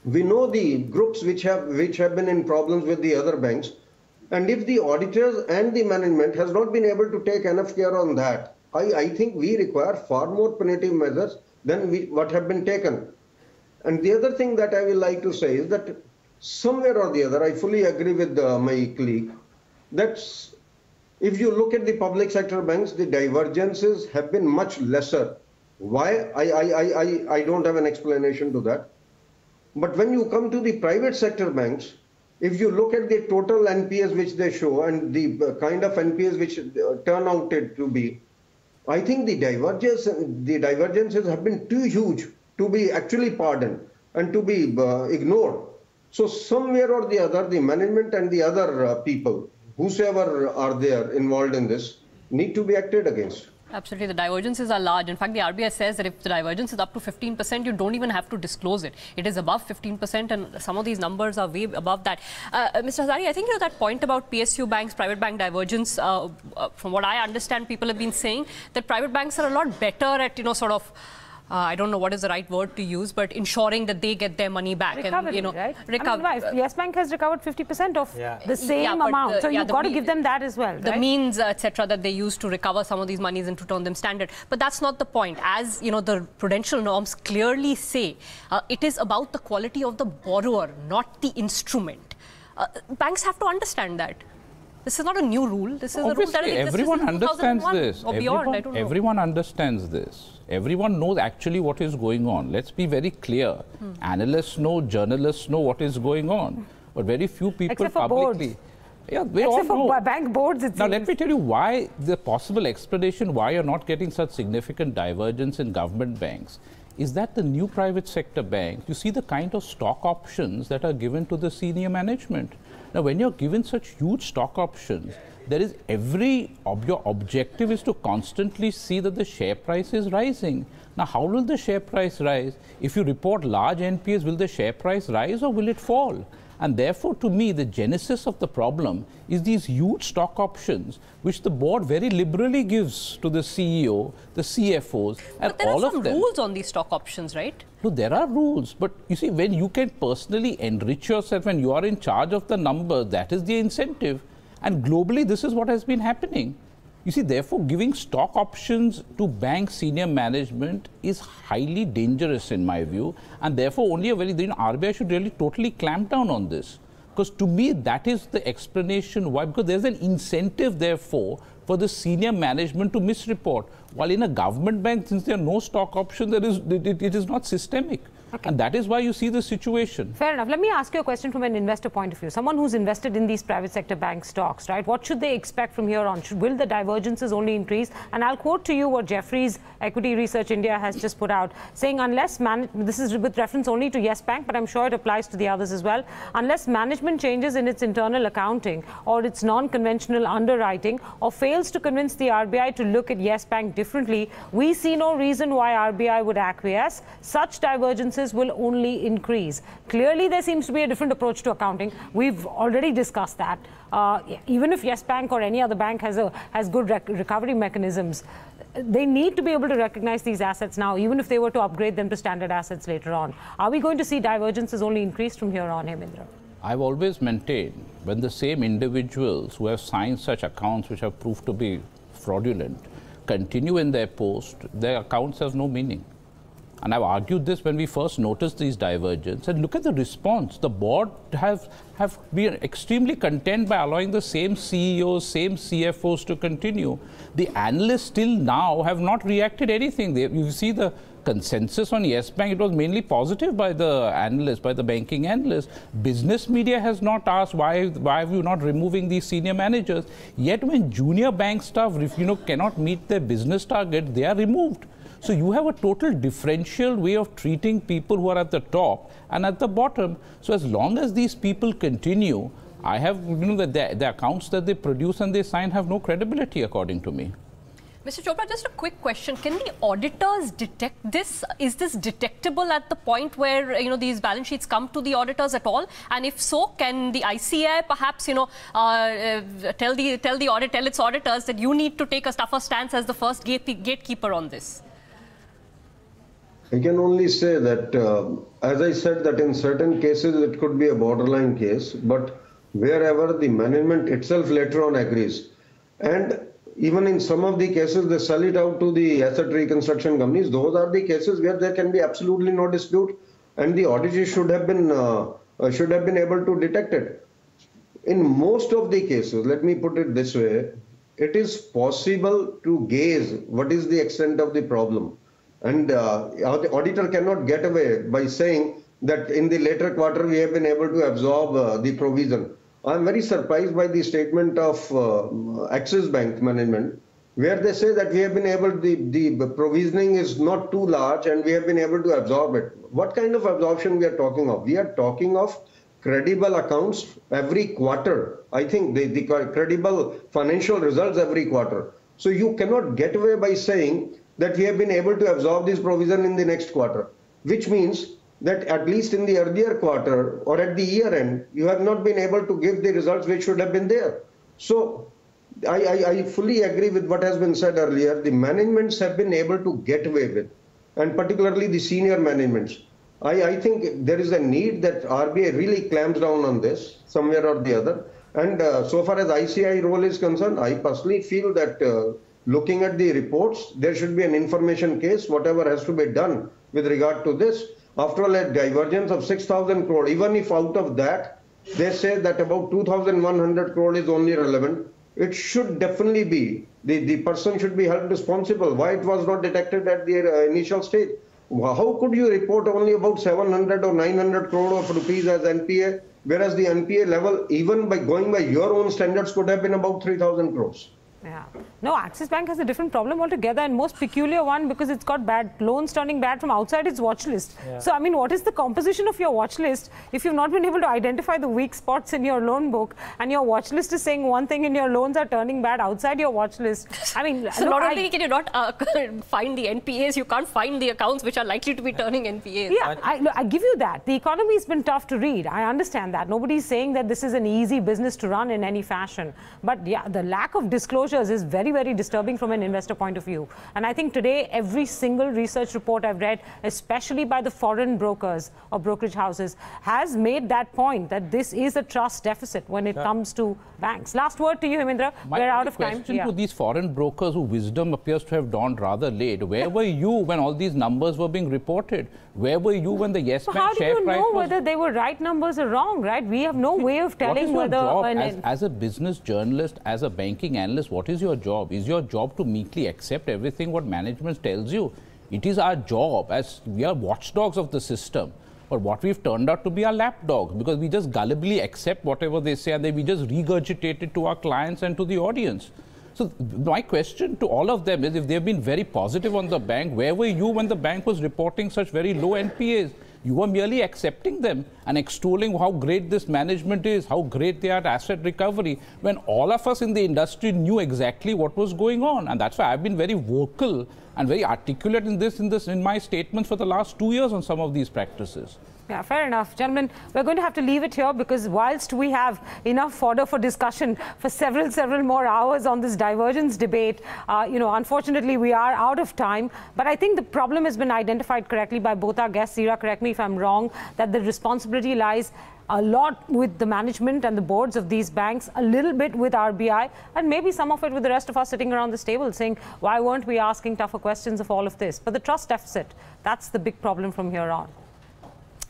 We know the groups which have been in problems with the other banks, and if the auditors and the management has not been able to take enough care on that, I think we require far more punitive measures than what have been taken. And the other thing that I will like to say is that somewhere or the other, I fully agree with my colleague, that if you look at the public sector banks, the divergences have been much lesser. Why? I don't have an explanation to that. But when you come to the private sector banks, if you look at the total NPAs which they show and the kind of NPAs which turn out it to be, I think the divergences have been too huge to be actually pardoned and to be ignored. So somewhere or the other, the management and the other people, whosoever are there involved in this, need to be acted against. Absolutely. The divergences are large. In fact, the RBI says that if the divergence is up to 15%, you don't even have to disclose it. It is above 15%, and some of these numbers are way above that. Mr. Hazari, I think that point about PSU banks, private bank divergence, from what I understand, people have been saying that private banks are a lot better at, I don't know what is the right word to use, but ensuring that they get their money back. Recovery, and, right? Recovery. I mean, Yes Bank has recovered 50% of the same amount. So you've got to give them that as well, the means, etc., that they use to recover some of these monies and to turn them standard. But that's not the point. As the prudential norms clearly say, it is about the quality of the borrower, not the instrument. Banks have to understand that. This is not a new rule. This is Obviously, a rule that has everyone understands this. Or beyond, I don't know. Everyone understands this. Everyone knows actually what is going on. Let's be very clear. Analysts know, journalists know what is going on. But very few people Except for publicly. Boards. Yeah, they Except all know. for bank boards, it Now, seems. let me tell you why, the possible explanation why you're not getting such significant divergence in government banks is that the new private sector bank, you see the kind of stock options that are given to the senior management. Now, when you're given such huge stock options, there is your objective is to constantly see that the share price is rising. Now, how will the share price rise? If you report large NPAs, will the share price rise or will it fall? And therefore, to me, the genesis of the problem is these huge stock options, which the board very liberally gives to the CEO, the CFOs, and all of them. But there are some rules on these stock options, right? No, there are rules. But you see, when you can personally enrich yourself, when you are in charge of the numbers, that is the incentive. And globally, this is what has been happening. You see, therefore, giving stock options to bank senior management is highly dangerous in my view. And therefore, only RBI should really totally clamp down on this. Because to me, that is the explanation why. Because there's an incentive, therefore, for the senior management to misreport. While in a government bank, since there are no stock options, it is not systemic. Okay. And that is why you see the situation. Fair enough. Let me ask you a question from an investor point of view. Someone who's invested in these private sector bank stocks, right? What should they expect from here on? Will the divergences only increase? And I'll quote to you what Jefferies Equity Research India has just put out, saying unless this is with reference only to Yes Bank, but I'm sure it applies to the others as well. Unless management changes in its internal accounting or its non-conventional underwriting or fails to convince the RBI to look at Yes Bank differently, we see no reason why RBI would acquiesce. Such divergences will only increase. Clearly, there seems to be a different approach to accounting. We've already discussed that. Even if Yes Bank or any other bank has good recovery mechanisms, they need to be able to recognize these assets now, even if they were to upgrade them to standard assets later on. Are we going to see divergences only increase from here on, Hemendra? I've always maintained when the same individuals who have signed such accounts which have proved to be fraudulent continue in their post, their accounts have no meaning. And I've argued this when we first noticed these divergences. And look at the response. The board have been extremely content by allowing the same CEOs, same CFOs to continue. The analysts till now have not reacted anything. You see the consensus on Yes Bank, it was mainly positive by the analysts, by the banking analysts. Business media has not asked why are you not removing these senior managers. Yet when junior bank staff cannot meet their business target, they are removed. So you have a total differential way of treating people who are at the top and at the bottom. So as long as these people continue, I have, the accounts that they produce and they sign have no credibility, according to me. Mr. Chopra, just a quick question. Can the auditors detect this? Is this detectable at the point where, these balance sheets come to the auditors at all? And if so, can the ICAI perhaps, tell its auditors that you need to take a tougher stance as the first gatekeeper on this? I can only say that, as I said, that in certain cases it could be a borderline case, but wherever the management itself later on agrees, and even in some of the cases they sell it out to the asset reconstruction companies, those are the cases where there can be absolutely no dispute, and the auditors should have been able to detect it. In most of the cases, let me put it this way, it is possible to gauge what is the extent of the problem. And the auditor cannot get away by saying that in the later quarter we have been able to absorb the provision. I'm very surprised by the statement of Axis Bank management, where they say that we have been able, the provisioning is not too large and we have been able to absorb it. What kind of absorption we are talking of? We are talking of credible accounts every quarter. I think the credible financial results every quarter. So you cannot get away by saying that we have been able to absorb this provision in the next quarter, which means that at least in the earlier quarter or at the year end, you have not been able to give the results which should have been there. So I fully agree with what has been said earlier. The managements have been able to get away with, and particularly the senior managements. I think there is a need that RBI really clamps down on this somewhere or the other. And so far as ICAI role is concerned, I personally feel that looking at the reports, there should be an information case, whatever has to be done with regard to this. After all, a divergence of 6,000 crore, even if out of that, they say that about 2,100 crore is only relevant, it should definitely be, the person should be held responsible. Why it was not detected at the initial stage? How could you report only about 700 or 900 crore of rupees as NPA, whereas the NPA level, even by going by your own standards, could have been about 3,000 crores? Yeah. No, Axis Bank has a different problem altogether, and most peculiar one because it's got bad loans turning bad from outside its watch list. Yeah. So, I mean, what is the composition of your watch list if you've not been able to identify the weak spots in your loan book and your watch list is saying one thing and your loans are turning bad outside your watch list? I mean, so not only can you not find the NPAs, you can't find the accounts which are likely to be turning NPAs. Yeah, I give you that. The economy has been tough to read. I understand that. Nobody's saying that this is an easy business to run in any fashion. But yeah, the lack of disclosures is very, very disturbing from an investor point of view. And I think today, every single research report I've read, especially by the foreign brokers or brokerage houses, has made that point that this is a trust deficit when it comes to banks. Last word to you, Hemendra. We're out of time. My question to these foreign brokers whose wisdom appears to have dawned rather late. Where were you when all these numbers were being reported? Where were you when the Yes Bank share price was... How do you know whether they were right numbers or wrong, right? We have no way of telling whether... As a business journalist, as a banking analyst, what is your job? Is your job to meekly accept everything what management tells you? It is our job, as we are watchdogs of the system. But what we've turned out to be are lapdogs, because we just gullibly accept whatever they say and then we just regurgitate it to our clients and to the audience. So my question to all of them is, if they've been very positive on the bank, where were you when the bank was reporting such very low NPAs? You were merely accepting them and extolling how great this management is, how great they are at asset recovery, when all of us in the industry knew exactly what was going on. And that's why I've been very vocal and very articulate in my statements for the last 2 years on some of these practices. Yeah, fair enough. Gentlemen, we're going to have to leave it here because whilst we have enough fodder for discussion for several more hours on this divergence debate, unfortunately we are out of time. But I think the problem has been identified correctly by both our guests. Zira, correct me if I'm wrong, that the responsibility lies a lot with the management and the boards of these banks, a little bit with RBI, and maybe some of it with the rest of us sitting around this table saying, why weren't we asking tougher questions of all of this? But the trust deficit, that's the big problem from here on.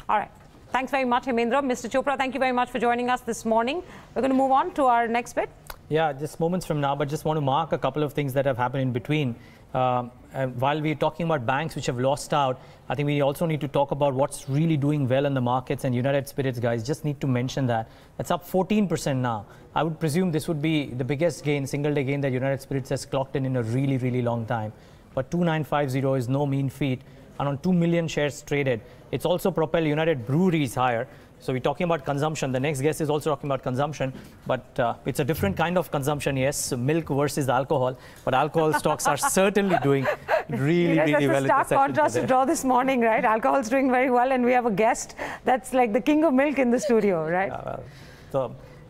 All right. Thanks very much, Hemendra. Mr. Chopra, thank you very much for joining us this morning. We're going to move on to our next bit. Yeah, just moments from now, but just want to mark a couple of things that have happened in between. While we're talking about banks which have lost out, I think we also need to talk about what's really doing well in the markets, and United Spirits, guys, just need to mention that. It's up 14% now. I would presume this would be the biggest gain, single-day gain that United Spirits has clocked in a really, really long time. But 2950 is no mean feat. And on 2 million shares traded, it's also propelled United Breweries higher. So we're talking about consumption. The next guest is also talking about consumption, but it's a different kind of consumption, yes, milk versus alcohol. But alcohol stocks are certainly doing really, really well. That's a stark contrast to draw this morning, right? Alcohol's doing very well, and we have a guest that's like the king of milk in the studio, right?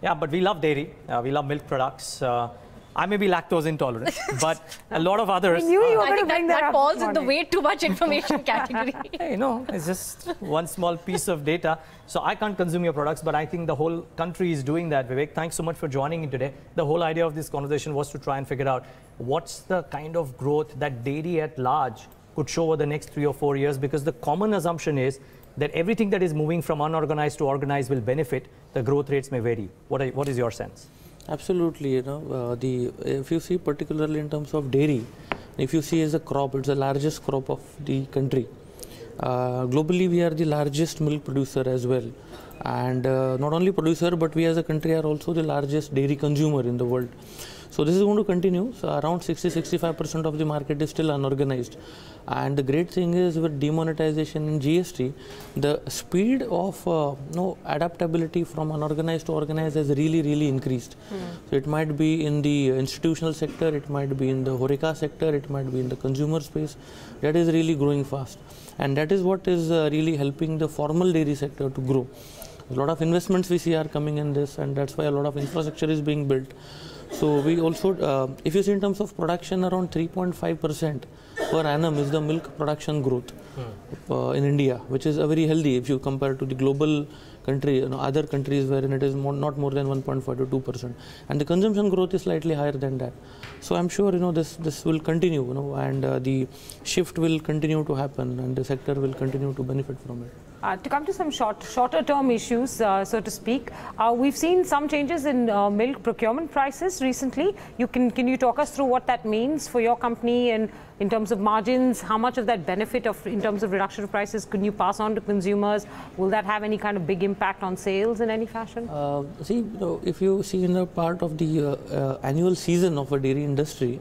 Yeah, but we love dairy. We love milk products. I may be lactose intolerant, but a lot of others. I knew you were going to bring that falls in the way too much information category. Hey, no, it's just one small piece of data. So I can't consume your products, but I think the whole country is doing that. Vivek, thanks so much for joining in today. The whole idea of this conversation was to try and figure out what's the kind of growth that dairy at large could show over the next 3 or 4 years, because the common assumption is that everything that is moving from unorganized to organized will benefit. The growth rates may vary. What is your sense? Absolutely, if you see particularly in terms of dairy, if you see as a crop, it's the largest crop of the country. Globally, we are the largest milk producer as well, and not only producer, but we as a country are also the largest dairy consumer in the world. So this is going to continue. So around 60-65% of the market is still unorganized. And the great thing is with demonetization in GST, the speed of adaptability from unorganized to organized has really increased. So it might be in the institutional sector, it might be in the HoReCa sector, it might be in the consumer space. That is really growing fast. And that is what is really helping the formal dairy sector to grow. A lot of investments we see are coming in this, and that's why a lot of infrastructure is being built. So we also, if you see in terms of production, around 3.5% per annum is the milk production growth in India, which is very healthy if you compare to the global country, other countries wherein it is not more than 1.5 to 2%. And the consumption growth is slightly higher than that. So I'm sure this will continue, and the shift will continue to happen, and the sector will continue to benefit from it. To come to some shorter term issues, so to speak, we've seen some changes in milk procurement prices recently. Can you talk us through what that means for your company, and in terms of margins, how much of that benefit in terms of reduction of prices can you pass on to consumers? Will that have any kind of big impact on sales in any fashion? If you see in a part of the annual season of a dairy industry,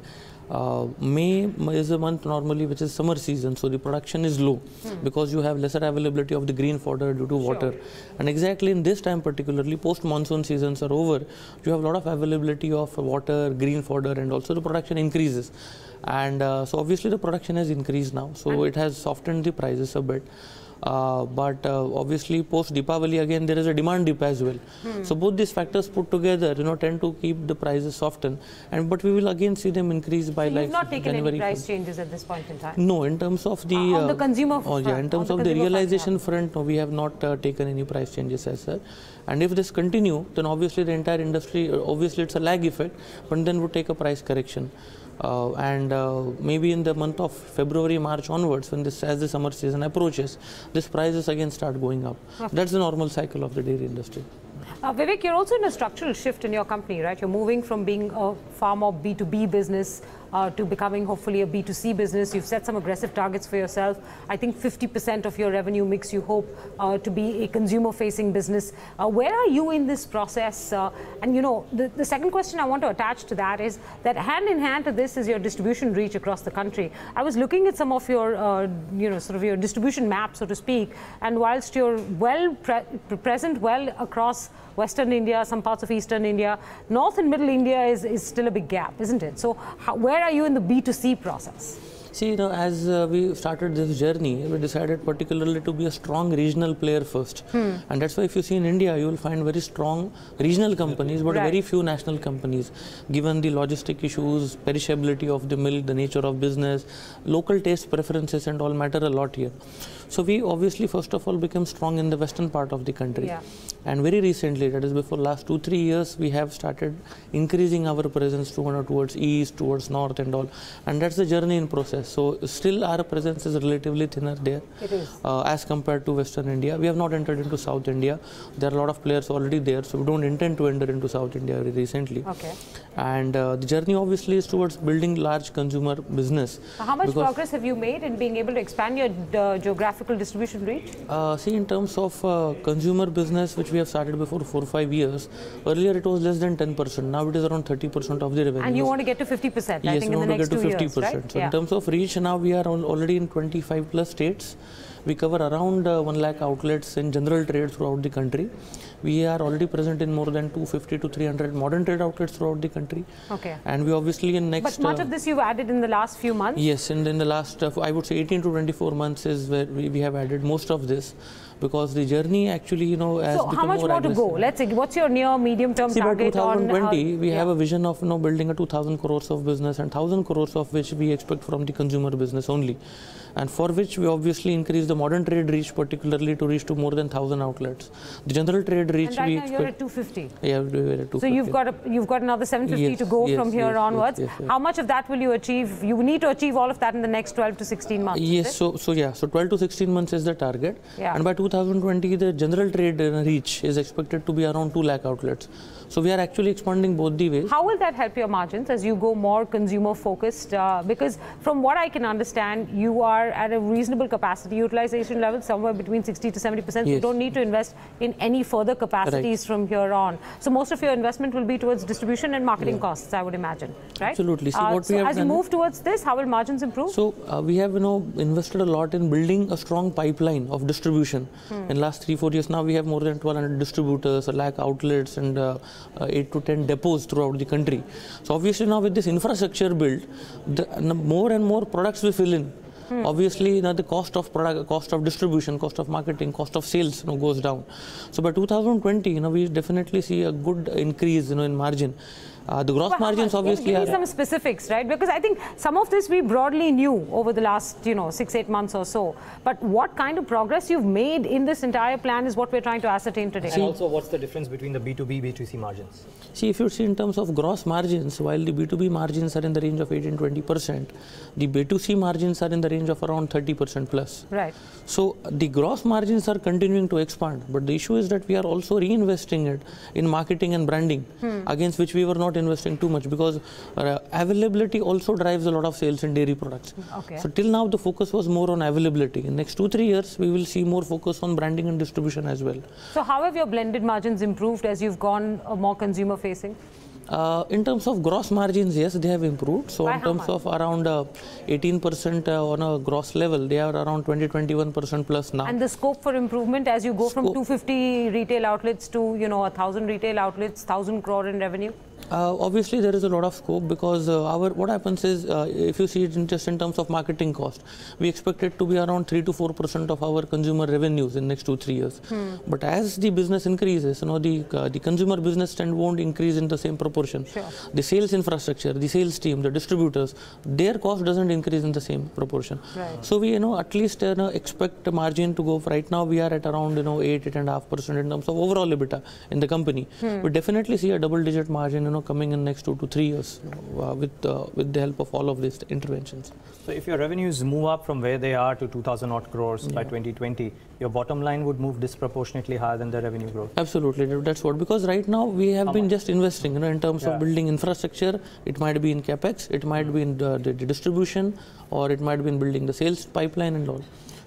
May is a month normally which is summer season, so the production is low because you have lesser availability of the green fodder due to water. And exactly in this time, particularly post monsoon seasons are over, you have a lot of availability of water, green fodder, and also the production increases. And so obviously the production has increased now, so it has softened the prices a bit. But obviously post Deepavali again there is a demand dip as well. So both these factors put together tend to keep the prices soften, but we will again see them increase by You've not taken any price changes at this point in time? No, in terms of the on the consumer front, in terms of the realization front, no, we have not taken any price changes as such. And if this continue, then obviously the entire industry, obviously it's a lag effect, but then would take a price correction. Maybe in the month of February, March onwards, when as the summer season approaches, this prices again start going up. That's the normal cycle of the dairy industry. Vivek, you're also in a structural shift in your company, right? You're moving from being a far more B2B business to becoming hopefully a B2C business. You've set some aggressive targets for yourself. I think 50% of your revenue mix you hope to be a consumer-facing business. Where are you in this process? And the second question I want to attach to that is that hand in hand to this is your distribution reach across the country. I was looking at some of your, your distribution map, so to speak, and whilst you're present well across Western India, some parts of Eastern India, North and Middle India is still a big gap, isn't it? So where are you in the B2C process? See, as we started this journey, we decided particularly to be a strong regional player first. And that's why if you see in India, you will find very strong regional companies, but very few national companies. Given the logistic issues, perishability of the milk, the nature of business, local taste preferences and all matter a lot here. So we obviously first of all became strong in the western part of the country. And very recently, that is before last 2-3 years, we have started increasing our presence towards east, towards north and all. And that's the journey in process. So still our presence is relatively thinner there as compared to Western India. We have not entered into South India. There are a lot of players already there. So we don't intend to enter into South India very recently. And the journey obviously is towards building large consumer business. How much progress have you made in being able to expand your geographical distribution reach? See, in terms of consumer business, which we have started before 4 or 5 years, earlier it was less than 10%. Now it is around 30% of the revenue. And you want to get to 50%, yes, I think, in the next 2 years, right? So in terms of reach, now we are already in 25 plus states. We cover around 1 lakh outlets in general trade throughout the country. We are already present in more than 250 to 300 modern trade outlets throughout the country. And we obviously in next... But much of this you've added in the last few months? Yes, and in the last, I would say 18 to 24 months is where we have added most of this. Because the journey actually, has become more aggressive. So how much more to go? Let's say, what's your near medium term target? By 2020, we have a vision of building a 2,000 crores of business and 1,000 crores of which we expect from the consumer business only. And for which we obviously increase the modern trade reach, particularly to reach to more than 1,000 outlets. The general trade reach and right we now expect. You're at 250. Yeah, we're at 250. So you've got another 750 to go from here onwards. How much of that will you achieve? You need to achieve all of that in the next 12 to 16 months. Yes, so 12 to 16 months is the target. And by 2020, the general trade reach is expected to be around 2 lakh outlets. So we are actually expanding both the ways. How will that help your margins as you go more consumer focused? Because from what I can understand, you are at a reasonable capacity utilization level, somewhere between 60 to 70%. You don't need to invest in any further capacities from here on. So most of your investment will be towards distribution and marketing costs, I would imagine, right? Absolutely. See, what we have as you move towards this, how will margins improve? So we have invested a lot in building a strong pipeline of distribution. In last 3-4 years now, we have more than 1,200 distributors, a lakh outlets, and 8 to 10 depots throughout the country. So obviously now with this infrastructure built, more and more products we fill in. Obviously, the cost of product, cost of distribution, cost of marketing, cost of sales goes down. So by 2020, we definitely see a good increase in margin. The gross margins obviously give me some specifics, right? Because I think some of this we broadly knew over the last 6-8 months or so. But what kind of progress you've made in this entire plan is what we're trying to ascertain today. And also, what's the difference between the B2B, B2C margins? See, if you see in terms of gross margins, while the B2B margins are in the range of 18-20%, the B2C margins are in the range of around 30% plus. Right. So the gross margins are continuing to expand, but the issue is that we are also reinvesting it in marketing and branding, against which we were not investing too much, because availability also drives a lot of sales in dairy products. So till now the focus was more on availability. In next 2-3 years we will see more focus on branding and distribution as well. So how have your blended margins improved as you've gone more consumer facing? In terms of gross margins, yes, they have improved. So in terms of around 18% on a gross level, they are around 20-21% plus now. And the scope for improvement as you go from 250 retail outlets to 1,000 retail outlets, 1,000 crore in revenue? Obviously, there is a lot of scope, because what happens is, if you see it just in terms of marketing cost, we expect it to be around 3 to 4% of our consumer revenues in next 2-3 years. But as the business increases, the consumer business trend won't increase in the same proportion. The sales infrastructure, the sales team, the distributors, their cost doesn't increase in the same proportion. So we at least expect margin to go. Right now we are at around 8-8.5% in terms of overall EBITDA in the company. We definitely see a double-digit margin coming in next 2 to 3 years with the help of all of these interventions. So if your revenues move up from where they are to 2,000 odd crores by 2020, your bottom line would move disproportionately higher than the revenue growth. Absolutely, that's what, because right now we have been just investing in terms of building infrastructure. It might be in capex, it might be in the distribution, or it might be in building the sales pipeline and all.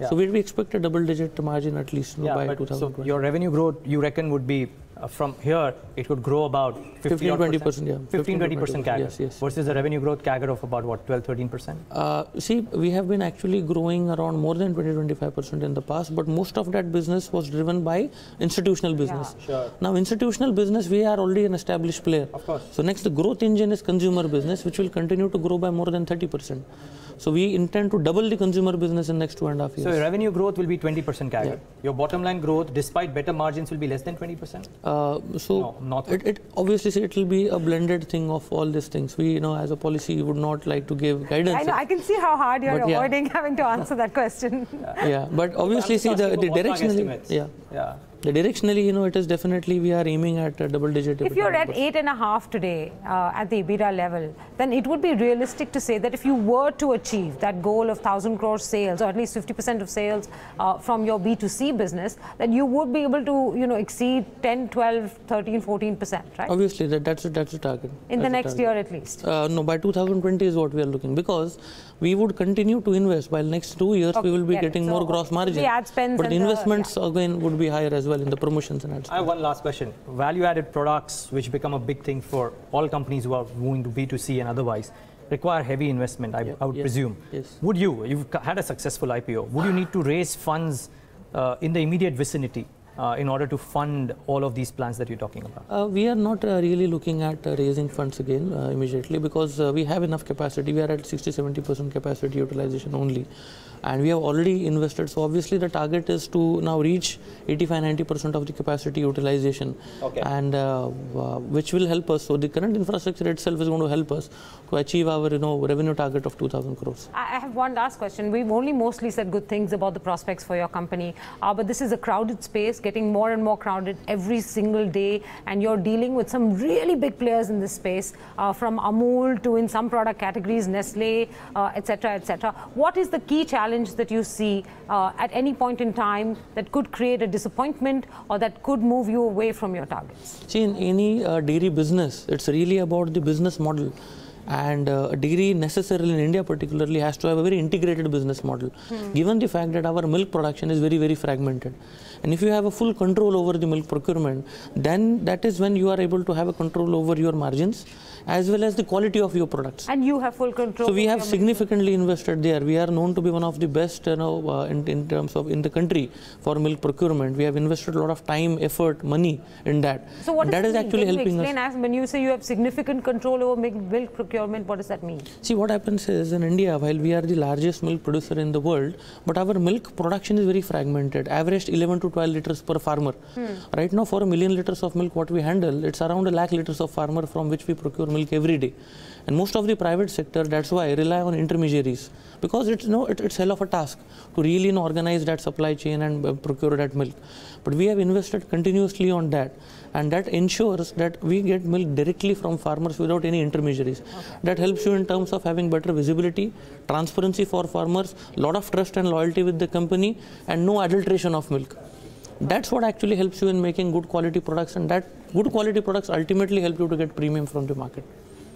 So we expect a double-digit margin at least by 2020. So your revenue growth, you reckon, would be from here, it could grow about 15-20%, 15-20% CAGR, yes. versus the revenue growth CAGR of about what, 12-13%? See, we have been actually growing around more than 20-25% in the past, but most of that business was driven by institutional business. Now, institutional business, we are already an established player. Of course. So next, the growth engine is consumer business, which will continue to grow by more than 30%. So we intend to double the consumer business in next 2.5 years. So your revenue growth will be 20% CAGR. Yeah. Your bottom line growth, despite better margins, will be less than 20%? It obviously it will be a blended thing of all these things. We, as a policy, would not like to give guidance. I know, I can see how hard you're avoiding having to answer that question. Yeah, but obviously see the directionally. The directionally, it is definitely we are aiming at a double-digit. If you're at 8.5 today at the EBITDA level, then it would be realistic to say that if you were to achieve that goal of 1,000 crore sales, or at least 50% of sales from your B2C business, then you would be able to, exceed 10, 12, 13, 14%, right? Obviously, that's the target. In the next year at least? No, by 2020 is what we are looking, because we would continue to invest. While next 2 years, we will be getting more gross margin. The ad spends but the investments again would be higher as well in the promotions and ad spend. I have one last question. Value-added products, which become a big thing for all companies who are moving to B2C and otherwise, require heavy investment, I would presume. Yes. Would you've had a successful IPO, would you need to raise funds in the immediate vicinity in order to fund all of these plans that you're talking about? We are not really looking at raising funds again immediately, because we have enough capacity. We are at 60-70% capacity utilization only, and we have already invested. So obviously the target is to now reach 85-90% of the capacity utilization, and which will help us. So the current infrastructure itself is going to help us to achieve our revenue target of 2,000 crores. I have one last question. We've only mostly said good things about the prospects for your company, but this is a crowded space, getting more and more crowded every single day, and you're dealing with some really big players in this space, from Amul to, in some product categories, Nestle, etc., etc. What is the key challenge that you see at any point in time that could create a disappointment or that could move you away from your targets? See, in any dairy business, it's really about the business model. And dairy necessarily in India particularly has to have a very integrated business model, given the fact that our milk production is very, very fragmented. And if you have a full control over the milk procurement, then that is when you are able to have a control over your margins as well as the quality of your products. And you have full control. So we have significantly invested there. We are known to be one of the best in terms of in the country for milk procurement. We have invested a lot of time, effort, money in that. So what that is actually helping us. When you say you have significant control over milk procurement, what does that mean? See, what happens is in India, while we are the largest milk producer in the world, but our milk production is very fragmented, averaged 11 to 12 liters per farmer. Right now, for 1 million liters of milk what we handle, it's around 1 lakh liters of farmer from which we procure milk every day. And most of the private sector, that's why, rely on intermediaries, because it's hell of a task to really organize that supply chain and procure that milk. But we have invested continuously on that, and that ensures that we get milk directly from farmers without any intermediaries. That helps you in terms of having better visibility, transparency for farmers, lot of trust and loyalty with the company, and no adulteration of milk. That's what actually helps you in making good quality products, and that good quality products ultimately help you to get premium from the market.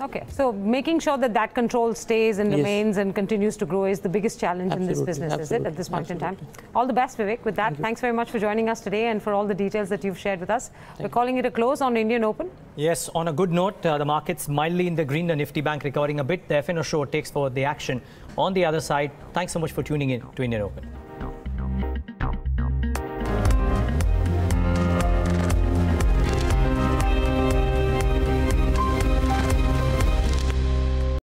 Okay, so making sure that that control stays and remains and continues to grow is the biggest challenge in this business, is it, at this point in time? All the best, Vivek. With that, thanks very much for joining us today and for all the details that you've shared with us. We're calling it a close on Indian Open. Yes, on a good note, the market's mildly in the green, the Nifty Bank recovering a bit. The FNO show takes forward the action on the other side. Thanks so much for tuning in to Indian Open.